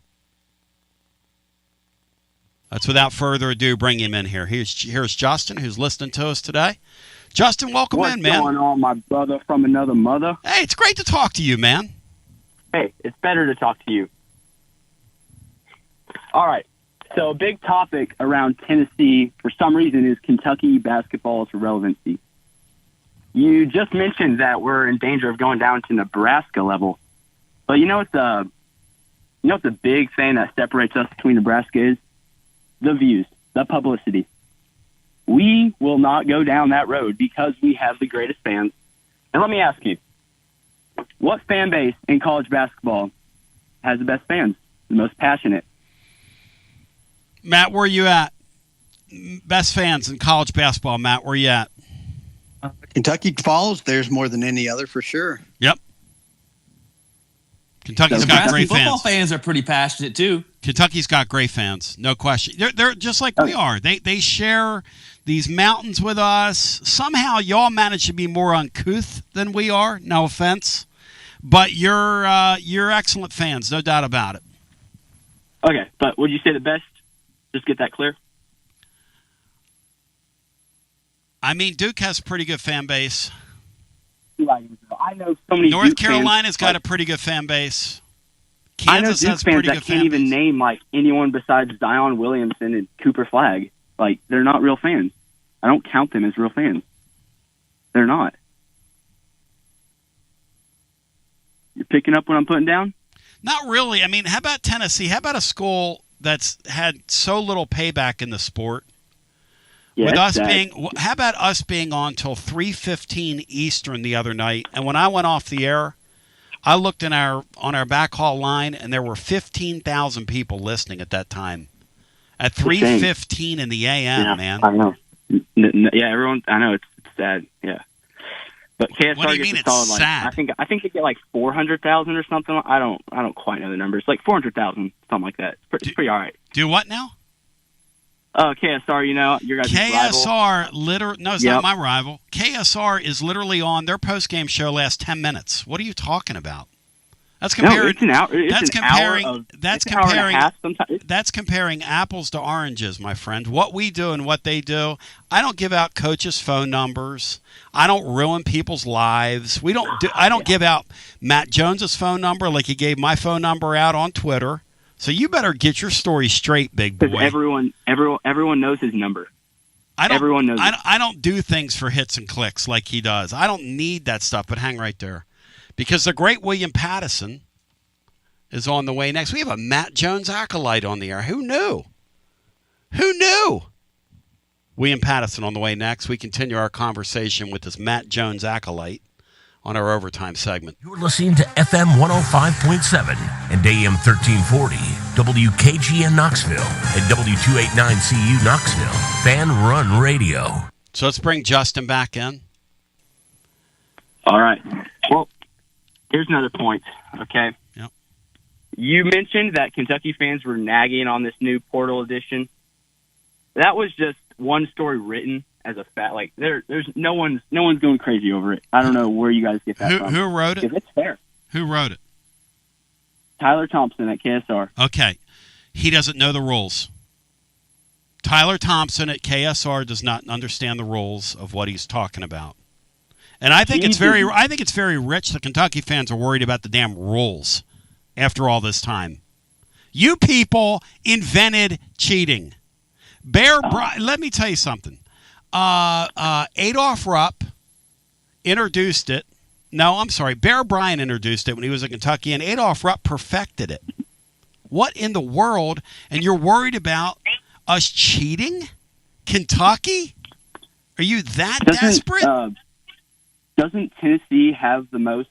Let's, without further ado, bring him in here. Here's Justin, who's listening to us today. Justin, welcome in, man. What's going on, my brother from another mother? Hey, it's great to talk to you, man. Hey, it's better to talk to you. All right. So a big topic around Tennessee, for some reason, is Kentucky basketball's relevancy. You just mentioned that we're in danger of going down to Nebraska level. But you know what the big thing that separates us between Nebraska is? The views, the publicity. We will not go down that road because we have the greatest fans. And let me ask you, what fan base in college basketball has the best fans, the most passionate? Matt, where are you at? Best fans in college basketball, Matt, where are you at? Kentucky Falls, there's more than any other for sure. Yep. Kentucky's got great fans. Football fans are pretty passionate too. Kentucky's got great fans, no question. They're just like we are. They share these mountains with us. Somehow y'all manage to be more uncouth than we are. No offense, but you're excellent fans, no doubt about it. Okay, but would you say the best? Just get that clear. I mean, Duke has a pretty good fan base. I know so many. North Duke Carolina's fans, got a pretty good fan base. Kansas has fans pretty that good can't fan even base. name like anyone besides Zion Williamson and Cooper Flagg. Like, they're not real fans. I don't count them as real fans. They're not. You're picking up what I'm putting down? Not really. I mean, how about Tennessee? How about a school that's had so little payback in the sport? Yeah, With us how about us being on till 3:15 Eastern the other night? And when I went off the air, I looked on our back hall line, and there were 15,000 people listening at that time. At 3:15 in the a.m., man. I know. Yeah, everyone. I know it's sad. Yeah, but KSR What do you mean gets a solid, it's like, sad? I think they get like 400,000 or something. I don't quite know the numbers. Like 400,000, something like that. It's pretty all right. Do what now? KSR, you know, your guys' KSR, rival. No, it's not my rival. KSR is literally on their post-game show last 10 minutes. What are you talking about? That's comparing. That's comparing apples to oranges, my friend. What we do and what they do. I don't give out coaches' phone numbers. I don't ruin people's lives. I don't give out Matt Jones's phone number like he gave my phone number out on Twitter. So you better get your story straight, big boy. Because everyone knows his number. Everyone knows. I don't do things for hits and clicks like he does. I don't need that stuff. But hang right there, because the great William Pattison is on the way next. We have a Matt Jones acolyte on the air. Who knew? Who knew? William Pattison on the way next. We continue our conversation with this Matt Jones acolyte on our overtime segment. You're listening to FM 105.7 and AM 1340, WKGN Knoxville, and W289CU Knoxville, Fan Run Radio. So let's bring Justin back in. All right. Well, here's another point, okay? Yep. You mentioned that Kentucky fans were nagging on this new portal edition. That was just one story written as a fact. Like there's no one's going crazy over it. I don't know where you guys get that from. Who wrote it? It's fair. Who wrote it? Tyler Thompson at KSR. Okay. He doesn't know the rules. Tyler Thompson at KSR does not understand the rules of what he's talking about. And I think it's very rich that Kentucky fans are worried about the damn rules after all this time. You people invented cheating. Let me tell you something. Adolph Rupp introduced it. No, I'm sorry. Bear Bryant introduced it when he was at Kentucky, and Adolph Rupp perfected it. What in the world? And you're worried about us cheating? Kentucky? Are you that desperate? Doesn't Tennessee have the most,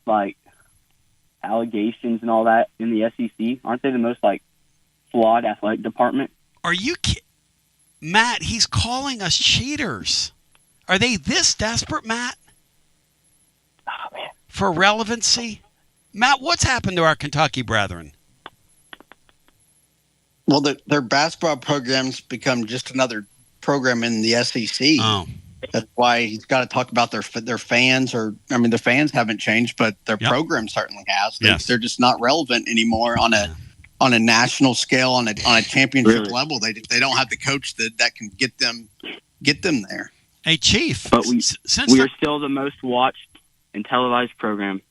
allegations and all that in the SEC? Aren't they the most, flawed athletic department? Are you kidding? Matt, he's calling us cheaters. Are they this desperate, Matt? Oh, man. For relevancy? Matt, what's happened to our Kentucky brethren? Well, their basketball programs become just another program in the SEC. Oh. That's why he's got to talk about their fans. The fans haven't changed, but their program certainly has. They're just not relevant anymore on a national scale, on a championship level. They don't have the coach that can get them there. Hey, Chief, but we are still the most watched and televised program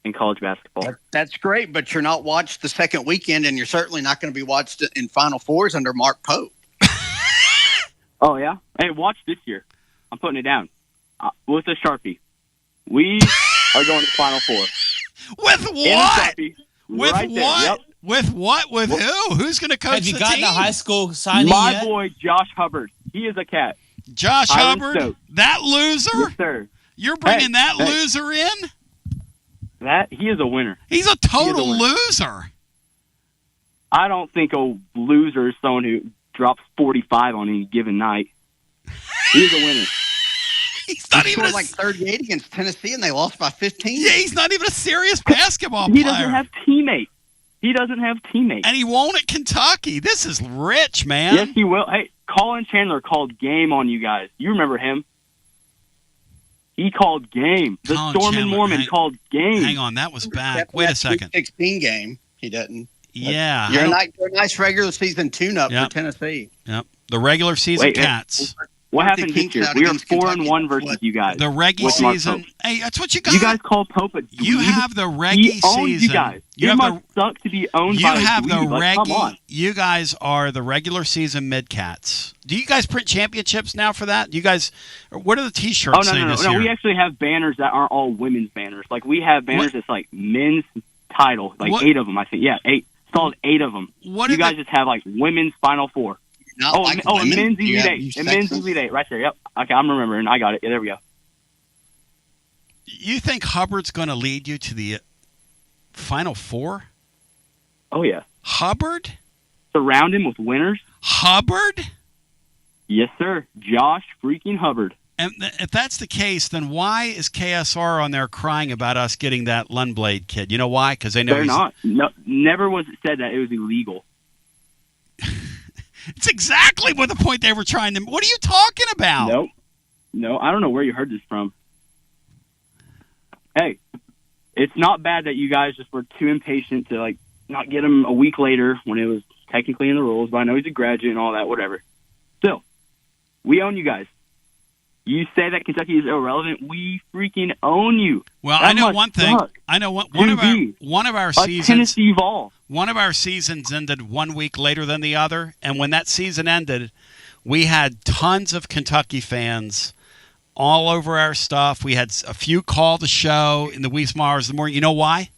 in college basketball. That's great, but you're not watched the second weekend, and you're certainly not going to be watched in Final Fours under Mark Pope. Oh yeah, hey, watch this year. I'm putting it down with a Sharpie. We are going to the Final Four. With what? With right what? Yep. With what? With who? Who's going to coach the team? Have you gotten a high school signing My yet? boy, Josh Hubbard. He is a cat. Josh Hubbard? Stokes. That loser? Yes, sir. You're bringing that loser in? He is a winner. He's a total loser. I don't think a loser is someone who drops 45 on any given night. He's a winner. He's not even like 38 against Tennessee, and they lost by 15. Yeah, he's not even a serious basketball player. He doesn't have teammates. And he won't at Kentucky. This is rich, man. Yes, he will. Hey, Colin Chandler called game on you guys. You remember him? He called game. The Colin Storm Chandler, and Mormon called game. Hang on, that was back. Wait a second. 16 game, he didn't. Yeah. You're a nice regular season tune-up for Tennessee. Yep. The regular season Cats. What happened this year? We are 4-1 versus you guys. The Reggie season. Hey, that's what you got. You guys call Pope a dweeb. You have the Reggie season. You guys. It must suck to be owned by a dweeb. Come on. You guys are the regular season mid-Cats. Do you guys print championships now for that? Do you guys? What are the T-shirts saying this year? No, we actually have banners that aren't all women's banners. We have banners that's men's title, 8 of them, I think. Yeah, 8. It's called 8 of them. You guys just have women's Final Four. And men's Elite 8. And men's Elite 8 right there. Yep. Okay, I'm remembering. I got it. Yeah, there we go. You think Hubbard's going to lead you to the Final Four? Oh, yeah. Hubbard? Surround him with winners. Hubbard? Yes, sir. Josh freaking Hubbard. And if that's the case, then why is KSR on there crying about us getting that Lumblade kid? You know why? Because they know they're not. No, never was it said that it was illegal. It's exactly what the point they were trying to. What are you talking about? Nope. No, I don't know where you heard this from. Hey, it's not bad that you guys just were too impatient to not get him a week later when it was technically in the rules. But I know he's a graduate and all that, whatever. Still, we own you guys. You say that Kentucky is irrelevant. We freaking own you. Well, I know one thing. I know one of our seasons. Tennessee Vols. One of our seasons ended 1 week later than the other, and when that season ended, we had tons of Kentucky fans all over our stuff. We had a few call the show in the wee small hours of the morning. You know why?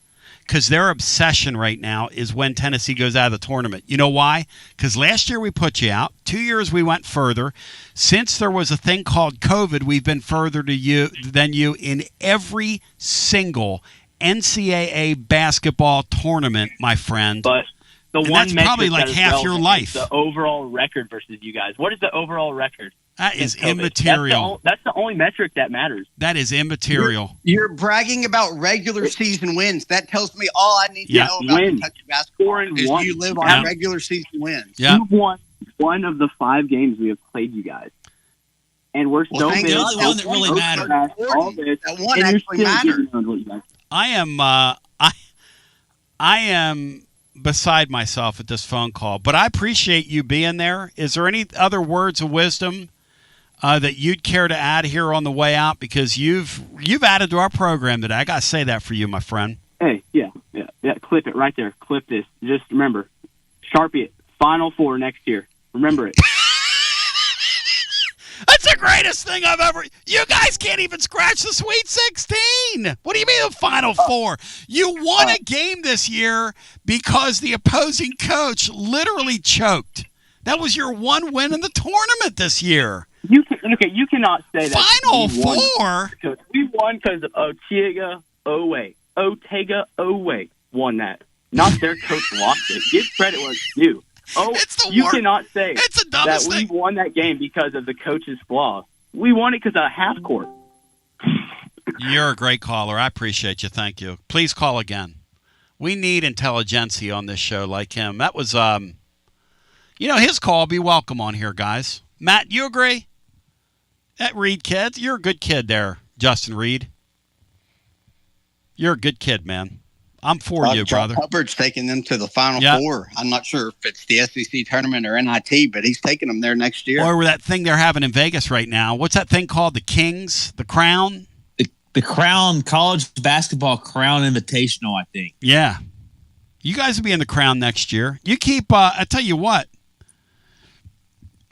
because their obsession right now is when Tennessee goes out of the tournament. You know why? Because last year we put you out. 2 years we went further. Since there was a thing called COVID, we've been further than you in every single NCAA basketball tournament, my friend. But that's probably like half your life. The overall record versus you guys. What is the overall record? That is immaterial. That's the only metric that matters. That is immaterial. You're bragging about regular season wins. That tells me all I need to know about Kentucky basketball is you live on regular season wins. Yeah. You've won one of the 5 games we have played you guys. And we're so big. The one that really mattered. That one actually mattered. I am beside myself at this phone call, but I appreciate you being there. Is there any other words of wisdom that you'd care to add here on the way out? Because you've added to our program today. I got to say that for you, my friend. Hey, yeah. Clip it right there. Clip this. Just remember, Sharpie it. Final 4 next year. Remember it. That's the greatest thing I've ever. You guys can't even scratch the Sweet 16. What do you mean the Final 4? You won a game this year because the opposing coach literally choked. That was your one win in the tournament this year. You cannot say that. Final 4? We won because of Otega Owe won that. Not their coach lost it. Give credit where it's due. You cannot say that we won that game because of the coach's flaw. We won it because of half court. You're a great caller. I appreciate you. Thank you. Please call again. We need intelligentsia on this show like him. That was, his call. Be welcome on here, guys. Matt, you agree? That Reed kid, you're a good kid there, Justin Reed. You're a good kid, man. I'm for you, brother. Hubbard's taking them to the Final 4. I'm not sure if it's the SEC tournament or NIT, but he's taking them there next year. Or that thing they're having in Vegas right now. What's that thing called? The Kings? The Crown? The Crown, College Basketball Crown Invitational, I think. Yeah. You guys will be in the Crown next year. You keep, I tell you what,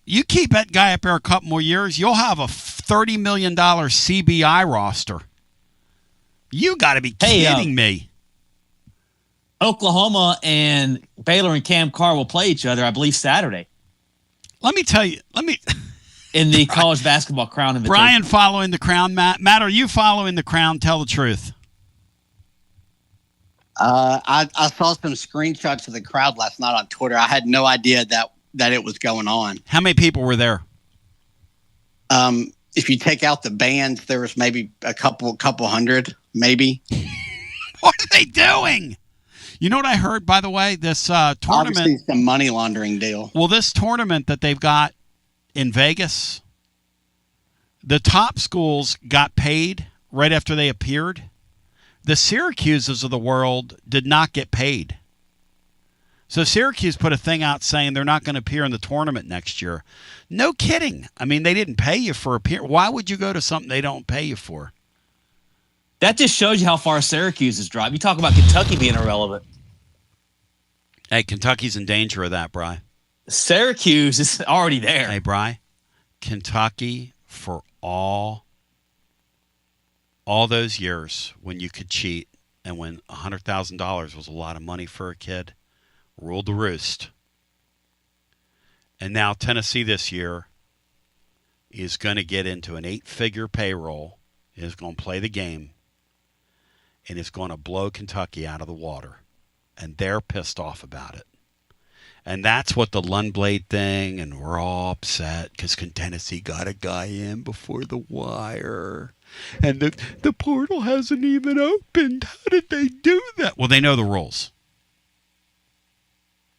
you keep that guy up there a couple more years, you'll have a $30 million CBI roster. You got to be kidding me. Oklahoma and Baylor and Cam Carr will play each other, I believe, Saturday. Let me tell you. In the College Basketball Crown Invitation. Brian following the Crown. Matt, are you following the Crown? Tell the truth. I saw some screenshots of the crowd last night on Twitter. I had no idea that it was going on. How many people were there? If you take out the bands, there was maybe a couple hundred, maybe. What are they doing? You know what I heard, by the way? This tournament. Obviously, some money laundering deal. Well, this tournament that they've got in Vegas, the top schools got paid right after they appeared. The Syracuses of the world did not get paid. So Syracuse put a thing out saying they're not going to appear in the tournament next year. No kidding. I mean, they didn't pay you for appearance. Why would you go to something they don't pay you for? That just shows you how far Syracuse has dropped. You talk about Kentucky being irrelevant. Hey, Kentucky's in danger of that, Bri. Syracuse is already there. Hey, Bri, Kentucky for all those years when you could cheat and when $100,000 was a lot of money for a kid, ruled the roost. And now Tennessee this year is going to get into an 8-figure payroll, is going to play the game, and is going to blow Kentucky out of the water. And they're pissed off about it. And that's what the Lumblade thing, and we're all upset because Tennessee got a guy in before the wire. And the portal hasn't even opened. How did they do that? Well, they know the rules,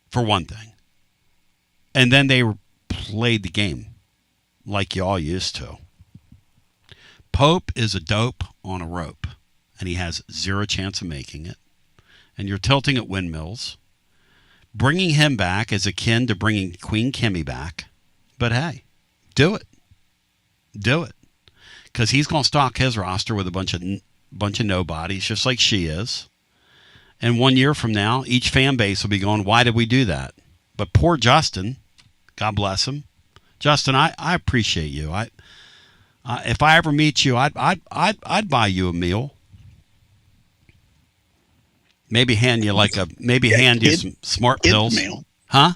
for one thing. And then they played the game like you all used to. Pope is a dope on a rope, and he has zero chance of making it. And you're tilting at windmills. Bringing him back is akin to bringing Queen Kimmy back. But hey, do it. Do it. Because he's going to stock his roster with a bunch of nobodies, just like she is. And 1 year from now, each fan base will be going, why did we do that? But poor Justin, God bless him. Justin, I appreciate you. If I ever meet you, I'd buy you a meal. Maybe hand you some smart pills. Meal. Huh?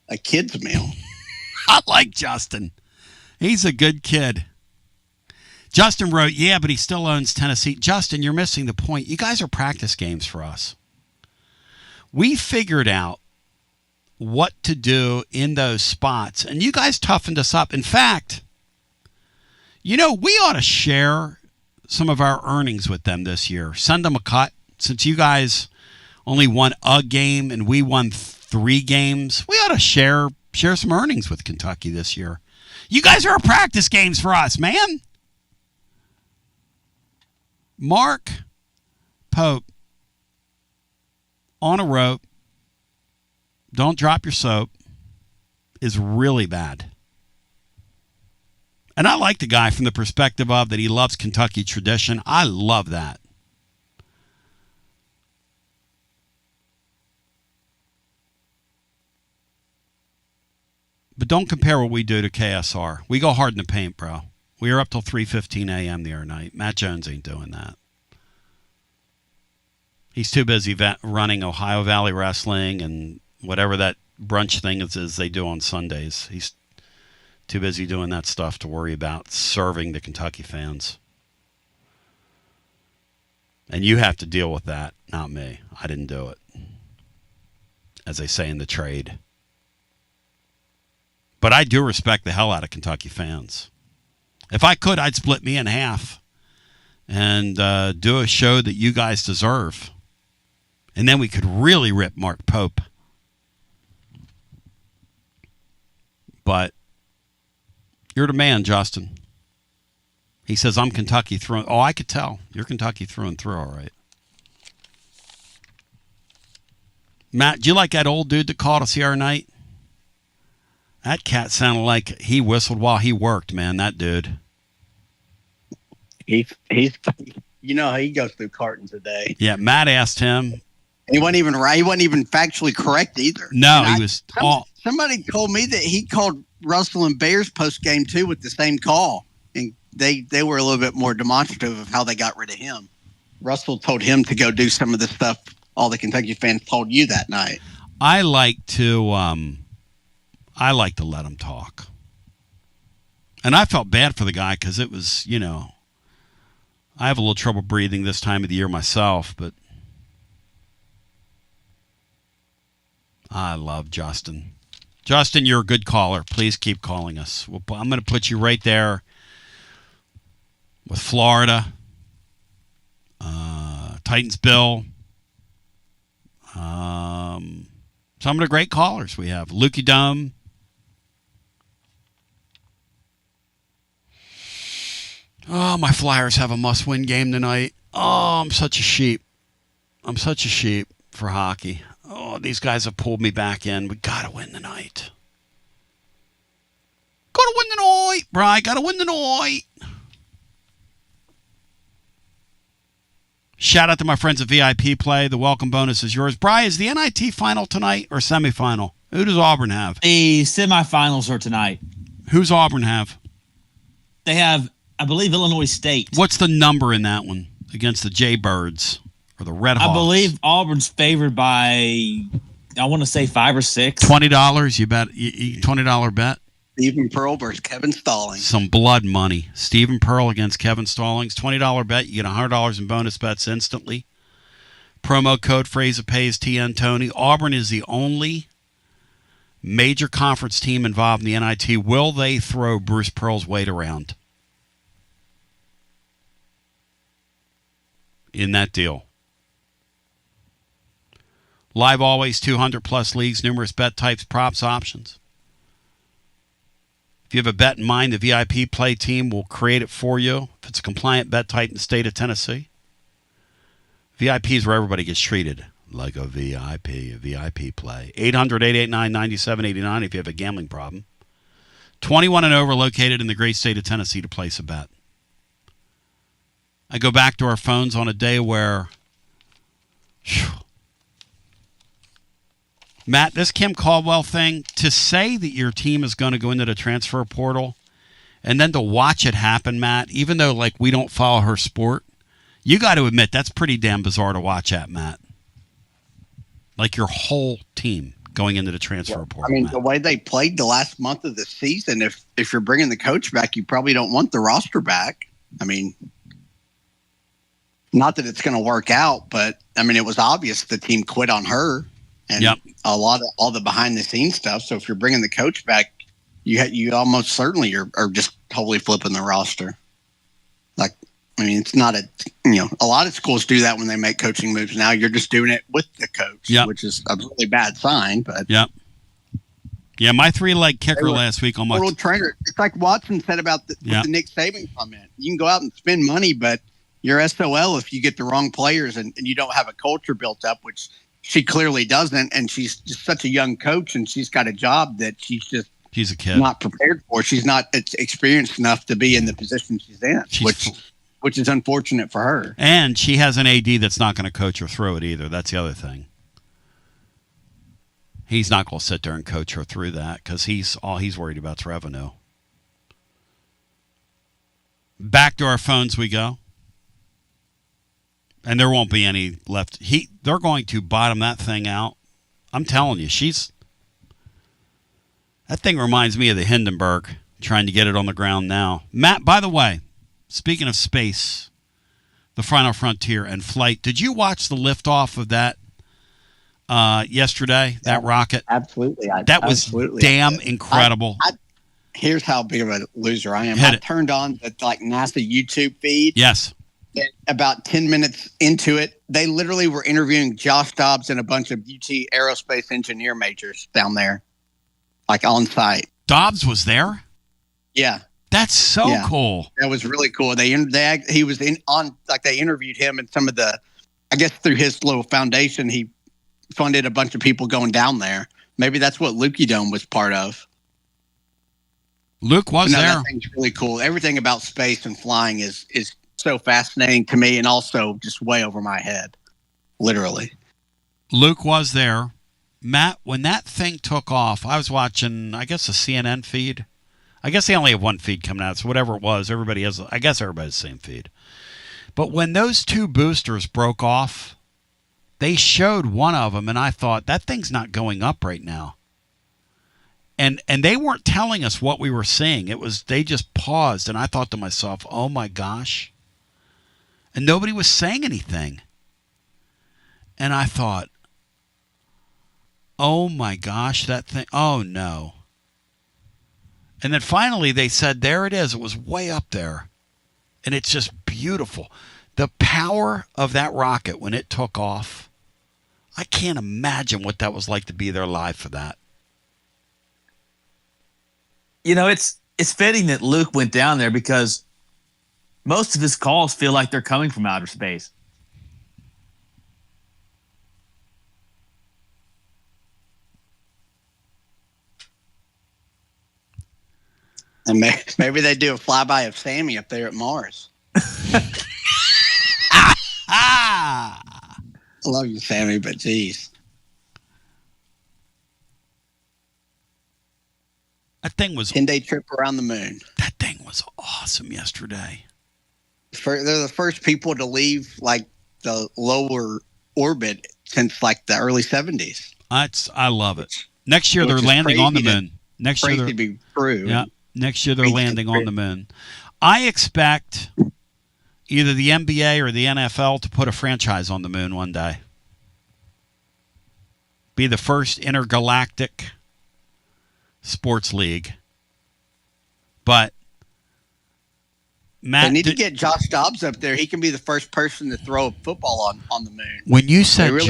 A kid's meal. I like Justin. He's a good kid. Justin wrote, yeah, but he still owns Tennessee. Justin, you're missing the point. You guys are practice games for us. We figured out what to do in those spots, and you guys toughened us up. In fact, we ought to share some of our earnings with them this year. Send them a cut. Since you guys only won a game and we won 3 games, we ought to share some earnings with Kentucky this year. You guys are practice games for us, man. Mark Pope on a rope, don't drop your soap, is really bad. And I like the guy from the perspective of that he loves Kentucky tradition. I love that. But don't compare what we do to KSR. We go hard in the paint, bro. We were up till 3:15 a.m. the other night. Matt Jones ain't doing that. He's too busy running Ohio Valley Wrestling and whatever that brunch thing is they do on Sundays. He's too busy doing that stuff to worry about serving the Kentucky fans. And you have to deal with that, not me. I didn't do it, as they say in the trade. But I do respect the hell out of Kentucky fans. If I could, I'd split me in half and do a show that you guys deserve. And then we could really rip Mark Pope. But you're the man, Justin. He says, I'm Kentucky through. Oh, I could tell. You're Kentucky through and through, all right. Matt, do you like that old dude that called us the other night? That cat sounded like he whistled while he worked, man, that dude. He's he goes through cartons a day. Yeah, Matt asked him. He wasn't even right. He wasn't even factually correct either. No, he was. Somebody told me that he called Russell and Bears post game too with the same call, and they were a little bit more demonstrative of how they got rid of him. Russell told him to go do some of the stuff all the Kentucky fans told you that night. I like to let him talk, and I felt bad for the guy because it was, I have a little trouble breathing this time of the year myself, but I love Justin. Justin, you're a good caller. Please keep calling us. I'm going to put you right there with Florida, Titans Bill, some of the great callers we have. Lukey Dome. Oh, my Flyers have a must-win game tonight. Oh, I'm such a sheep. I'm such a sheep for hockey. Oh, these guys have pulled me back in. We got to win tonight. Got to win tonight, Bri. Got to win tonight. Shout out to my friends at VIP Play. The welcome bonus is yours. Bri, is the NIT final tonight or semifinal? Who does Auburn have? The semifinals are tonight. Who's Auburn have? They have, I believe, Illinois State. What's the number in that one against the Jaybirds or the Red Hawks? I believe Auburn's favored by, I want to say 5 or 6. $20. You bet. $20 bet. Stephen Pearl versus Kevin Stallings. Some blood money. Stephen Pearl against Kevin Stallings. $20 bet. You get $100 in bonus bets instantly. Promo code Fraser pays TN Tony. Auburn is the only major conference team involved in the NIT. Will they throw Bruce Pearl's weight around in that deal? Live always, 200-plus leagues, numerous bet types, props, options. If you have a bet in mind, the VIP Play team will create it for you if it's a compliant bet type in the state of Tennessee. VIP is where everybody gets treated like a VIP Play. 800-889-9789 if you have a gambling problem. 21 and over, located in the great state of Tennessee to place a bet. I go back to our phones on a day where... Matt, this Kim Caldwell thing, to say that your team is going to go into the transfer portal and then to watch it happen, Matt, even though we don't follow her sport, you got to admit that's pretty damn bizarre to watch at, Matt. Like your whole team going into the transfer portal. I mean, the way they played the last month of the season, if you're bringing the coach back, you probably don't want the roster back. I mean, not that it's going to work out, but I mean, it was obvious the team quit on her and a lot of all the behind the scenes stuff. So if you're bringing the coach back, you almost certainly are just totally flipping the roster. Like, I mean, it's not a lot of schools do that when they make coaching moves. Now you're just doing it with the coach, which is a really bad sign. But yeah, my 3-leg kicker last week on my total trainer. It's like Watson said about the Nick Saban comment. You can go out and spend money, but you're SOL if you get the wrong players and you don't have a culture built up, which she clearly doesn't. And she's just such a young coach, and she's got a job that she's a kid, not prepared for. She's not experienced enough to be in the position she's in, which is unfortunate for her. And she has an AD that's not going to coach her through it either. That's the other thing. He's not going to sit there and coach her through that because all he's worried about is revenue. Back to our phones we go. And there won't be any left. They're going to bottom that thing out. I'm telling you, that thing reminds me of the Hindenburg, trying to get it on the ground now. Matt, by the way, speaking of space, the Final Frontier and flight, did you watch the liftoff of that yesterday, that rocket? Absolutely. That was damn incredible. Here's how big of a loser I am. I turned on the NASA YouTube feed. Yes. And about 10 minutes into it, they literally were interviewing Josh Dobbs and a bunch of UT aerospace engineer majors down there, like on site. Dobbs was there? Yeah. That's so cool. That was really cool. They interviewed him and some of the, I guess through his little foundation, he funded a bunch of people going down there. Maybe that's what Lukey Dome was part of. Luke was there. That thing's really cool. Everything about space and flying is so fascinating to me and also just way over my head, literally. Luke was there. Matt, when that thing took off, I was watching, I guess, a CNN feed. I guess they only have one feed coming out, so whatever it was, everybody has the same feed. But when those two boosters broke off, they showed one of them, and I thought, that thing's not going up right now. And they weren't telling us what we were seeing. They just paused, and I thought to myself, oh my gosh. And nobody was saying anything. And I thought, oh my gosh, that thing, oh no. And then finally they said, there it is. It was way up there. And it's just beautiful. The power of that rocket when it took off, I can't imagine what that was like to be there live for that. You know, it's fitting that Luke went down there because most of his calls feel like they're coming from outer space. And maybe they do a flyby of Sammy up there at Mars. I love you, Sammy, but geez. That thing was 10-day trip around the moon. That thing was awesome yesterday. They're the first people to leave like the lower orbit since like the early 70s. I love it. Next year they're landing on the moon. Next year to be true. Yeah. Next year they're landing on the moon. I expect either the NBA or the NFL to put a franchise on the moon one day. Be the first intergalactic sports league. But Matt, they need to get Josh Dobbs up there. He can be the first person to throw a football on the moon. When you said make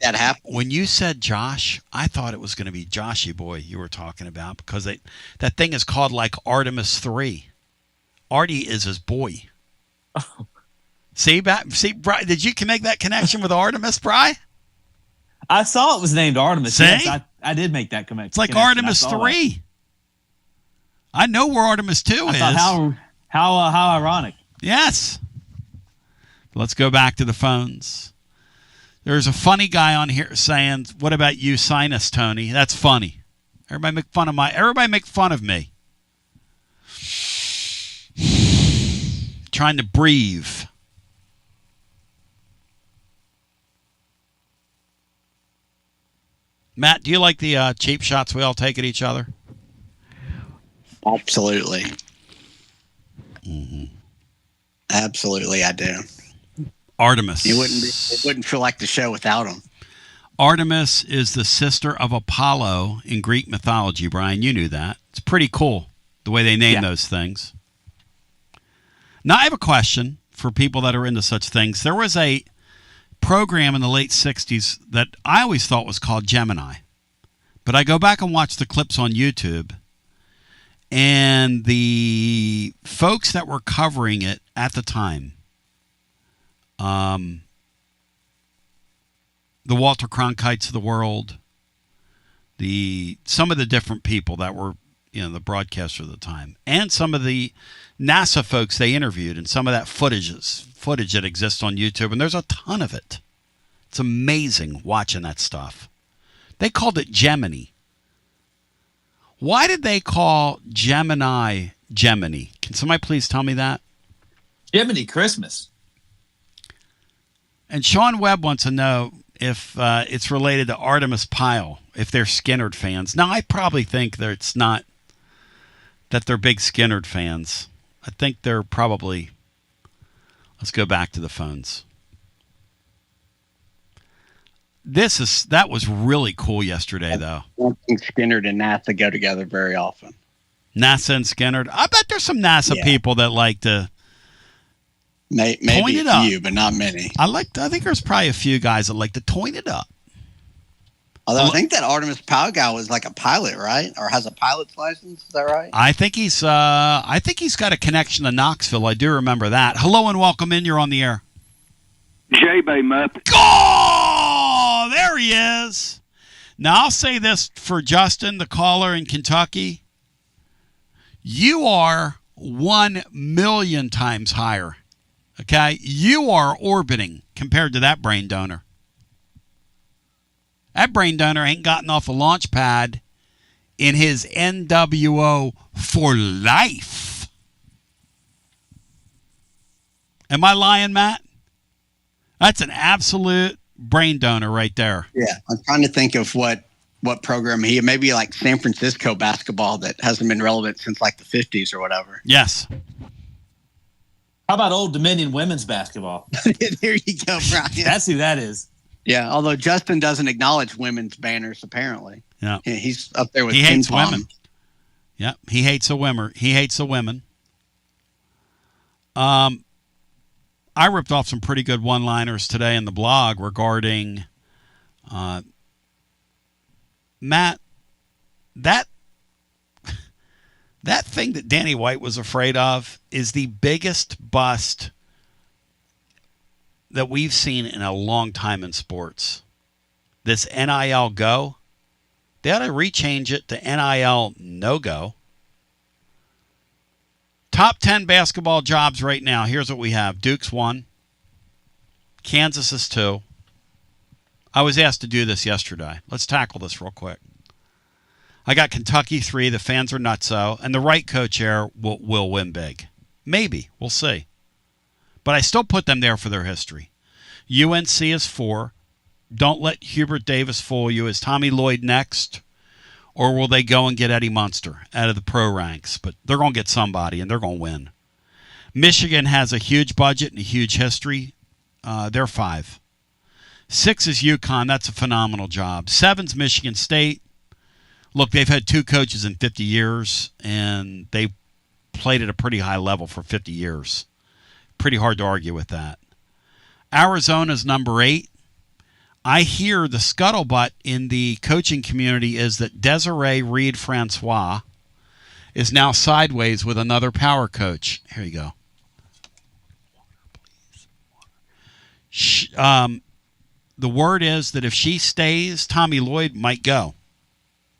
that happen. When you said Josh, I thought it was going to be Joshy Boy you were talking about because that thing is called like Artemis 3. Artie is his boy. Oh. See, Bri, did you make that connection with Artemis, Bri? I saw it was named Artemis. See? Yes, I did make that connection. It's like Artemis 3. I know where Artemis 2 is. How ironic. Yes. Let's go back to the phones. There's a funny guy on here saying, "What about you, sinus, Tony?" That's funny. Everybody make fun of me. Trying to breathe. Matt, do you like the cheap shots we all take at each other? Absolutely. Mm-hmm. Absolutely, I do. Artemis. It wouldn't feel like the show without him. Artemis is the sister of Apollo in Greek mythology, Brian. You knew that. It's pretty cool the way they name those things. Now, I have a question for people that are into such things. There was a program in the late 60s that I always thought was called Gemini. But I go back and watch the clips on YouTube, and the folks that were covering it at the time, the Walter Cronkites of the world, some of the different people that were, the broadcasters of the time, and some of the NASA folks they interviewed, and some of that footage that exists on YouTube, and there's a ton of it. It's amazing watching that stuff. They called it Gemini. Why did they call Gemini Gemini? Can somebody please tell me that? Gemini Christmas. And Sean Webb wants to know if it's related to Artemis Pyle, if they're Skinnerd fans. Now, I probably think that it's not that they're big Skinnerd fans. I think they're probably... Let's go back to the phones. That was really cool yesterday, though. I don't think Skinnerd and NASA go together very often. NASA and Skinnerd. I bet there's some NASA people that like to maybe toin it up. A few, but not many. I think there's probably a few guys that like to toin it up. Although I think that Artemis Pyle guy was like a pilot, right? Or has a pilot's license. Is that right? I think he's got a connection to Knoxville. I do remember that. Hello and welcome in. You're on the air. J-Bay Muppet. Oh, there he is. Now, I'll say this for Justin, the caller in Kentucky. You are 1 million times higher. Okay? You are orbiting compared to that brain donor. That brain donor ain't gotten off a launch pad in his NWO for life. Am I lying, Matt? That's an absolute brain donor right there. Yeah, I'm trying to think of what program maybe like San Francisco basketball that hasn't been relevant since like the 50s or whatever. Yes. How about Old Dominion women's basketball? There you go, Brian. That's who that is. Yeah, although Justin doesn't acknowledge women's banners, apparently. Yeah, he's up there with he hates women. Pom. Yeah, he hates the women. He hates the women. I ripped off some pretty good one-liners today in the blog regarding Matt. That thing that Danny White was afraid of is the biggest bust that we've seen in a long time in sports. This NIL go, they ought to rechange it to NIL no-go. Top 10 basketball jobs right now. Here's what we have. Duke's 1. Kansas is 2. I was asked to do this yesterday. Let's tackle this real quick. I got Kentucky 3. The fans are nutso. And the right coach here will win big. Maybe. We'll see. But I still put them there for their history. UNC is 4. Don't let Hubert Davis fool you. Is Tommy Lloyd next? Or will they go and get Eddie Munster out of the pro ranks? But they're going to get somebody, and they're going to win. Michigan has a huge budget and a huge history. They're 5. 6 is UConn. That's a phenomenal job. 7's Michigan State. Look, they've had 2 coaches in 50 years, and they played at a pretty high level for 50 years. Pretty hard to argue with that. Arizona's number 8. I hear the scuttlebutt in the coaching community is that Desiree Reed-Francois is now sideways with another power coach. Here you go. The word is that if she stays, Tommy Lloyd might go.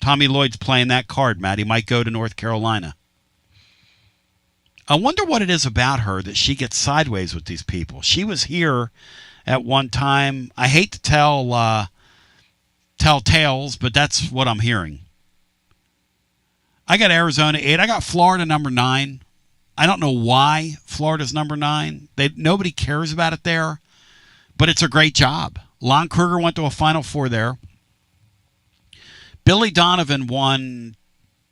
Tommy Lloyd's playing that card, Matt. He might go to North Carolina. I wonder what it is about her that she gets sideways with these people. She was here at one time. I hate to tell tales, but that's what I'm hearing. I got Arizona 8. I got Florida number 9. I don't know why Florida's number 9. Nobody cares about it there, but it's a great job. Lon Kruger went to a Final Four there. Billy Donovan won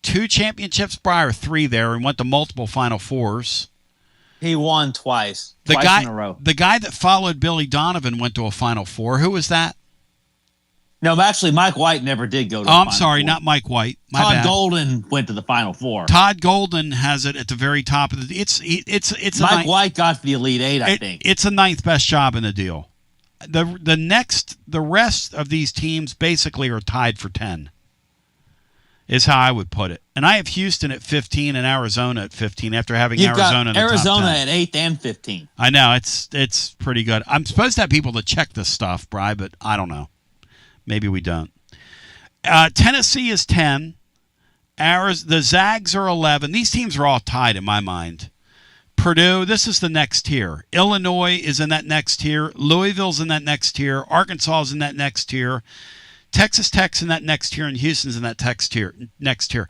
2 championships prior, 3 there, and went to multiple Final Fours. He won twice In a row. The guy that followed Billy Donovan went to a Final Four. Who was that? No, actually, Mike White never did go to. I'm sorry, not Mike White. My Todd bad. Golden went to the Final Four. Todd Golden has it at the very top of the. It's Mike White got to the Elite Eight, I think. It's a 9th best job in the deal. The rest of these teams basically are tied for 10. Is how I would put it. And I have Houston at 15 and Arizona at 15 after having Arizona in the Arizona top 10. at 8th and 15. I know it's pretty good. I'm supposed to have people to check this stuff, Bri, but I don't know. Maybe we don't. Tennessee is 10. The Zags are 11. These teams are all tied in my mind. Purdue, this is the next tier. Illinois is in that next tier. Louisville's in that next tier. Arkansas is in that next tier. Texas Tech's in that next tier, and Houston's in that next tier.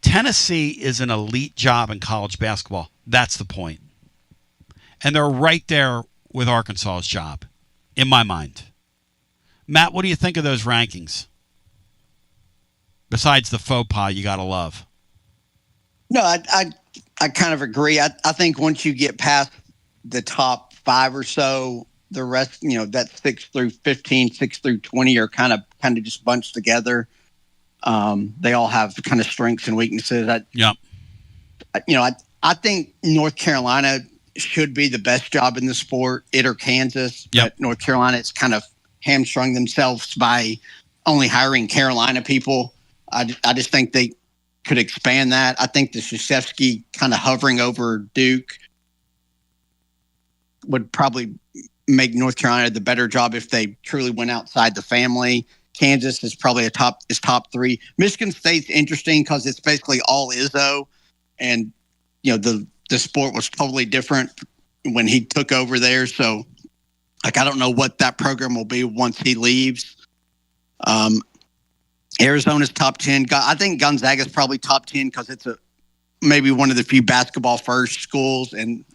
Tennessee is an elite job in college basketball. That's the point. And they're right there with Arkansas's job, in my mind. Matt, what do you think of those rankings? Besides the faux pas you got to love. No, I kind of agree. I think once you get past the top 5 or so, the rest, that 6 through 15, 6 through 20 are kind of just bunched together. They all have kind of strengths and weaknesses. I think North Carolina should be the best job in the sport, it or Kansas. Yep. But North Carolina has kind of hamstrung themselves by only hiring Carolina people. I just think they could expand that. I think the Krzyzewski kind of hovering over Duke would probably make North Carolina the better job if they truly went outside the family. Kansas is probably top 3. Michigan State's interesting because it's basically all Izzo, and the sport was totally different when he took over there. So, I don't know what that program will be once he leaves. Arizona's top 10. I think Gonzaga's probably top 10 because it's maybe one of the few basketball first schools, and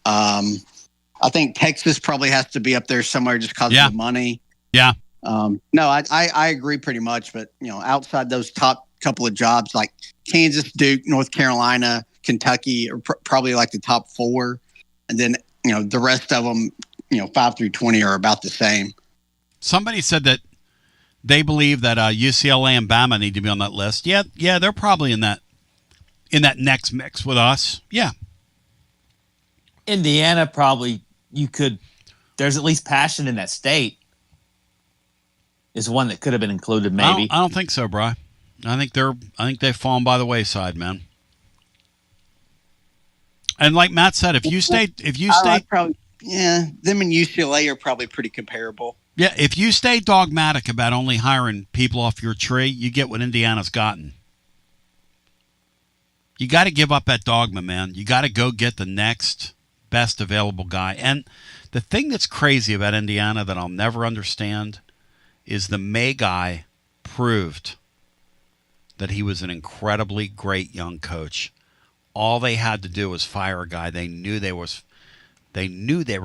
I think Texas probably has to be up there somewhere just because of the money. Yeah. No, I agree pretty much. But, outside those top couple of jobs like Kansas, Duke, North Carolina, Kentucky are probably like the top 4. And then, the rest of them, 5 through 20 are about the same. Somebody said that they believe that UCLA and Bama need to be on that list. Yeah, they're probably in that next mix with us. Yeah. Indiana probably there's at least passion in that state. Is one that could have been included, maybe. I don't think so, Bri. I think they've fallen by the wayside, man. And like Matt said, if you stay, probably, them and UCLA are probably pretty comparable. Yeah, if you stay dogmatic about only hiring people off your tree, you get what Indiana's gotten. You got to give up that dogma, man. You got to go get the next best available guy. And the thing that's crazy about Indiana that I'll never understand is the May guy proved that he was an incredibly great young coach. All they had to do was fire a guy they knew they were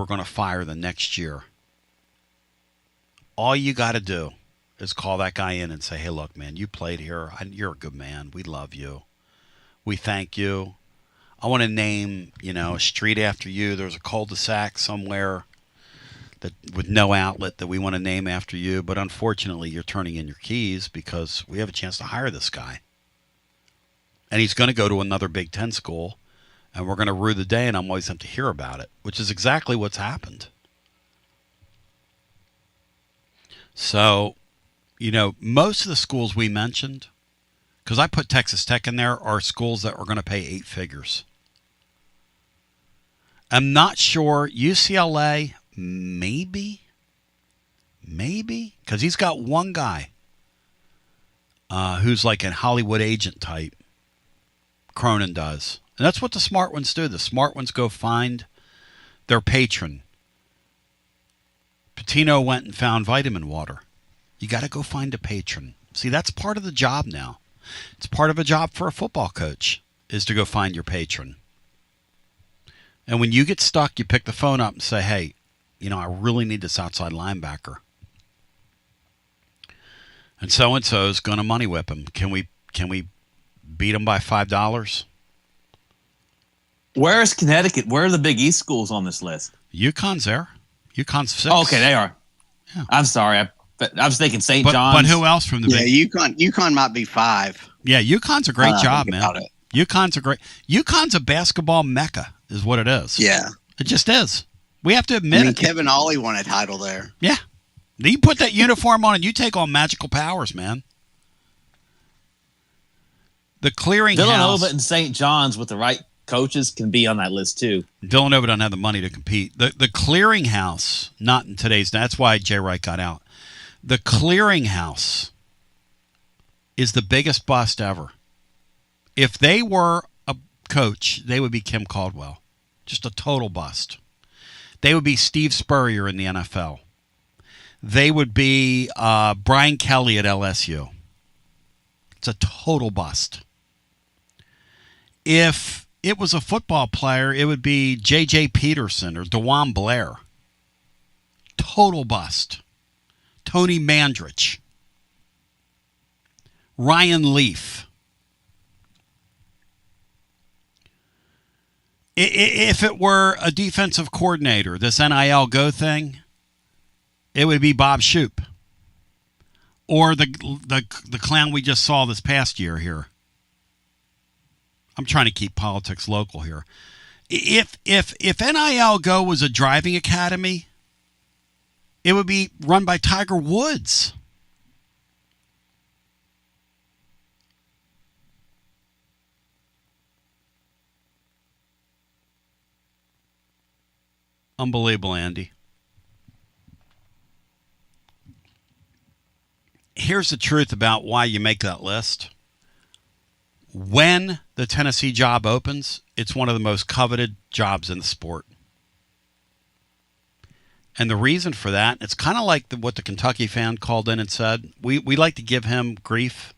going to fire the next year. All you got to do is call that guy in and say, hey, look, man, you played here. You're a good man. We love you. We thank you. I want to name, a street after you. There's a cul-de-sac somewhere with no outlet that we want to name after you. But unfortunately, you're turning in your keys because we have a chance to hire this guy. And he's going to go to another Big Ten school, and we're going to rue the day, and I'm always going to hear about it, which is exactly what's happened. So, most of the schools we mentioned, because I put Texas Tech in there, are schools that are going to pay 8 figures. I'm not sure. UCLA, maybe, because he's got one guy who's like a Hollywood agent type. Cronin does. And that's what the smart ones do. The smart ones go find their patron. Patino went and found vitamin water. You got to go find a patron. See, that's part of the job now. It's part of a job for a football coach is to go find your patron. And when you get stuck, you pick the phone up and say, hey, I really need this outside linebacker. And so is going to money whip him. Can we beat him by $5? Where is Connecticut? Where are the Big East schools on this list? UConn's there. UConn's 6. Oh, okay, they are. Yeah. I'm sorry. I was thinking St. John's. But who else from the Big? UConn might be 5. Yeah, UConn's a great job, man. UConn's a basketball mecca, is what it is. Yeah, it just is. We have to admit it. Kevin Ollie won a title there. Yeah, you put that uniform on and you take on magical powers, man. The clearinghouse. Villanova and St. John's with the right coaches can be on that list too. Villanova doesn't have the money to compete. The clearinghouse, not in today's. That's why Jay Wright got out. The clearinghouse is the biggest bust ever. If they were a coach, they would be Kim Caldwell. Just a total bust. They would be Steve Spurrier in the NFL. They would be Brian Kelly at LSU. It's a total bust. If it was a football player, it would be J.J. Peterson or DeJuan Blair. Total bust. Tony Mandrich. Ryan Leaf. If it were a defensive coordinator, this NIL Go thing, it would be Bob Shoop. Or the clown we just saw this past year here. I'm trying to keep politics local here. If NIL Go was a driving academy, it would be run by Tiger Woods. Unbelievable, Andy. Here's the truth about why you make that list. When the Tennessee job opens, it's one of the most coveted jobs in the sport. And the reason for that, it's kind of like what the Kentucky fan called in and said. We like to give him grief,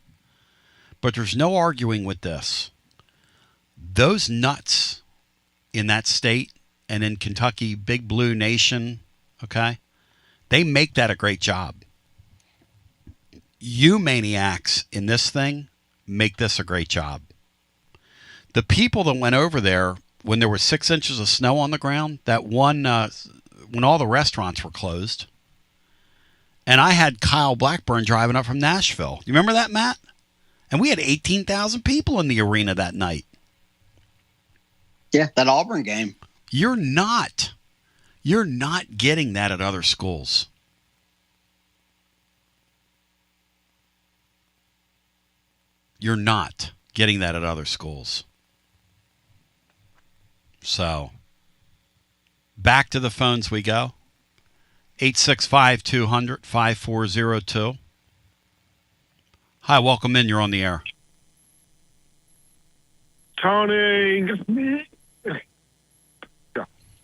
but there's no arguing with this. Those nuts in that state and in Kentucky, Big Blue Nation, okay, they make that a great job. You maniacs in this thing make this a great job. The people that went over there when there were 6 inches of snow on the ground, that one, when all the restaurants were closed, and I had Kyle Blackburn driving up from Nashville. You remember that, Matt? And we had 18,000 people in the arena that night. Yeah, that Auburn game. You're not getting that at other schools. You're not getting that at other schools. So, back to the phones we go. 865-200-5402. Hi, welcome in. You're on the air. Tony.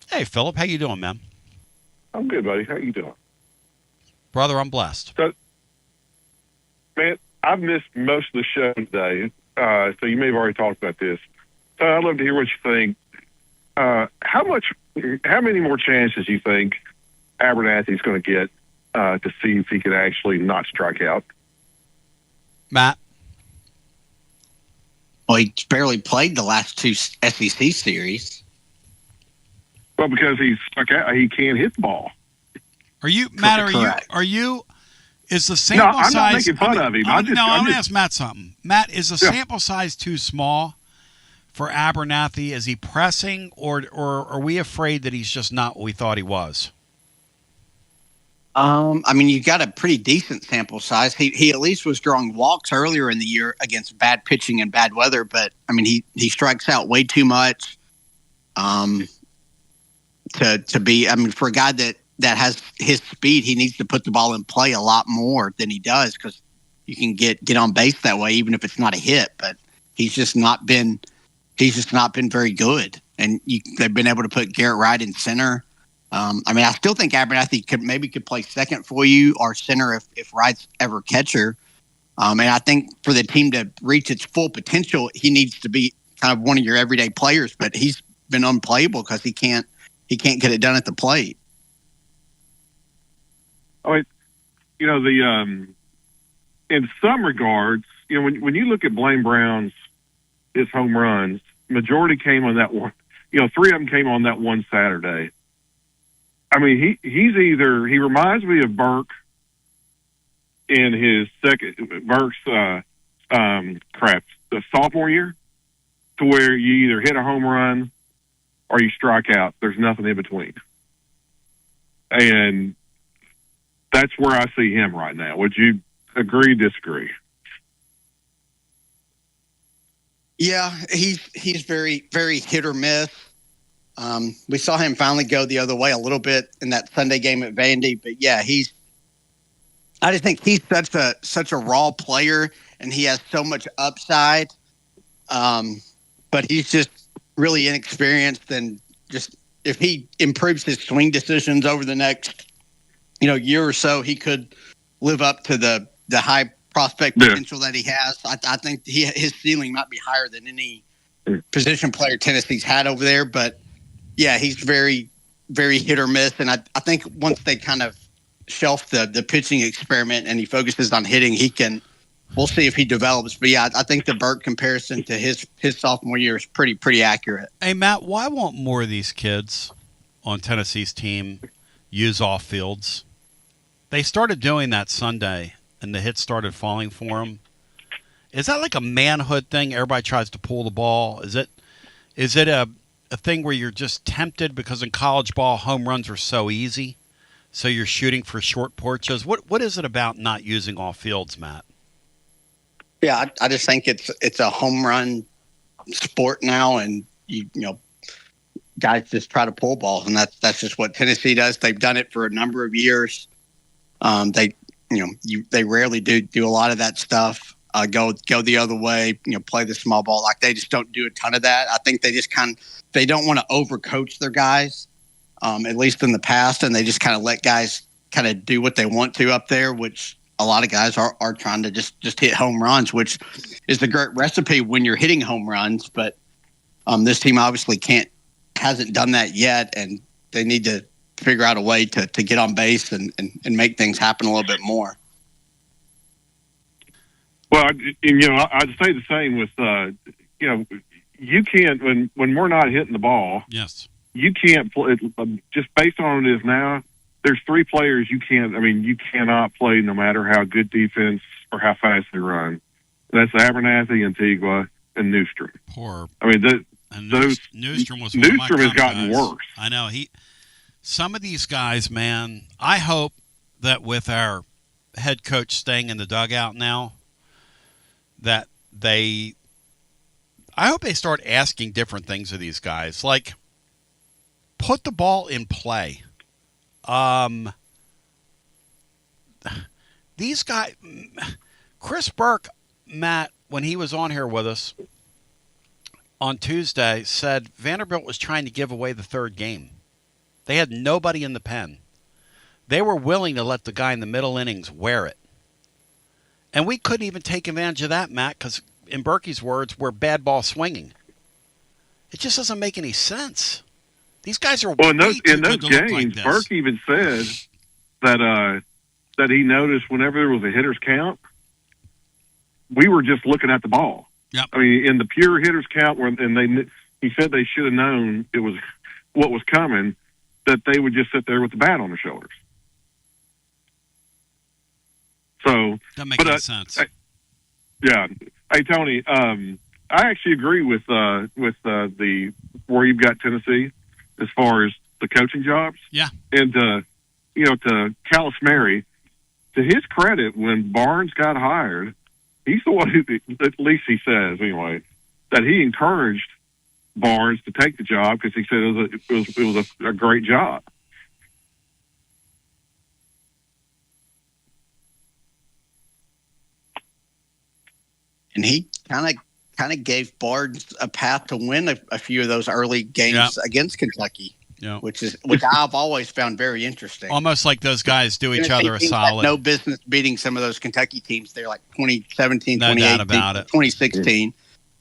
Hey, Philip. How you doing, man? I'm good, buddy. How you doing? Brother, I'm blessed. So, man, I've missed most of the show today, so you may have already talked about this. So I'd love to hear what you think. How many more chances do you think Abernathy's going to get to see if he can actually not strike out? Matt? Well, he barely played the last 2 SEC series. Well, because he's struck out, he can't hit the ball. Are you, Matt, are you, is the sample size... No, I'm not making fun of him. I'm going to ask Matt something. Matt, is the sample size too small for Abernathy? Is he pressing, or are we afraid that he's just not what we thought he was? I mean, you got a pretty decent sample size. He at least was drawing walks earlier in the year against bad pitching and bad weather, but I mean, he strikes out way too much. To be, I mean, for a guy that has his speed, he needs to put the ball in play a lot more than he does, because you can get on base that way, even if it's not a hit. But he's just not been very good, and they've been able to put Garrett Wright in center. I mean, I still think Abernathy could play second for you or center if Wright's ever catcher. And I think for the team to reach its full potential, he needs to be kind of one of your everyday players. But he's been unplayable because he can't get it done at the plate. I mean, you know, in some regards, when you look at Blaine Brown's his home runs, majority came on that one. 3 of them came on that one Saturday. I mean, he reminds me of Burke in his Burke's the sophomore year, to where you either hit a home run or you strike out. There's nothing in between. And that's where I see him right now. Would you agree, disagree? Yeah, he's very, very hit or miss. We saw him finally go the other way a little bit in that Sunday game at Vandy, but yeah, I just think he's such a raw player, and he has so much upside. But he's just really inexperienced, and just if he improves his swing decisions over the next year or so, he could live up to the high prospect potential that he has. I think his ceiling might be higher than any position player Tennessee's had over there. But yeah, he's very, very hit or miss. And I think once they kind of shelf the pitching experiment and he focuses on hitting, we'll see if he develops. But yeah, I think the Burke comparison to his sophomore year is pretty accurate. Hey, Matt, why won't more of these kids on Tennessee's team use off fields? They started doing that Sunday, and the hits started falling for them. Is that like a manhood thing? Everybody tries to pull the ball. Is it a thing where you're just tempted because in college ball home runs are so easy, so you're shooting for short porches? What is it about not using off fields, Matt? Yeah, I just think it's a home run sport now, and guys just try to pull balls, and that's just what Tennessee does. They've done it for a number of years. They rarely do a lot of that stuff. Go the other way, play the small ball. Like, they just don't do a ton of that. I think they just they don't want to overcoach their guys, at least in the past, and they just kind of let guys kind of do what they want to up there, which a lot of guys are trying to just hit home runs, which is the great recipe when you're hitting home runs. But this team obviously hasn't done that yet, and they need to figure out a way to get on base and make things happen a little bit more. Well, I'd say the same with, you can't, when we're not hitting the ball, yes, you can't play, just based on what it is now, there's 3 players you cannot play no matter how good defense or how fast they run. That's Abernathy, Antigua, and Newstrom. Newstrom has gotten worse. I know. Some of these guys, man, I hope that with our head coach staying in the dugout now, I hope they start asking different things of these guys. Like, put the ball in play. These guys, Chris Burke, Matt, when he was on here with us on Tuesday, said Vanderbilt was trying to give away the third game. They had nobody in the pen. They were willing to let the guy in the middle innings wear it. And we couldn't even take advantage of that, Matt, because in Berkey's words, we're bad ball swinging. It just doesn't make any sense. These guys are in those games. Like Burke even said that he noticed whenever there was a hitter's count, we were just looking at the ball. Yep. I mean, in the pure hitter's count, he said they should have known it was what was coming, that they would just sit there with the bat on their shoulders. So that makes no sense. Yeah. Hey, Tony, I actually agree with the where you've got Tennessee as far as the coaching jobs. Yeah. And to Callis Mary, to his credit, when Barnes got hired, he's the one who, at least he says anyway, that he encouraged Barnes to take the job because he said it was a great job. And he kind of gave Barnes a path to win a few of those early games against Kentucky, which I've always found very interesting. Almost like those guys do each other a solid. No business beating some of those Kentucky teams. They're like 2017, no 2018, about it. 2016,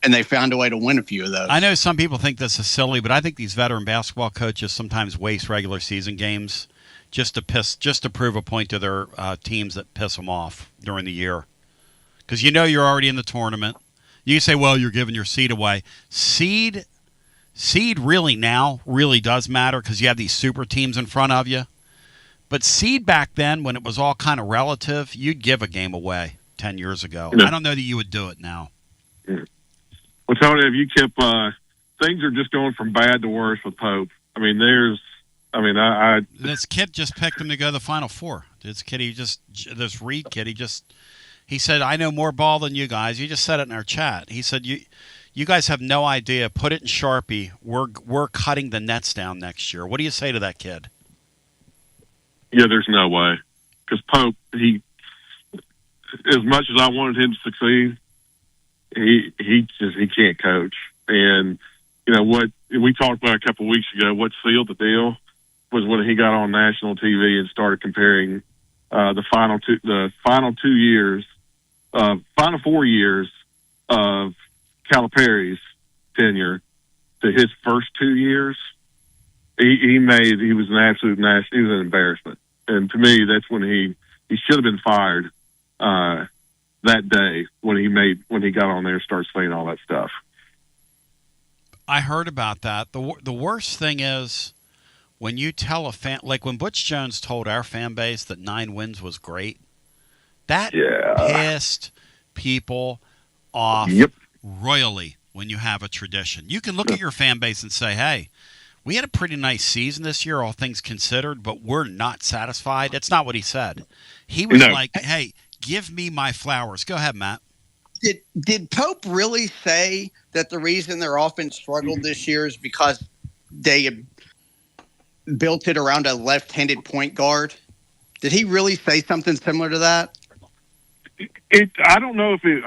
and they found a way to win a few of those. I know some people think this is silly, but I think these veteran basketball coaches sometimes waste regular season games just to prove a point to their teams that piss them off during the year. because you know you're already in the tournament. You can say, well, you're giving your seed away. Seed really now really does matter because you have these super teams in front of you. But seed back then, when it was all kind of relative, you'd give a game away 10 years ago. Yeah. I don't know that you would do it now. Yeah. Well, Tony, have you kept things are just going from bad to worse with Pope. I mean, this kid just picked him to go to the Final Four. This Reed kid, he said, I know more ball than you guys. You just said it in our chat. He said, you guys have no idea. Put it in Sharpie. We're cutting the nets down next year. What do you say to that kid? Yeah, there's no way. Because Pope, as much as I wanted him to succeed, he can't coach. And you know what we talked about a couple of weeks ago, what sealed the deal was when he got on national TV and started comparing the final 4 years of Calipari's tenure to his first 2 years. He was an absolute he was an embarrassment. And to me, that's when he should have been fired that day when he got on there and started saying all that stuff. I heard about that. The worst thing is when you tell a fan, like when Butch Jones told our fan base that 9 wins was great, that pissed people off royally when you have a tradition. You can look at your fan base and say, hey, we had a pretty nice season this year, all things considered, but we're not satisfied. That's not what he said. He was like, hey, give me my flowers. Go ahead, Matt. Did Pope really say that the reason their offense struggled this year is because they built it around a left-handed point guard? Did he really say something similar to that? I don't know if it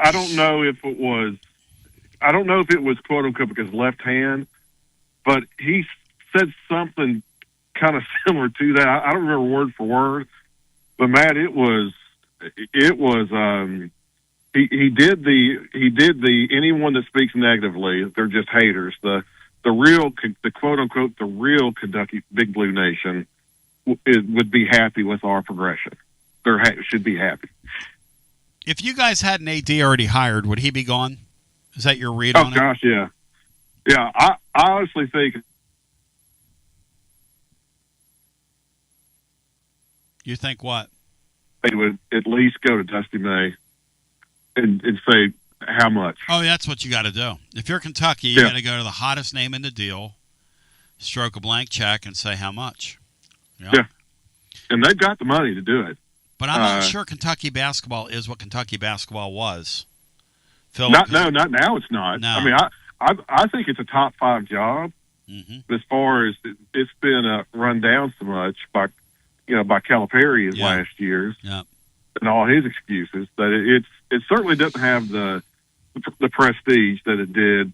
was quote unquote because left hand, but he said something kind of similar to that. I don't remember word for word, but Matt, he did the anyone that speaks negatively, they're just haters. The quote unquote the real Kentucky Big Blue Nation would be happy with our progression. Should be happy. If you guys had an AD already hired, would he be gone? Is that your read on it? Oh gosh, yeah. I honestly think. You think what? They would at least go to Dusty May and say how much. Oh, that's what you got to do. If you're Kentucky, you got to go to the hottest name in the deal, stroke a blank check, and say how much. Yeah. And they've got the money to do it. But I'm not sure Kentucky basketball is what Kentucky basketball was. Phil, not now. It's not. No. I mean, I think it's a top 5 job. Mm-hmm. As far as it's been run down so much by Calipari last year's and all his excuses that it certainly doesn't have the prestige that it did,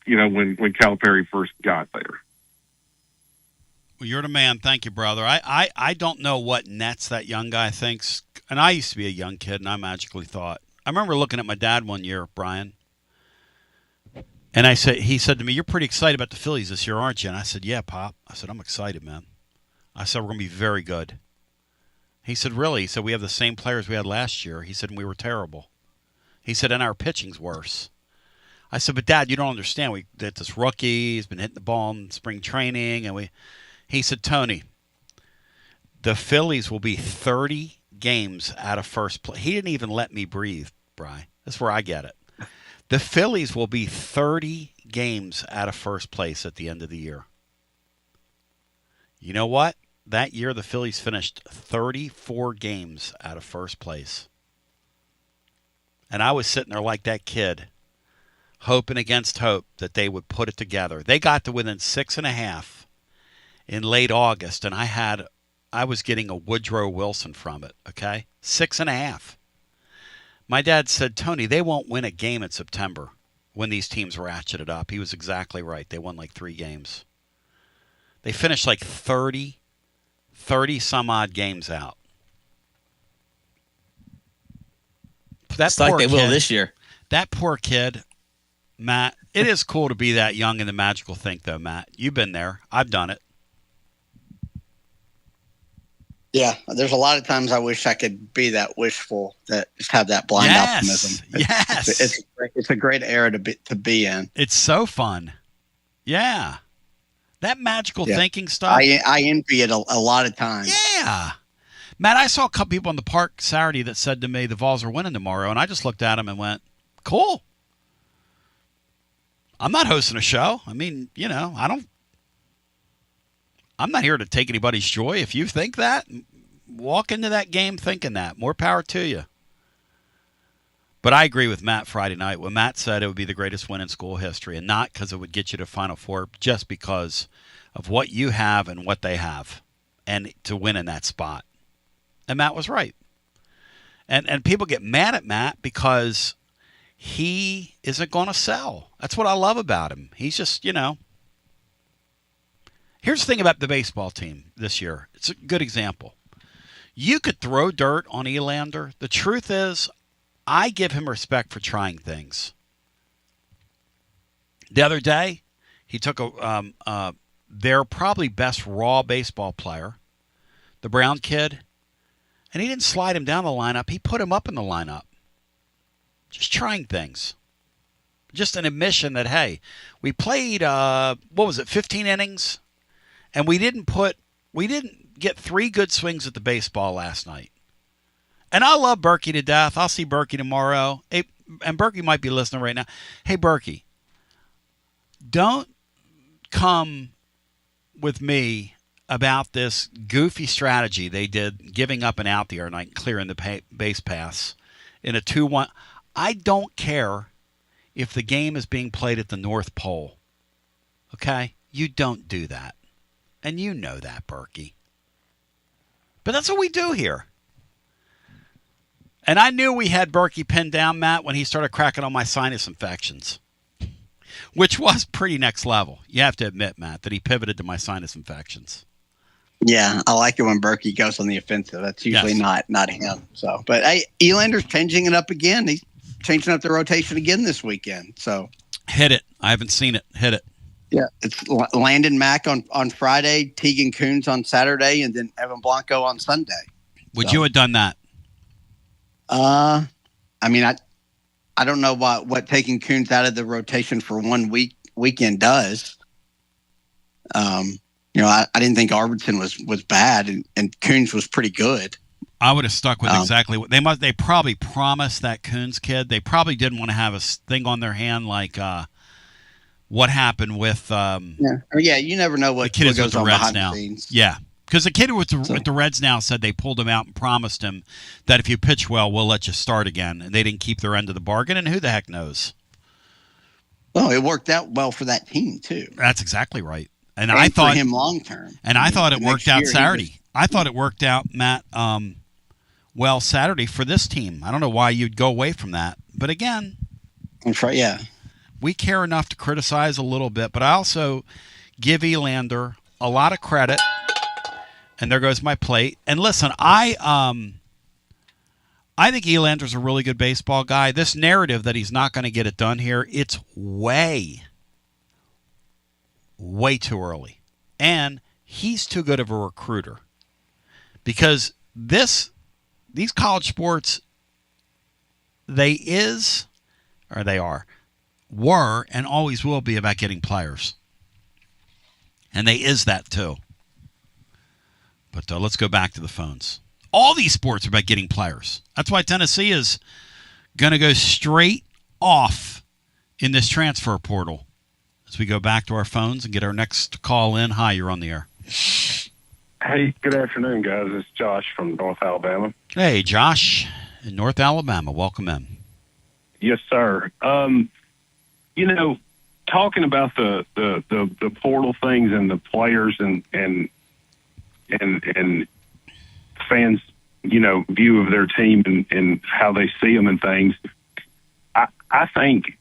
when Calipari first got there. Well, you're the man. Thank you, brother. I don't know what nets that young guy thinks. And I used to be a young kid, and I magically thought. I remember looking at my dad one year, Brian, and he said to me, "You're pretty excited about the Phillies this year, aren't you?" And I said, "Yeah, Pop." I said, "I'm excited, man." I said, "We're going to be very good." He said, "Really?" He said, "We have the same players we had last year." He said, "And we were terrible." He said, "And our pitching's worse." I said, "But Dad, you don't understand. We did this rookie. He's been hitting the ball in spring training, and He said, "Tony, the Phillies will be 30 games out of first place." He didn't even let me breathe, Bri. That's where I get it. The Phillies will be 30 games out of first place at the end of the year. You know what? That year, the Phillies finished 34 games out of first place. And I was sitting there like that kid, hoping against hope that they would put it together. They got to within 6.5 in late August, and I was getting a Woodrow Wilson from it, okay? 6.5. My dad said, "Tony, they won't win a game in September when these teams ratcheted up." He was exactly right. They won like 3 games. They finished like 30 some odd games out. It's like they will this year. That poor kid, Matt. It is cool to be that young and the magical think, though, Matt. You've been there. I've done it. Yeah, there's a lot of times I wish I could be that wishful, that just have that blind optimism. It's a great era to be in. It's so fun. Yeah, that magical thinking stuff. I envy it a lot of times. Yeah, Matt, I saw a couple people in the park Saturday that said to me the Vols are winning tomorrow, and I just looked at them and went, "Cool." I'm not hosting a show. I mean, I'm not here to take anybody's joy. If you think that, walk into that game thinking that. More power to you. But I agree with Matt Friday night when Matt said it would be the greatest win in school history, and not because it would get you to Final Four, just because of what you have and what they have, and to win in that spot. And Matt was right. And people get mad at Matt because he isn't going to sell. That's what I love about him. He's just, Here's the thing about the baseball team this year. It's a good example. You could throw dirt on Elander. The truth is, I give him respect for trying things. The other day, he took their probably best raw baseball player, the Brown kid, and he didn't slide him down the lineup. He put him up in the lineup. Just trying things. Just an admission that, hey, we played, 15 innings? And we didn't get 3 good swings at the baseball last night. And I love Berkey to death. I'll see Berkey tomorrow. Hey, and Berkey might be listening right now. Hey, Berkey, don't come with me about this goofy strategy they did, giving up an out the other night and clearing the base pass in a 2-1. I don't care if the game is being played at the North Pole. Okay? You don't do that. And you know that, Berkey. But that's what we do here. And I knew we had Berkey pinned down, Matt, when he started cracking on my sinus infections, which was pretty next level. You have to admit, Matt, that he pivoted to my sinus infections. Yeah, I like it when Berkey goes on the offensive. That's usually not him. So, but Elander's changing it up again. He's changing up the rotation again this weekend. So hit it. I haven't seen it. Hit it. Yeah, it's Landon Mack on Friday, Tegan Coons on Saturday, and then Evan Blanco on Sunday. Would you have done that? I mean, I don't know what taking Coons out of the rotation for one weekend does. I didn't think Arvidsson was bad, and Coons was pretty good. I would have stuck with exactly what they probably promised that Coons kid. They probably didn't want to have a thing on their hand like what happened with you never know what goes with the on Reds behind now. The scenes. Yeah, because the kid with the Reds now said they pulled him out and promised him that if you pitch well, we'll let you start again, and they didn't keep their end of the bargain, and who the heck knows? Well, it worked out well for that team too. That's exactly right. And I thought for him long term. And I thought it worked out Saturday. I thought it worked out, Matt, well Saturday for this team. I don't know why you'd go away from that. But again, we care enough to criticize a little bit, but I also give Elander a lot of credit. And there goes my plate. And listen, I think Elander's a really good baseball guy. This narrative that he's not going to get it done here, it's way too early. And he's too good of a recruiter. Because these college sports, were, and always will be about getting players. And they is that too. But let's go back to the phones. All these sports are about getting players. That's why Tennessee is going to go straight off in this transfer portal. As we go back to our phones and get our next call in. Hi, you're on the air. Hey, good afternoon, guys. It's Josh from North Alabama. Hey, Josh in North Alabama. Welcome in. Yes, sir. Talking about the portal things and the players and fans, view of their team and how they see them and things, I think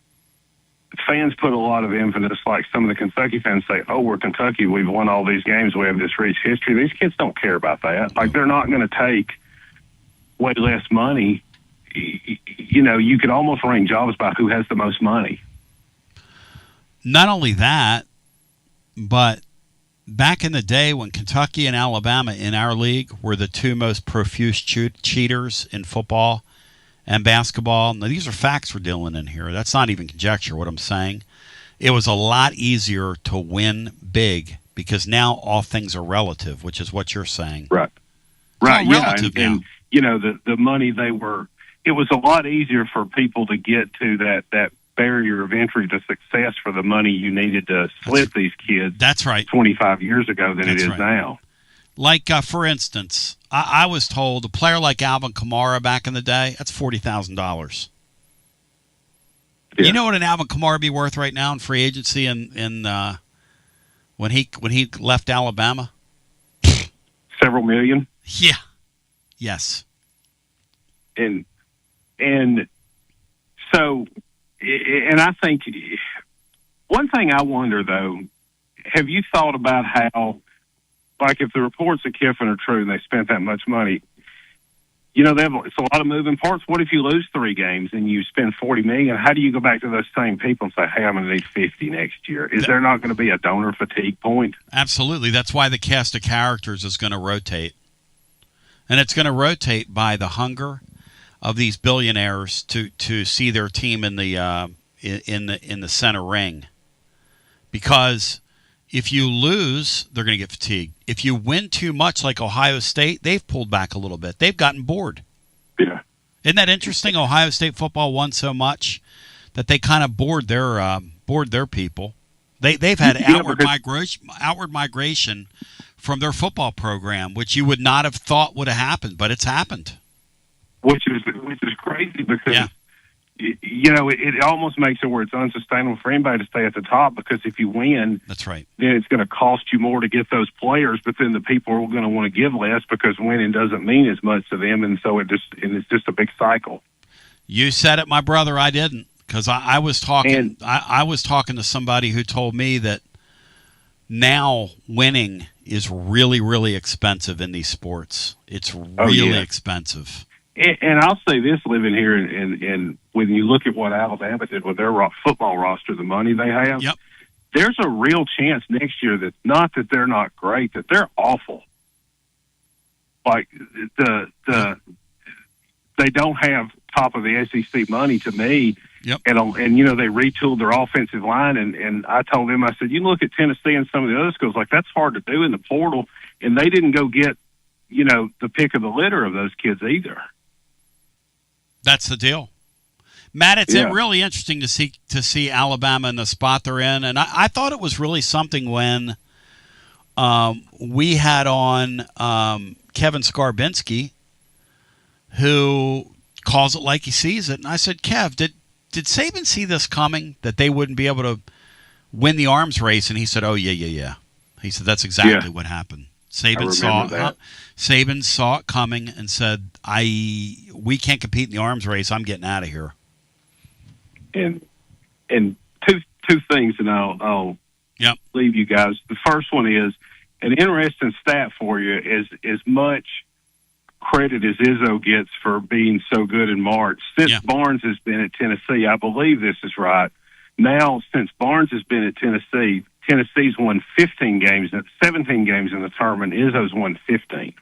fans put a lot of emphasis, like some of the Kentucky fans say, oh, we're Kentucky, we've won all these games, we have this rich history. These kids don't care about that. Like, they're not going to take way less money. You could almost rank jobs by who has the most money. Not only that, but back in the day when Kentucky and Alabama in our league were the two most profuse cheaters in football and basketball. Now, these are facts we're dealing in here. That's not even conjecture, what I'm saying. It was a lot easier to win big because now all things are relative, which is what you're saying. Right. Right, yeah. And you know, the money it was a lot easier for people to get to that barrier of entry to success for the money you needed to slip these kids. That's right. 25 years ago than it is now. Like, for instance, I was told a player like Alvin Kamara back in the day, that's $40,000. Yeah. You know what an Alvin Kamara be worth right now in free agency and when he left Alabama? Several million. Yeah. Yes. And so, and I think one thing I wonder though, have you thought about how, like, if the reports of Kiffin are true and they spent that much money, you know, it's a lot of moving parts. What if you lose 3 games and you spend $40 million? How do you go back to those same people and say, "Hey, I'm going to need 50 next year"? Is there not going to be a donor fatigue point? Absolutely. That's why the cast of characters is going to rotate, and it's going to rotate by the hunger of these billionaires to see their team in the center ring. Because if you lose, they're going to get fatigued. If you win too much, like Ohio State, they've pulled back a little bit. They've gotten bored. Yeah. Isn't that interesting? Ohio State football won so much that they kind of bored their people. They've had outward migration from their football program, which you would not have thought would have happened, but it's happened. Which is crazy because you know, it almost makes it where it's unsustainable for anybody to stay at the top, because if you win, that's right, then it's going to cost you more to get those players, but then the people are going to want to give less because winning doesn't mean as much to them, and so it's just a big cycle. You said it, my brother. I didn't, because I was talking. I was talking to somebody who told me that now winning is really, really expensive in these sports. It's really expensive. And I'll say this, living here, and when you look at what Alabama did with their football roster, the money they have, there's a real chance next year that not that they're not great, that they're awful. Like they don't have top of the SEC money to me. And you know, they retooled their offensive line, and I told them, I said, you look at Tennessee and some of the other schools, like, that's hard to do in the portal, and they didn't go get, you know, the pick of the litter of those kids either. That's the deal, Matt. It's really interesting to see Alabama in the spot they're in, and I thought it was really something when we had on Kevin Skarbinski, who calls it like he sees it, and I said, Kev, did Saban see this coming, that they wouldn't be able to win the arms race? And he said, "Oh yeah." He said that's exactly what happened. Saban saw it coming and said, "We can't compete in the arms race. I'm getting out of here." And two things, and I'll leave you guys. The first one is an interesting stat for you: is as much credit as Izzo gets for being so good in March. Since Barnes has been at Tennessee, I believe this is right. Now, since Barnes has been at Tennessee, Tennessee's won 17 games in the tournament. Izzo's won 15.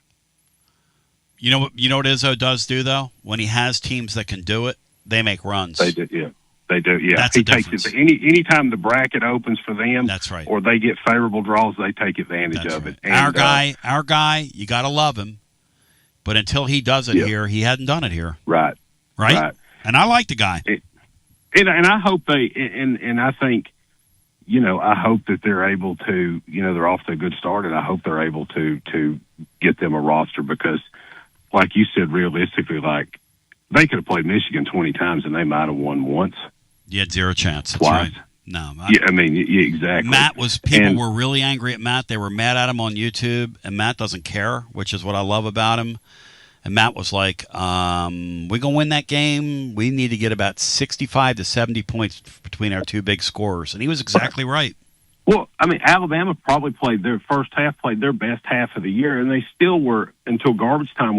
You know what Izzo does do, though? When he has teams that can do it, they make runs. They do, yeah. They do, yeah. That's he takes it. Anytime the bracket opens for them, that's right, or they get favorable draws, they take advantage of it. And, our guy, you got to love him. But until he does it here, he hadn't done it here. Right. And I like the guy. And I hope and I think, you know, I hope that they're able to, you know, they're off to a good start, and I hope they're able to get them a roster, because, like you said, realistically, like, they could have played Michigan 20 times and they might have won once. You had zero chance. That's Twice. Right. No. Exactly. People were really angry at Matt. They were mad at him on YouTube, and Matt doesn't care, which is what I love about him. And Matt was like, we're going to win that game. We need to get about 65 to 70 points between our two big scorers. And he was exactly right. Well, I mean, Alabama probably played their best half of the year, and they still were, until garbage time,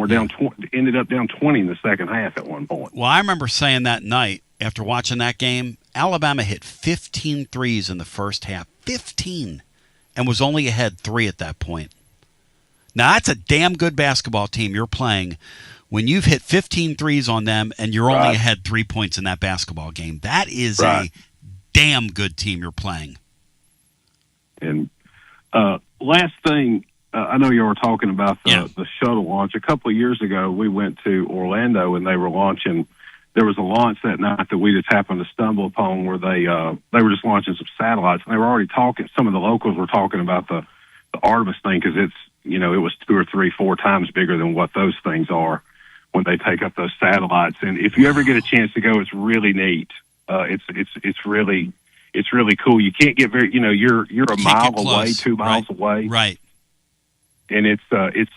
ended up down 20 in the second half at one point. Well, I remember saying that night after watching that game, Alabama hit 15 threes in the first half. 15. and was only ahead 3 at that point. Now, that's a damn good basketball team you're playing when you've hit 15 threes on them and you're only ahead 3 points in that basketball game. That is a damn good team you're playing. And last thing, I know you were talking about the shuttle launch. A couple of years ago, we went to Orlando, and they were launching. There was a launch that night that we just happened to stumble upon where they were just launching some satellites, and they were already talking. Some of the locals were talking about the Artemis thing because it's, it was 2 or 3, 4 times bigger than what those things are when they take up those satellites. And if you ever get a chance to go, it's really neat. It's really cool. You can't get very, you're a mile away, 2 miles away. Right. And it's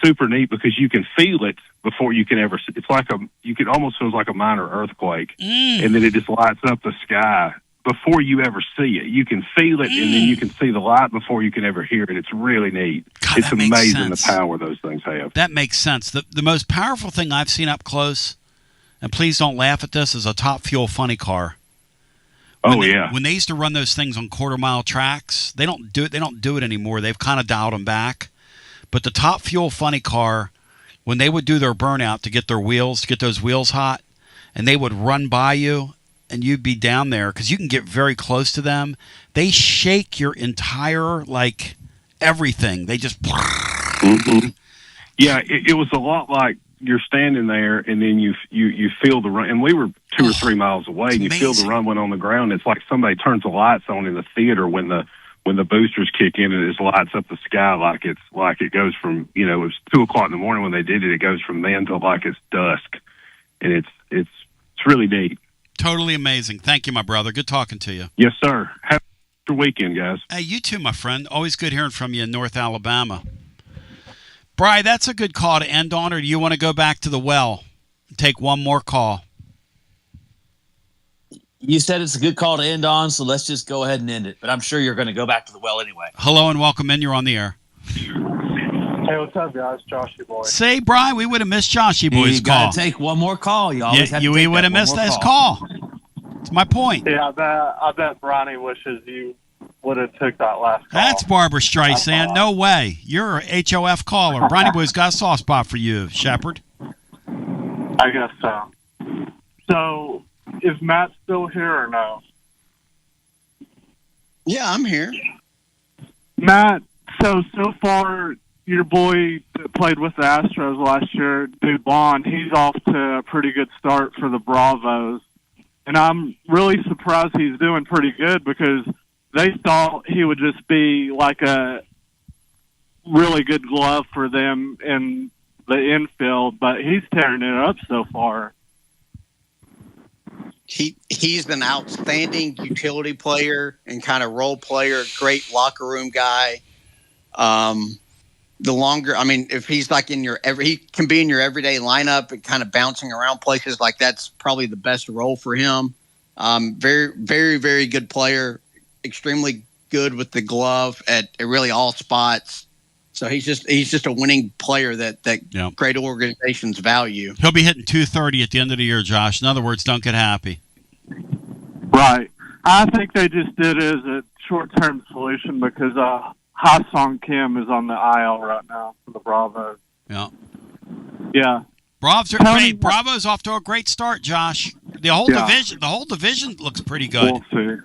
super neat because you can feel it before you can ever see. It's like it almost feels like a minor earthquake. And then it just lights up the sky before you ever see it. You can feel it, and then you can see the light before you can ever hear it. It's really neat. God, it's amazing the power those things have. That makes sense. The most powerful thing I've seen up close, and please don't laugh at this, is a Top Fuel funny car. When they used to run those things on quarter-mile tracks, they don't do it anymore. They've kind of dialed them back. But the Top Fuel funny car, when they would do their burnout to get those wheels hot, and they would run by you, and you'd be down there, because you can get very close to them, they shake your entire, everything. They just... Mm-hmm. Yeah, it was a lot like you're standing there, and then you feel the run. And we were 2 or 3 miles away, and you feel the runway on the ground. It's like somebody turns the lights on in the theater when the boosters kick in, and it just lights up the sky like it goes from, it was 2:00 in the morning when they did it. It goes from then to like it's dusk, and it's really neat. Totally amazing. Thank you, my brother. Good talking to you. Yes, sir. Have a good weekend, guys. Hey, you too, my friend. Always good hearing from you in North Alabama. Bri, that's a good call to end on, or do you want to go back to the well and take one more call? You said it's a good call to end on, so let's just go ahead and end it. But I'm sure you're going to go back to the well anyway. Hello and welcome in. You're on the air. Hey, what's up, guys? Joshy boy. Say, Brian, we would have missed Joshy boy's you call. You got to take one more call. You always have to we would have missed his call. That's my point. Yeah, I bet Bronny wishes you would have took that last call. That's Barbara Streisand. No way. You're a HOF caller. Bronny boy's got a soft spot for you, Shepard. I guess so. So, is Matt still here or no? Yeah, I'm here. Matt, so far, your boy that played with the Astros last year, Dubon, he's off to a pretty good start for the Bravos. And I'm really surprised he's doing pretty good because they thought he would just be like a really good glove for them in the infield, but he's tearing it up so far. He's an outstanding utility player and kind of role player, great locker room guy. If he's like he can be in your everyday lineup and kind of bouncing around places, like that's probably the best role for him. Very, very, very good player, extremely good with the glove at really all spots. So he's just a winning player that great organizations value. He'll be hitting 230 at the end of the year, Josh. In other words, don't get happy. Right. I think they just did it as a short-term solution because Ha-Sung Kim is on the IL right now for the Bravos. Yeah. Yeah. Bravo's off to a great start, Josh. The whole division looks pretty good. We'll see.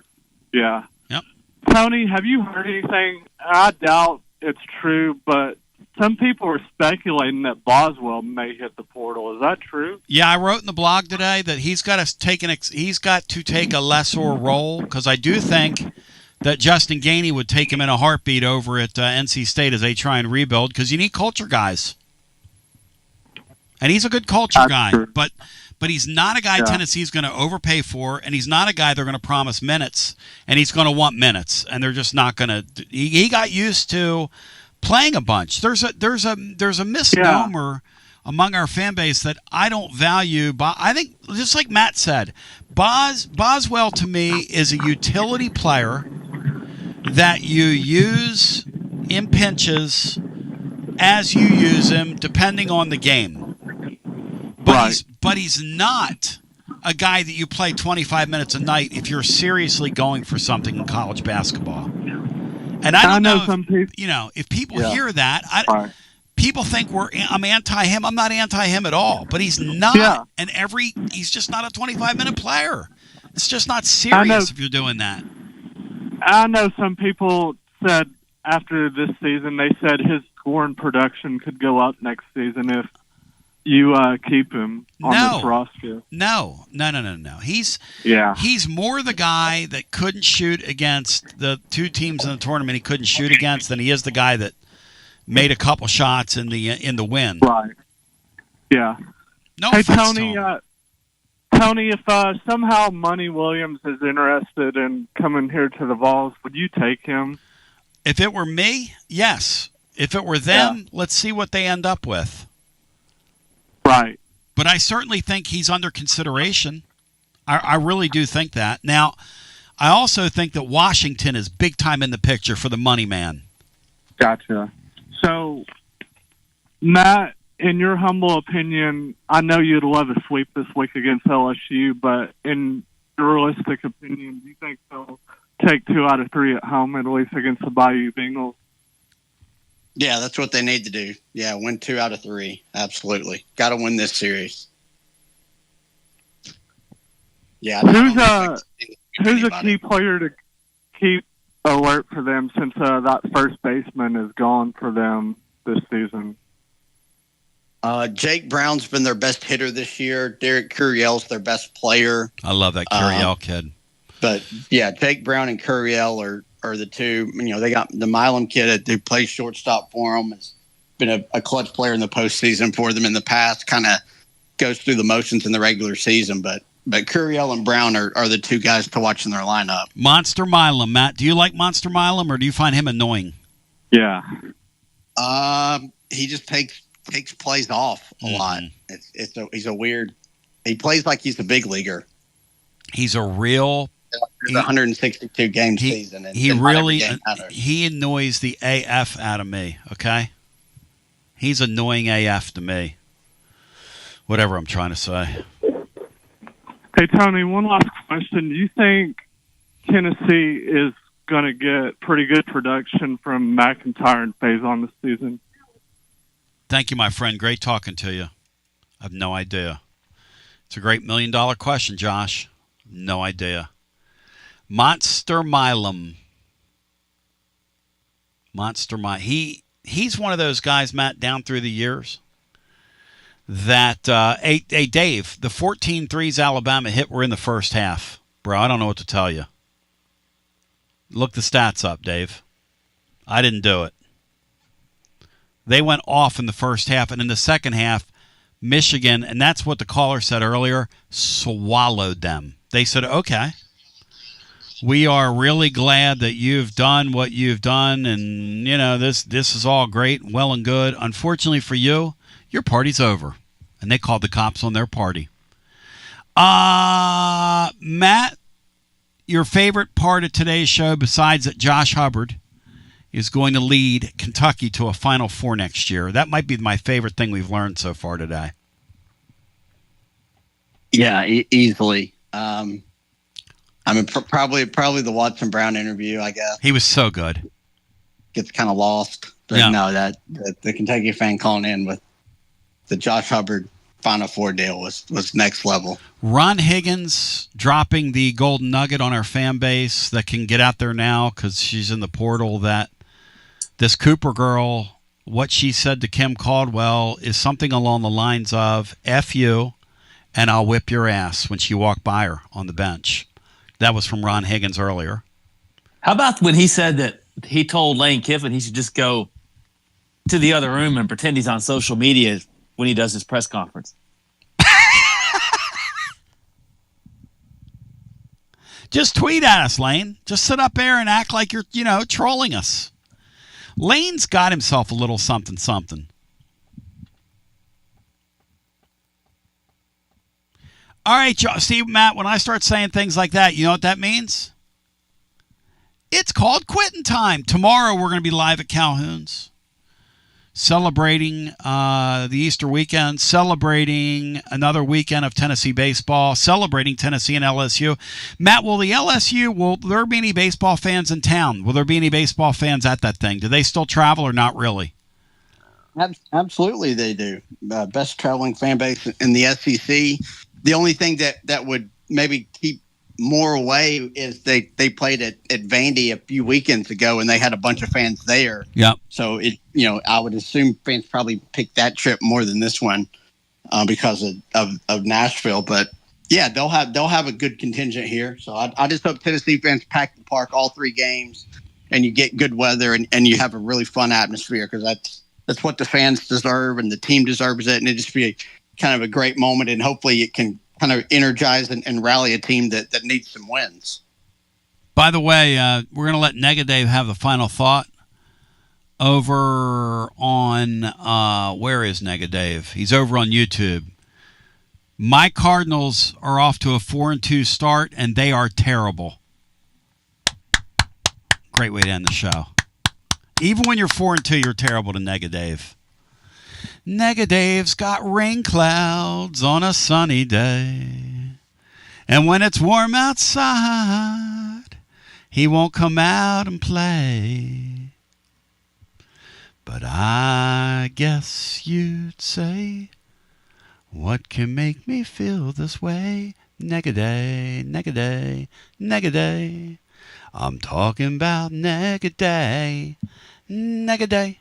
Yeah. Yep. Tony, have you heard anything? I doubt it's true, but some people are speculating that Boswell may hit the portal. Is that true? Yeah, I wrote in the blog today that he's got to take a lesser role because I do think that Justin Gainey would take him in a heartbeat over at NC State as they try and rebuild because you need culture guys. And he's a good culture guy, but he's not a guy Tennessee's going to overpay for, and he's not a guy they're going to promise minutes, and he's going to want minutes, and they're just not going to. He got used to playing a bunch. There's a misnomer among our fan base that I don't value. I think just like Matt said, Boswell to me is a utility player that you use in pinches as you use him, depending on the game. But he's not a guy that you play 25 minutes a night if you're seriously going for something in college basketball. And I don't know some people, if people hear that, people think I'm anti him. I'm not anti him at all, but he's not. Yeah. And he's just not a 25-minute player. It's just not serious if you're doing that. I know some people said after this season, they said his scoring production could go up next season if you keep him on this roster. No. He's more the guy that couldn't shoot against the two teams in the tournament he couldn't shoot against than he is the guy that made a couple shots in the win. Right. Yeah. No hey, offense Tony, to him. Tony, if somehow Money Williams is interested in coming here to the Vols, would you take him? If it were me, yes. If it were them, let's see what they end up with. Right. But I certainly think he's under consideration. I really do think that. Now, I also think that Washington is big time in the picture for the money man. Gotcha. So, Matt, in your humble opinion, I know you'd love a sweep this week against LSU, but in your realistic opinion, do you think they'll take 2 out of 3 at home, at least against the Bayou Bengals? Yeah, that's what they need to do. Yeah, win 2 out of 3. Absolutely. Got to win this series. Yeah. Who's a key player to keep alert for them since that first baseman is gone for them this season? Jake Brown's been their best hitter this year. Derek Curiel's their best player. I love that Curiel kid. But, yeah, Jake Brown and Curiel are the two. They got the Milam kid who plays shortstop for them. Has been a clutch player in the postseason for them in the past. Kind of goes through the motions in the regular season. But Curiel and Brown are the two guys to watch in their lineup. Monster Milam, Matt. Do you like Monster Milam or do you find him annoying? Yeah. He just takes plays off a lot. He's a weird. He plays like he's a big leaguer. He's a real. There's 162 game season. And he annoys the AF out of me. Okay, he's annoying AF to me. Whatever I'm trying to say. Hey Tony, one last question. Do you think Tennessee is going to get pretty good production from McIntyre and Faison this season? Thank you, my friend. Great talking to you. I have no idea. It's a great $1 million question, Josh. No idea. Monster Milam. He's one of those guys, Matt, down through the years that, hey, Dave, the 14 threes Alabama hit were in the first half. Bro, I don't know what to tell you. Look the stats up, Dave. I didn't do it. They went off in the first half, and in the second half, Michigan, and that's what the caller said earlier, swallowed them. They said, okay, we are really glad that you've done what you've done, and, this is all great, well and good. Unfortunately for you, your party's over. And they called the cops on their party. Matt, your favorite part of today's show, besides that Josh Hubbard is going to lead Kentucky to a Final Four next year. That might be my favorite thing we've learned so far today. Yeah, easily. Probably the Watson Brown interview, I guess. He was so good. Gets kind of lost. But no, that the Kentucky fan calling in with the Josh Hubbard Final Four deal was next level. Ron Higgins dropping the golden nugget on our fan base that can get out there now because she's in the portal, that this Cooper girl, what she said to Kim Caldwell is something along the lines of, F you, and I'll whip your ass, when she walked by her on the bench. That was from Ron Higgins earlier. How about when he said that he told Lane Kiffin he should just go to the other room and pretend he's on social media when he does his press conference? Just tweet at us, Lane. Just sit up there and act like you're, trolling us. Lane's got himself a little something. All right, see, Matt, when I start saying things like that, you know what that means? It's called quitting time. Tomorrow we're going to be live at Calhoun's. celebrating the Easter weekend, celebrating another weekend of Tennessee baseball, celebrating Tennessee and LSU. Matt, will there be any baseball fans in town? Will there be any baseball fans at that thing? Do they still travel or not really? Absolutely, they do. Best traveling fan base in the SEC. The only thing that would maybe keep more away is they played at Vandy a few weekends ago, and they had a bunch of fans there. Yeah. So I would assume fans probably picked that trip more than this one because of Nashville. But yeah, they'll have a good contingent here. So I just hope Tennessee fans pack the park all 3 games, and you get good weather and you have a really fun atmosphere, because that's what the fans deserve and the team deserves it, and it just be kind of a great moment, and hopefully it can kind of energize and rally a team that needs some wins. By the way, we're going to let Negative have the final thought over on, where is Negative? He's over on YouTube. My Cardinals are off to a 4-2 start, and they are terrible. Great way to end the show. Even when you're 4-2, you're terrible to Negative. Negative's got rain clouds on a sunny day. And when it's warm outside, he won't come out and play. But I guess you'd say, what can make me feel this way? Negative, negative, negative. I'm talking about negative, negative.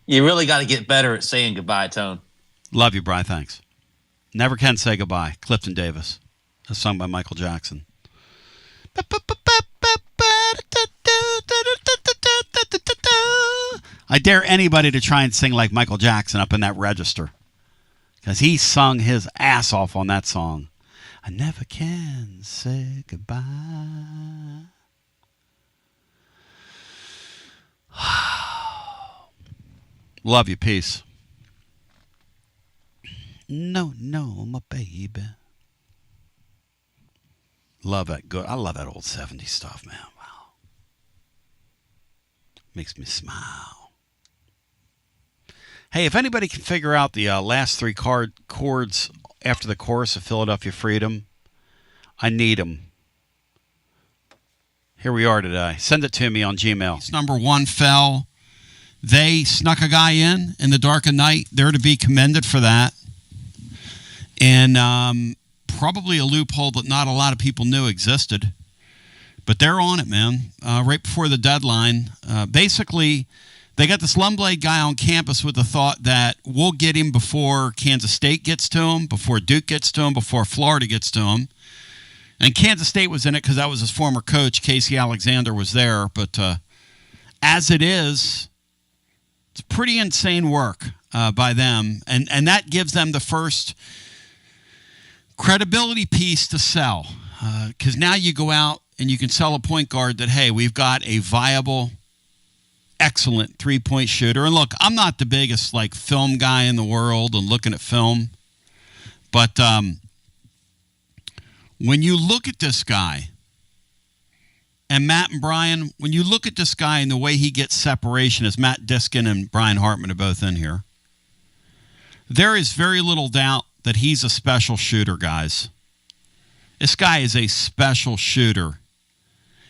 You really got to get better at saying goodbye, Tone. Love you, Bri. Thanks. Never Can Say Goodbye. Clifton Davis. A song by Michael Jackson. I dare anybody to try and sing like Michael Jackson up in that register, because he sung his ass off on that song. I never can say goodbye. Love you. Peace. No, my baby. Love that good. I love that old 70s stuff, man. Wow. Makes me smile. Hey, if anybody can figure out the last 3 chords after the chorus of Philadelphia Freedom, I need them. Here we are today. Send it to me on Gmail. It's number 1 fell. They snuck a guy in the dark of night. They're to be commended for that. And probably a loophole that not a lot of people knew existed. But they're on it, man. Right before the deadline. Basically, they got this Lumblade guy on campus with the thought that we'll get him before Kansas State gets to him, before Duke gets to him, before Florida gets to him. And Kansas State was in it because that was his former coach. Casey Alexander was there. But as it is, it's pretty insane work by them. And that gives them the first credibility piece to sell. Because now you go out and you can sell a point guard that, hey, we've got a viable, excellent 3-point shooter. And look, I'm not the biggest film guy in the world and looking at film. But when you look at this guy, and Matt and Brian, when you look at this guy and the way he gets separation, as Matt Diskin and Brian Hartman are both in here, there is very little doubt that he's a special shooter, guys. This guy is a special shooter.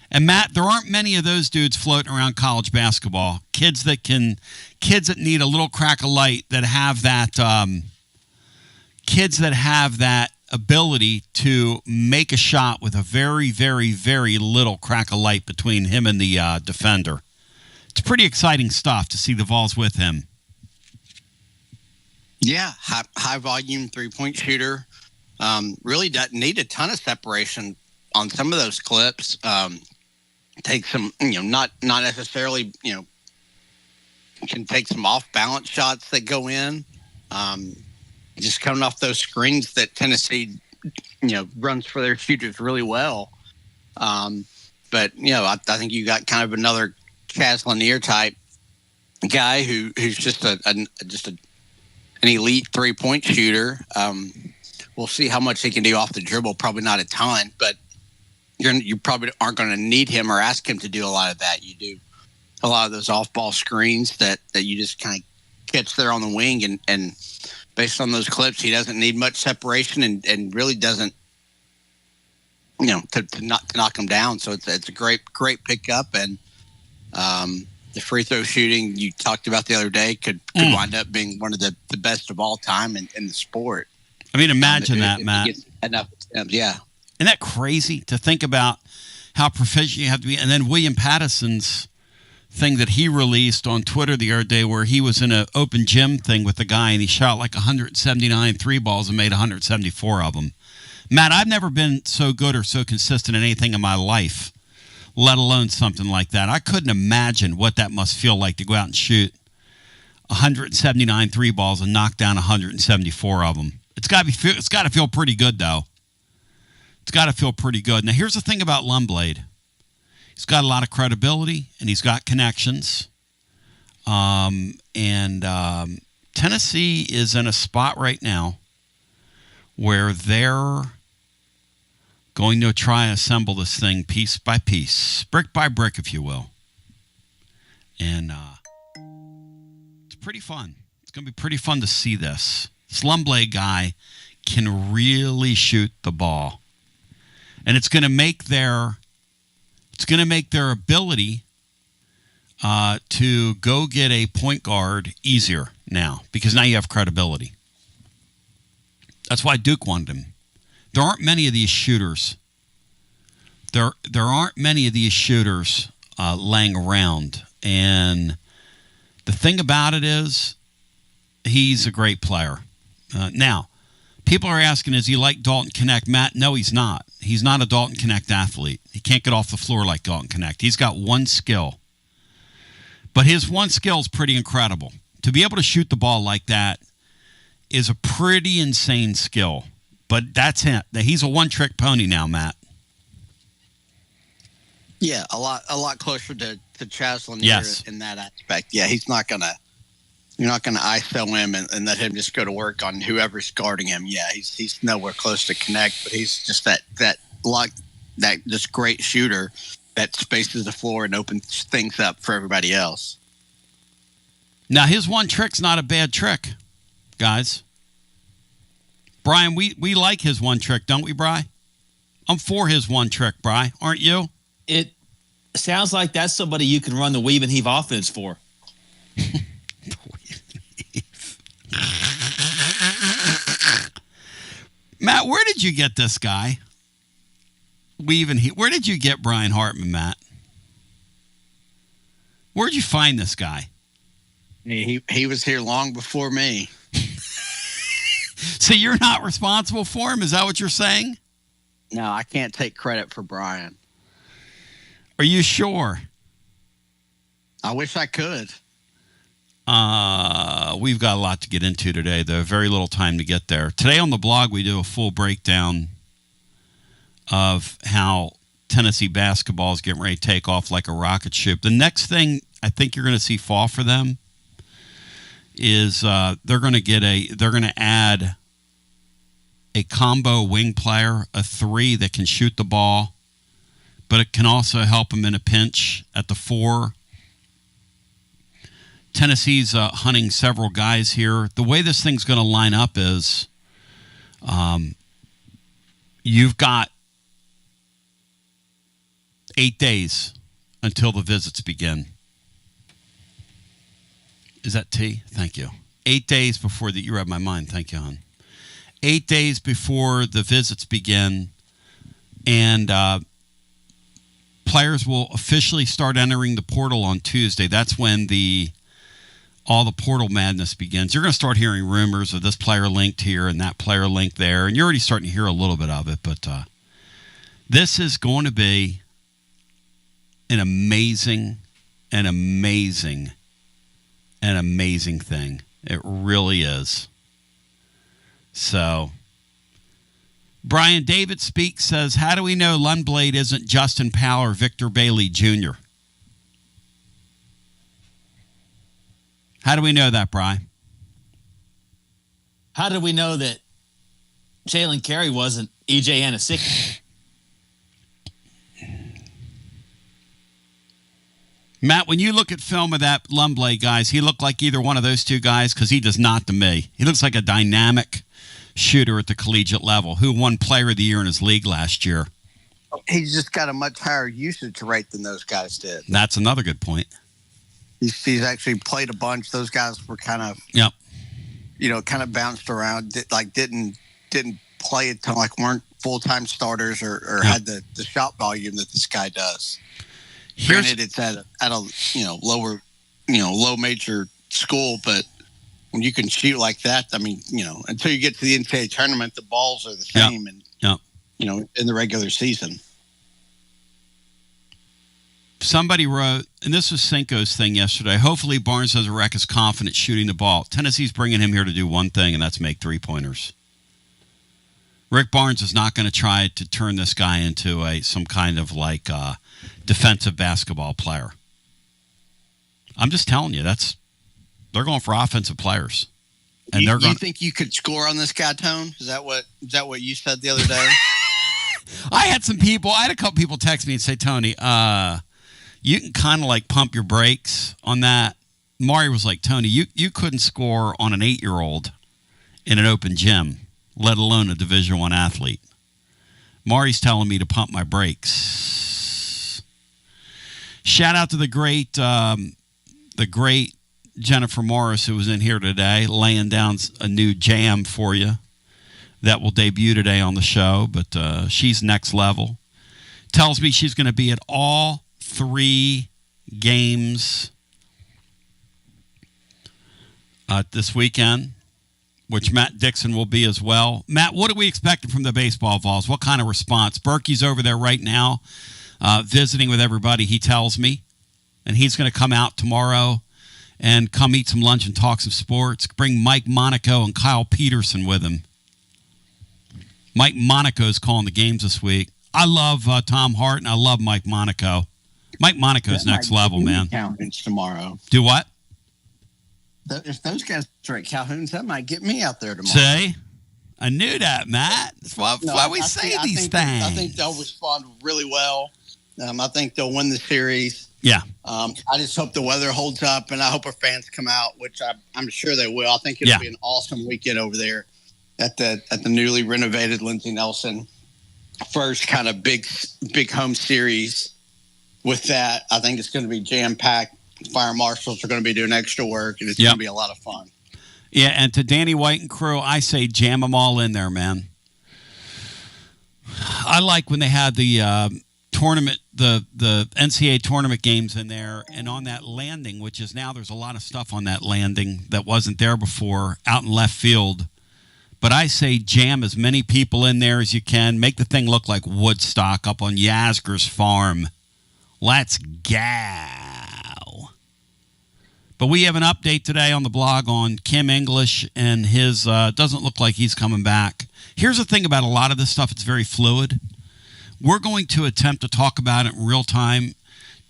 And Matt, there aren't many of those dudes floating around college basketball. Kids that need a little crack of light, that have that, kids that have that ability to make a shot with a very, very, very little crack of light between him and the defender. It's pretty exciting stuff to see the Vols with him. Yeah, high volume 3-point shooter. Really doesn't need a ton of separation on some of those clips. Take some, not necessarily, can take some off balance shots that go in. Just coming off those screens that Tennessee, runs for their shooters really well. But I think you got kind of another Chaz Lanier type guy who's just an elite 3-point shooter. We'll see how much he can do off the dribble. Probably not a ton, but you probably aren't going to need him or ask him to do a lot of that. You do a lot of those off-ball screens that you just kind of catch there on the wing, and based on those clips, he doesn't need much separation and really doesn't, to knock him down. So it's a great pickup, and the free throw shooting you talked about the other day could wind up being one of the best of all time in the sport. I mean, imagine that, Matt. Enough, yeah. Isn't that crazy to think about how proficient you have to be? And then William Patterson's thing that he released on Twitter the other day, where he was in an open gym thing with a guy and he shot like 179 three balls and made 174 of them. Matt, I've never been so good or so consistent in anything in my life, let alone something like that. I couldn't imagine what that must feel like to go out and shoot 179 three balls and knock down 174 of them. It's got to feel pretty good, though. It's got to feel pretty good. Now, here's the thing about Lumblade. He's got a lot of credibility, and he's got connections. Tennessee is in a spot right now where they're going to try and assemble this thing piece by piece, brick by brick, if you will. And it's pretty fun. It's going to be pretty fun to see this. This Lumblade guy can really shoot the ball. And it's going to make their ability to go get a point guard easier now, because now you have credibility. That's why Duke wanted him. There aren't many of these shooters. There aren't many of these shooters laying around. And the thing about it is, he's a great player. Now, people are asking, is he like Dalton Knecht? Matt, no, he's not. He's not a Dalton Knecht athlete. He can't get off the floor like Dalton Knecht. He's got one skill. But his one skill is pretty incredible. To be able to shoot the ball like that is a pretty insane skill. But that's him. He's a one-trick pony now, Matt. Yeah, a lot closer to Chaz Lanier yes. in that aspect. Yeah, you're not gonna ISO him and let him just go to work on whoever's guarding him. Yeah, he's nowhere close to Knecht, but he's just that just great shooter that spaces the floor and opens things up for everybody else. Now, his one trick's not a bad trick, guys. Brian, we like his one trick, don't we, Bri? I'm for his one trick, Bri. Aren't you? It sounds like that's somebody you can run the weave and heave offense for. Matt, where did you get this guy? Where did you get Brian Hartman, Matt? Where'd you find this guy? He was here long before me. So you're not responsible for him? Is that what you're saying? No, I can't take credit for Brian. Are you sure? I wish I could. We've got a lot to get into today, though. Very little time to get there. Today on the blog, we do a full breakdown of how Tennessee basketball is getting ready to take off like a rocket ship. The next thing I think you're going to see fall for them is they're going to add a combo wing player, a three that can shoot the ball, but it can also help them in a pinch at the four. Tennessee's hunting several guys here. The way this thing's going to line up is you've got 8 days until the visits begin. Is that T? Thank you. 8 days before you read my mind. Thank you, hon. 8 days before the visits begin, and players will officially start entering the portal on Tuesday. That's when all the portal madness begins. You're going to start hearing rumors of this player linked here and that player linked there, and you're already starting to hear a little bit of it, but this is going to be an amazing thing. It really is. So, Brian David Speaks says, how do we know Lumblade isn't Justin Powell or Victor Bailey Jr.? How do we know that, Brian? How do we know that Jalen Carey wasn't E.J. Anasicki? Matt, when you look at film of that Lumblade guys, he looked like either one of those two guys? Because he does not to me. He looks like a dynamic shooter at the collegiate level who won Player of the Year in his league last year. He's just got a much higher usage rate than those guys did. That's another good point. He's actually played a bunch. Those guys were kind of, kind of bounced around, didn't play a ton, like weren't full-time starters or had the shot volume that this guy does. Granted, it's at a lower, low major school, but when you can shoot like that, I mean, until you get to the NCAA tournament, the balls are the same, and in the regular season. Somebody wrote, and this was Cinco's thing yesterday, hopefully Barnes doesn't wreck his confidence shooting the ball. Tennessee's bringing him here to do one thing, and that's make three-pointers. Rick Barnes is not going to try to turn this guy into some kind of defensive basketball player. I'm just telling you, they're going for offensive players. And you think you could score on this guy, Tone? Is that what you said the other day? I had a couple people text me and say, Tony, you can kind of pump your brakes on that. Mari was like, Tony, you couldn't score on an 8-year-old in an open gym, let alone a Division I athlete. Mari's telling me to pump my brakes. Shout out to the great Jennifer Morris, who was in here today, laying down a new jam for you that will debut today on the show, but she's next level. Tells me she's going to be at all 3 games this weekend, which Matt Dixon will be as well. Matt, what are we expecting from the baseball Vols? What kind of response? Berkey's over there right now visiting with everybody, he tells me, and he's going to come out tomorrow and come eat some lunch and talk some sports. Bring Mike Monaco and Kyle Peterson with him. Mike Monaco is calling the games this week. I love Tom Hart, and I love Mike Monaco. Mike Monaco's next level, man. Calhoun's tomorrow. Do what? If those guys are at Calhoun's, that might get me out there tomorrow. See? I knew that, Matt. That's why we say these things. I think they'll respond really well. I think they'll win the series. Yeah. I just hope the weather holds up, and I hope our fans come out, which I'm sure they will. I think it'll be an awesome weekend over there at the newly renovated Lindsey Nelson. First kind of big home series. With that, I think it's going to be jam-packed. Fire marshals are going to be doing extra work, and it's going to be a lot of fun. Yeah, and to Danny White and crew, I say jam them all in there, man. I like when they had the tournament, the NCAA tournament games in there, and on that landing, which is now there's a lot of stuff on that landing that wasn't there before, out in left field. But I say jam as many people in there as you can. Make the thing look like Woodstock up on Yasgur's farm. Let's go. But we have an update today on the blog on Kim English, and his doesn't look like he's coming back. Here's the thing about a lot of this stuff. It's very fluid. We're going to attempt to talk about it in real time.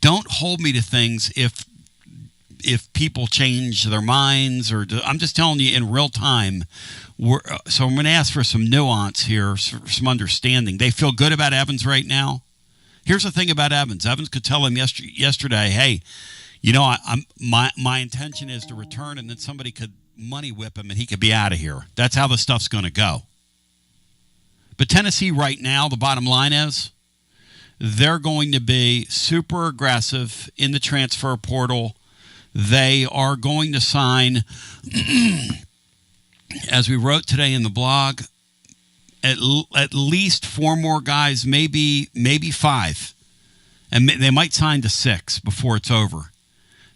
Don't hold me to things if people change their minds, or I'm just telling you in real time. So I'm going to ask for some nuance here, some understanding. They feel good about Evans right now. Here's the thing about Evans. Evans could tell him yesterday, hey, my intention is to return, and then somebody could money whip him, and he could be out of here. That's how the stuff's going to go. But Tennessee right now, the bottom line is they're going to be super aggressive in the transfer portal. They are going to sign, as we wrote today in the blog, at least 4 more guys, maybe 5. And they might sign to 6 before it's over.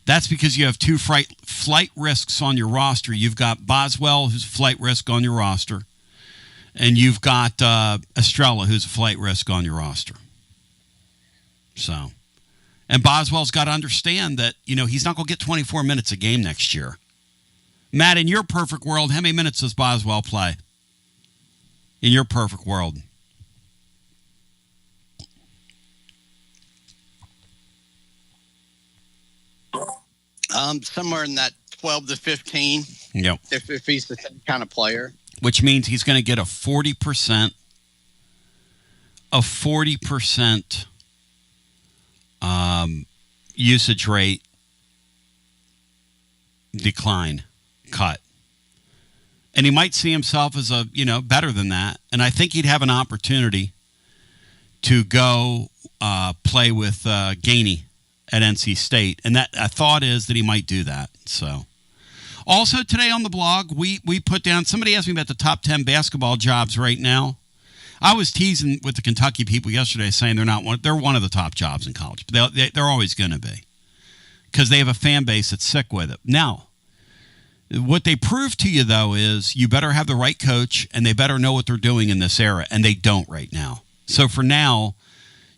That's because you have 2 flight risks on your roster. You've got Boswell, who's a flight risk on your roster. And you've got Estrella, who's a flight risk on your roster. So, and Boswell's got to understand that, he's not going to get 24 minutes a game next year. Matt, in your perfect world, how many minutes does Boswell play? In your perfect world. Somewhere in that 12 to 15. Yep. If he's the same kind of player. Which means he's going to get a 40% usage rate decline, cut. And he might see himself as better than that. And I think he'd have an opportunity to go play with Gainey at NC State. And that I thought is that he might do that. So, also today on the blog, we put down, somebody asked me about the top 10 basketball jobs right now. I was teasing with the Kentucky people yesterday saying they're one of the top jobs in college. But they're always going to be because they have a fan base that's sick with it. Now, what they prove to you, though, is you better have the right coach and they better know what they're doing in this era, and they don't right now. So for now,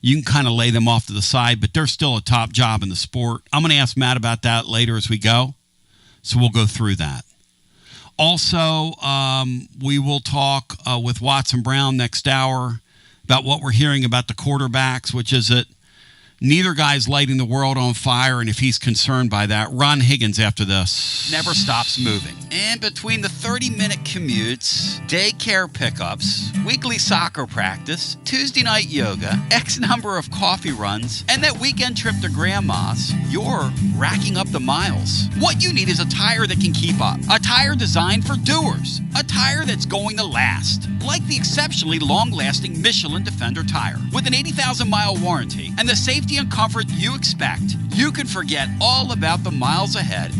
you can kind of lay them off to the side, but they're still a top job in the sport. I'm going to ask Matt about that later as we go, so we'll go through that. Also, we will talk with Watson Brown next hour about what we're hearing about the quarterbacks, which is that neither guy's lighting the world on fire, and if he's concerned by that, Ron Higgins after this never stops moving. And between the 30-minute commutes, daycare pickups, weekly soccer practice, Tuesday night yoga, X number of coffee runs, and that weekend trip to Grandma's, you're racking up the miles. What you need is a tire that can keep up. A tire designed for doers. A tire that's going to last. Like the exceptionally long-lasting Michelin Defender tire. With an 80,000-mile warranty and the safety and comfort you expect, you can forget all about the miles ahead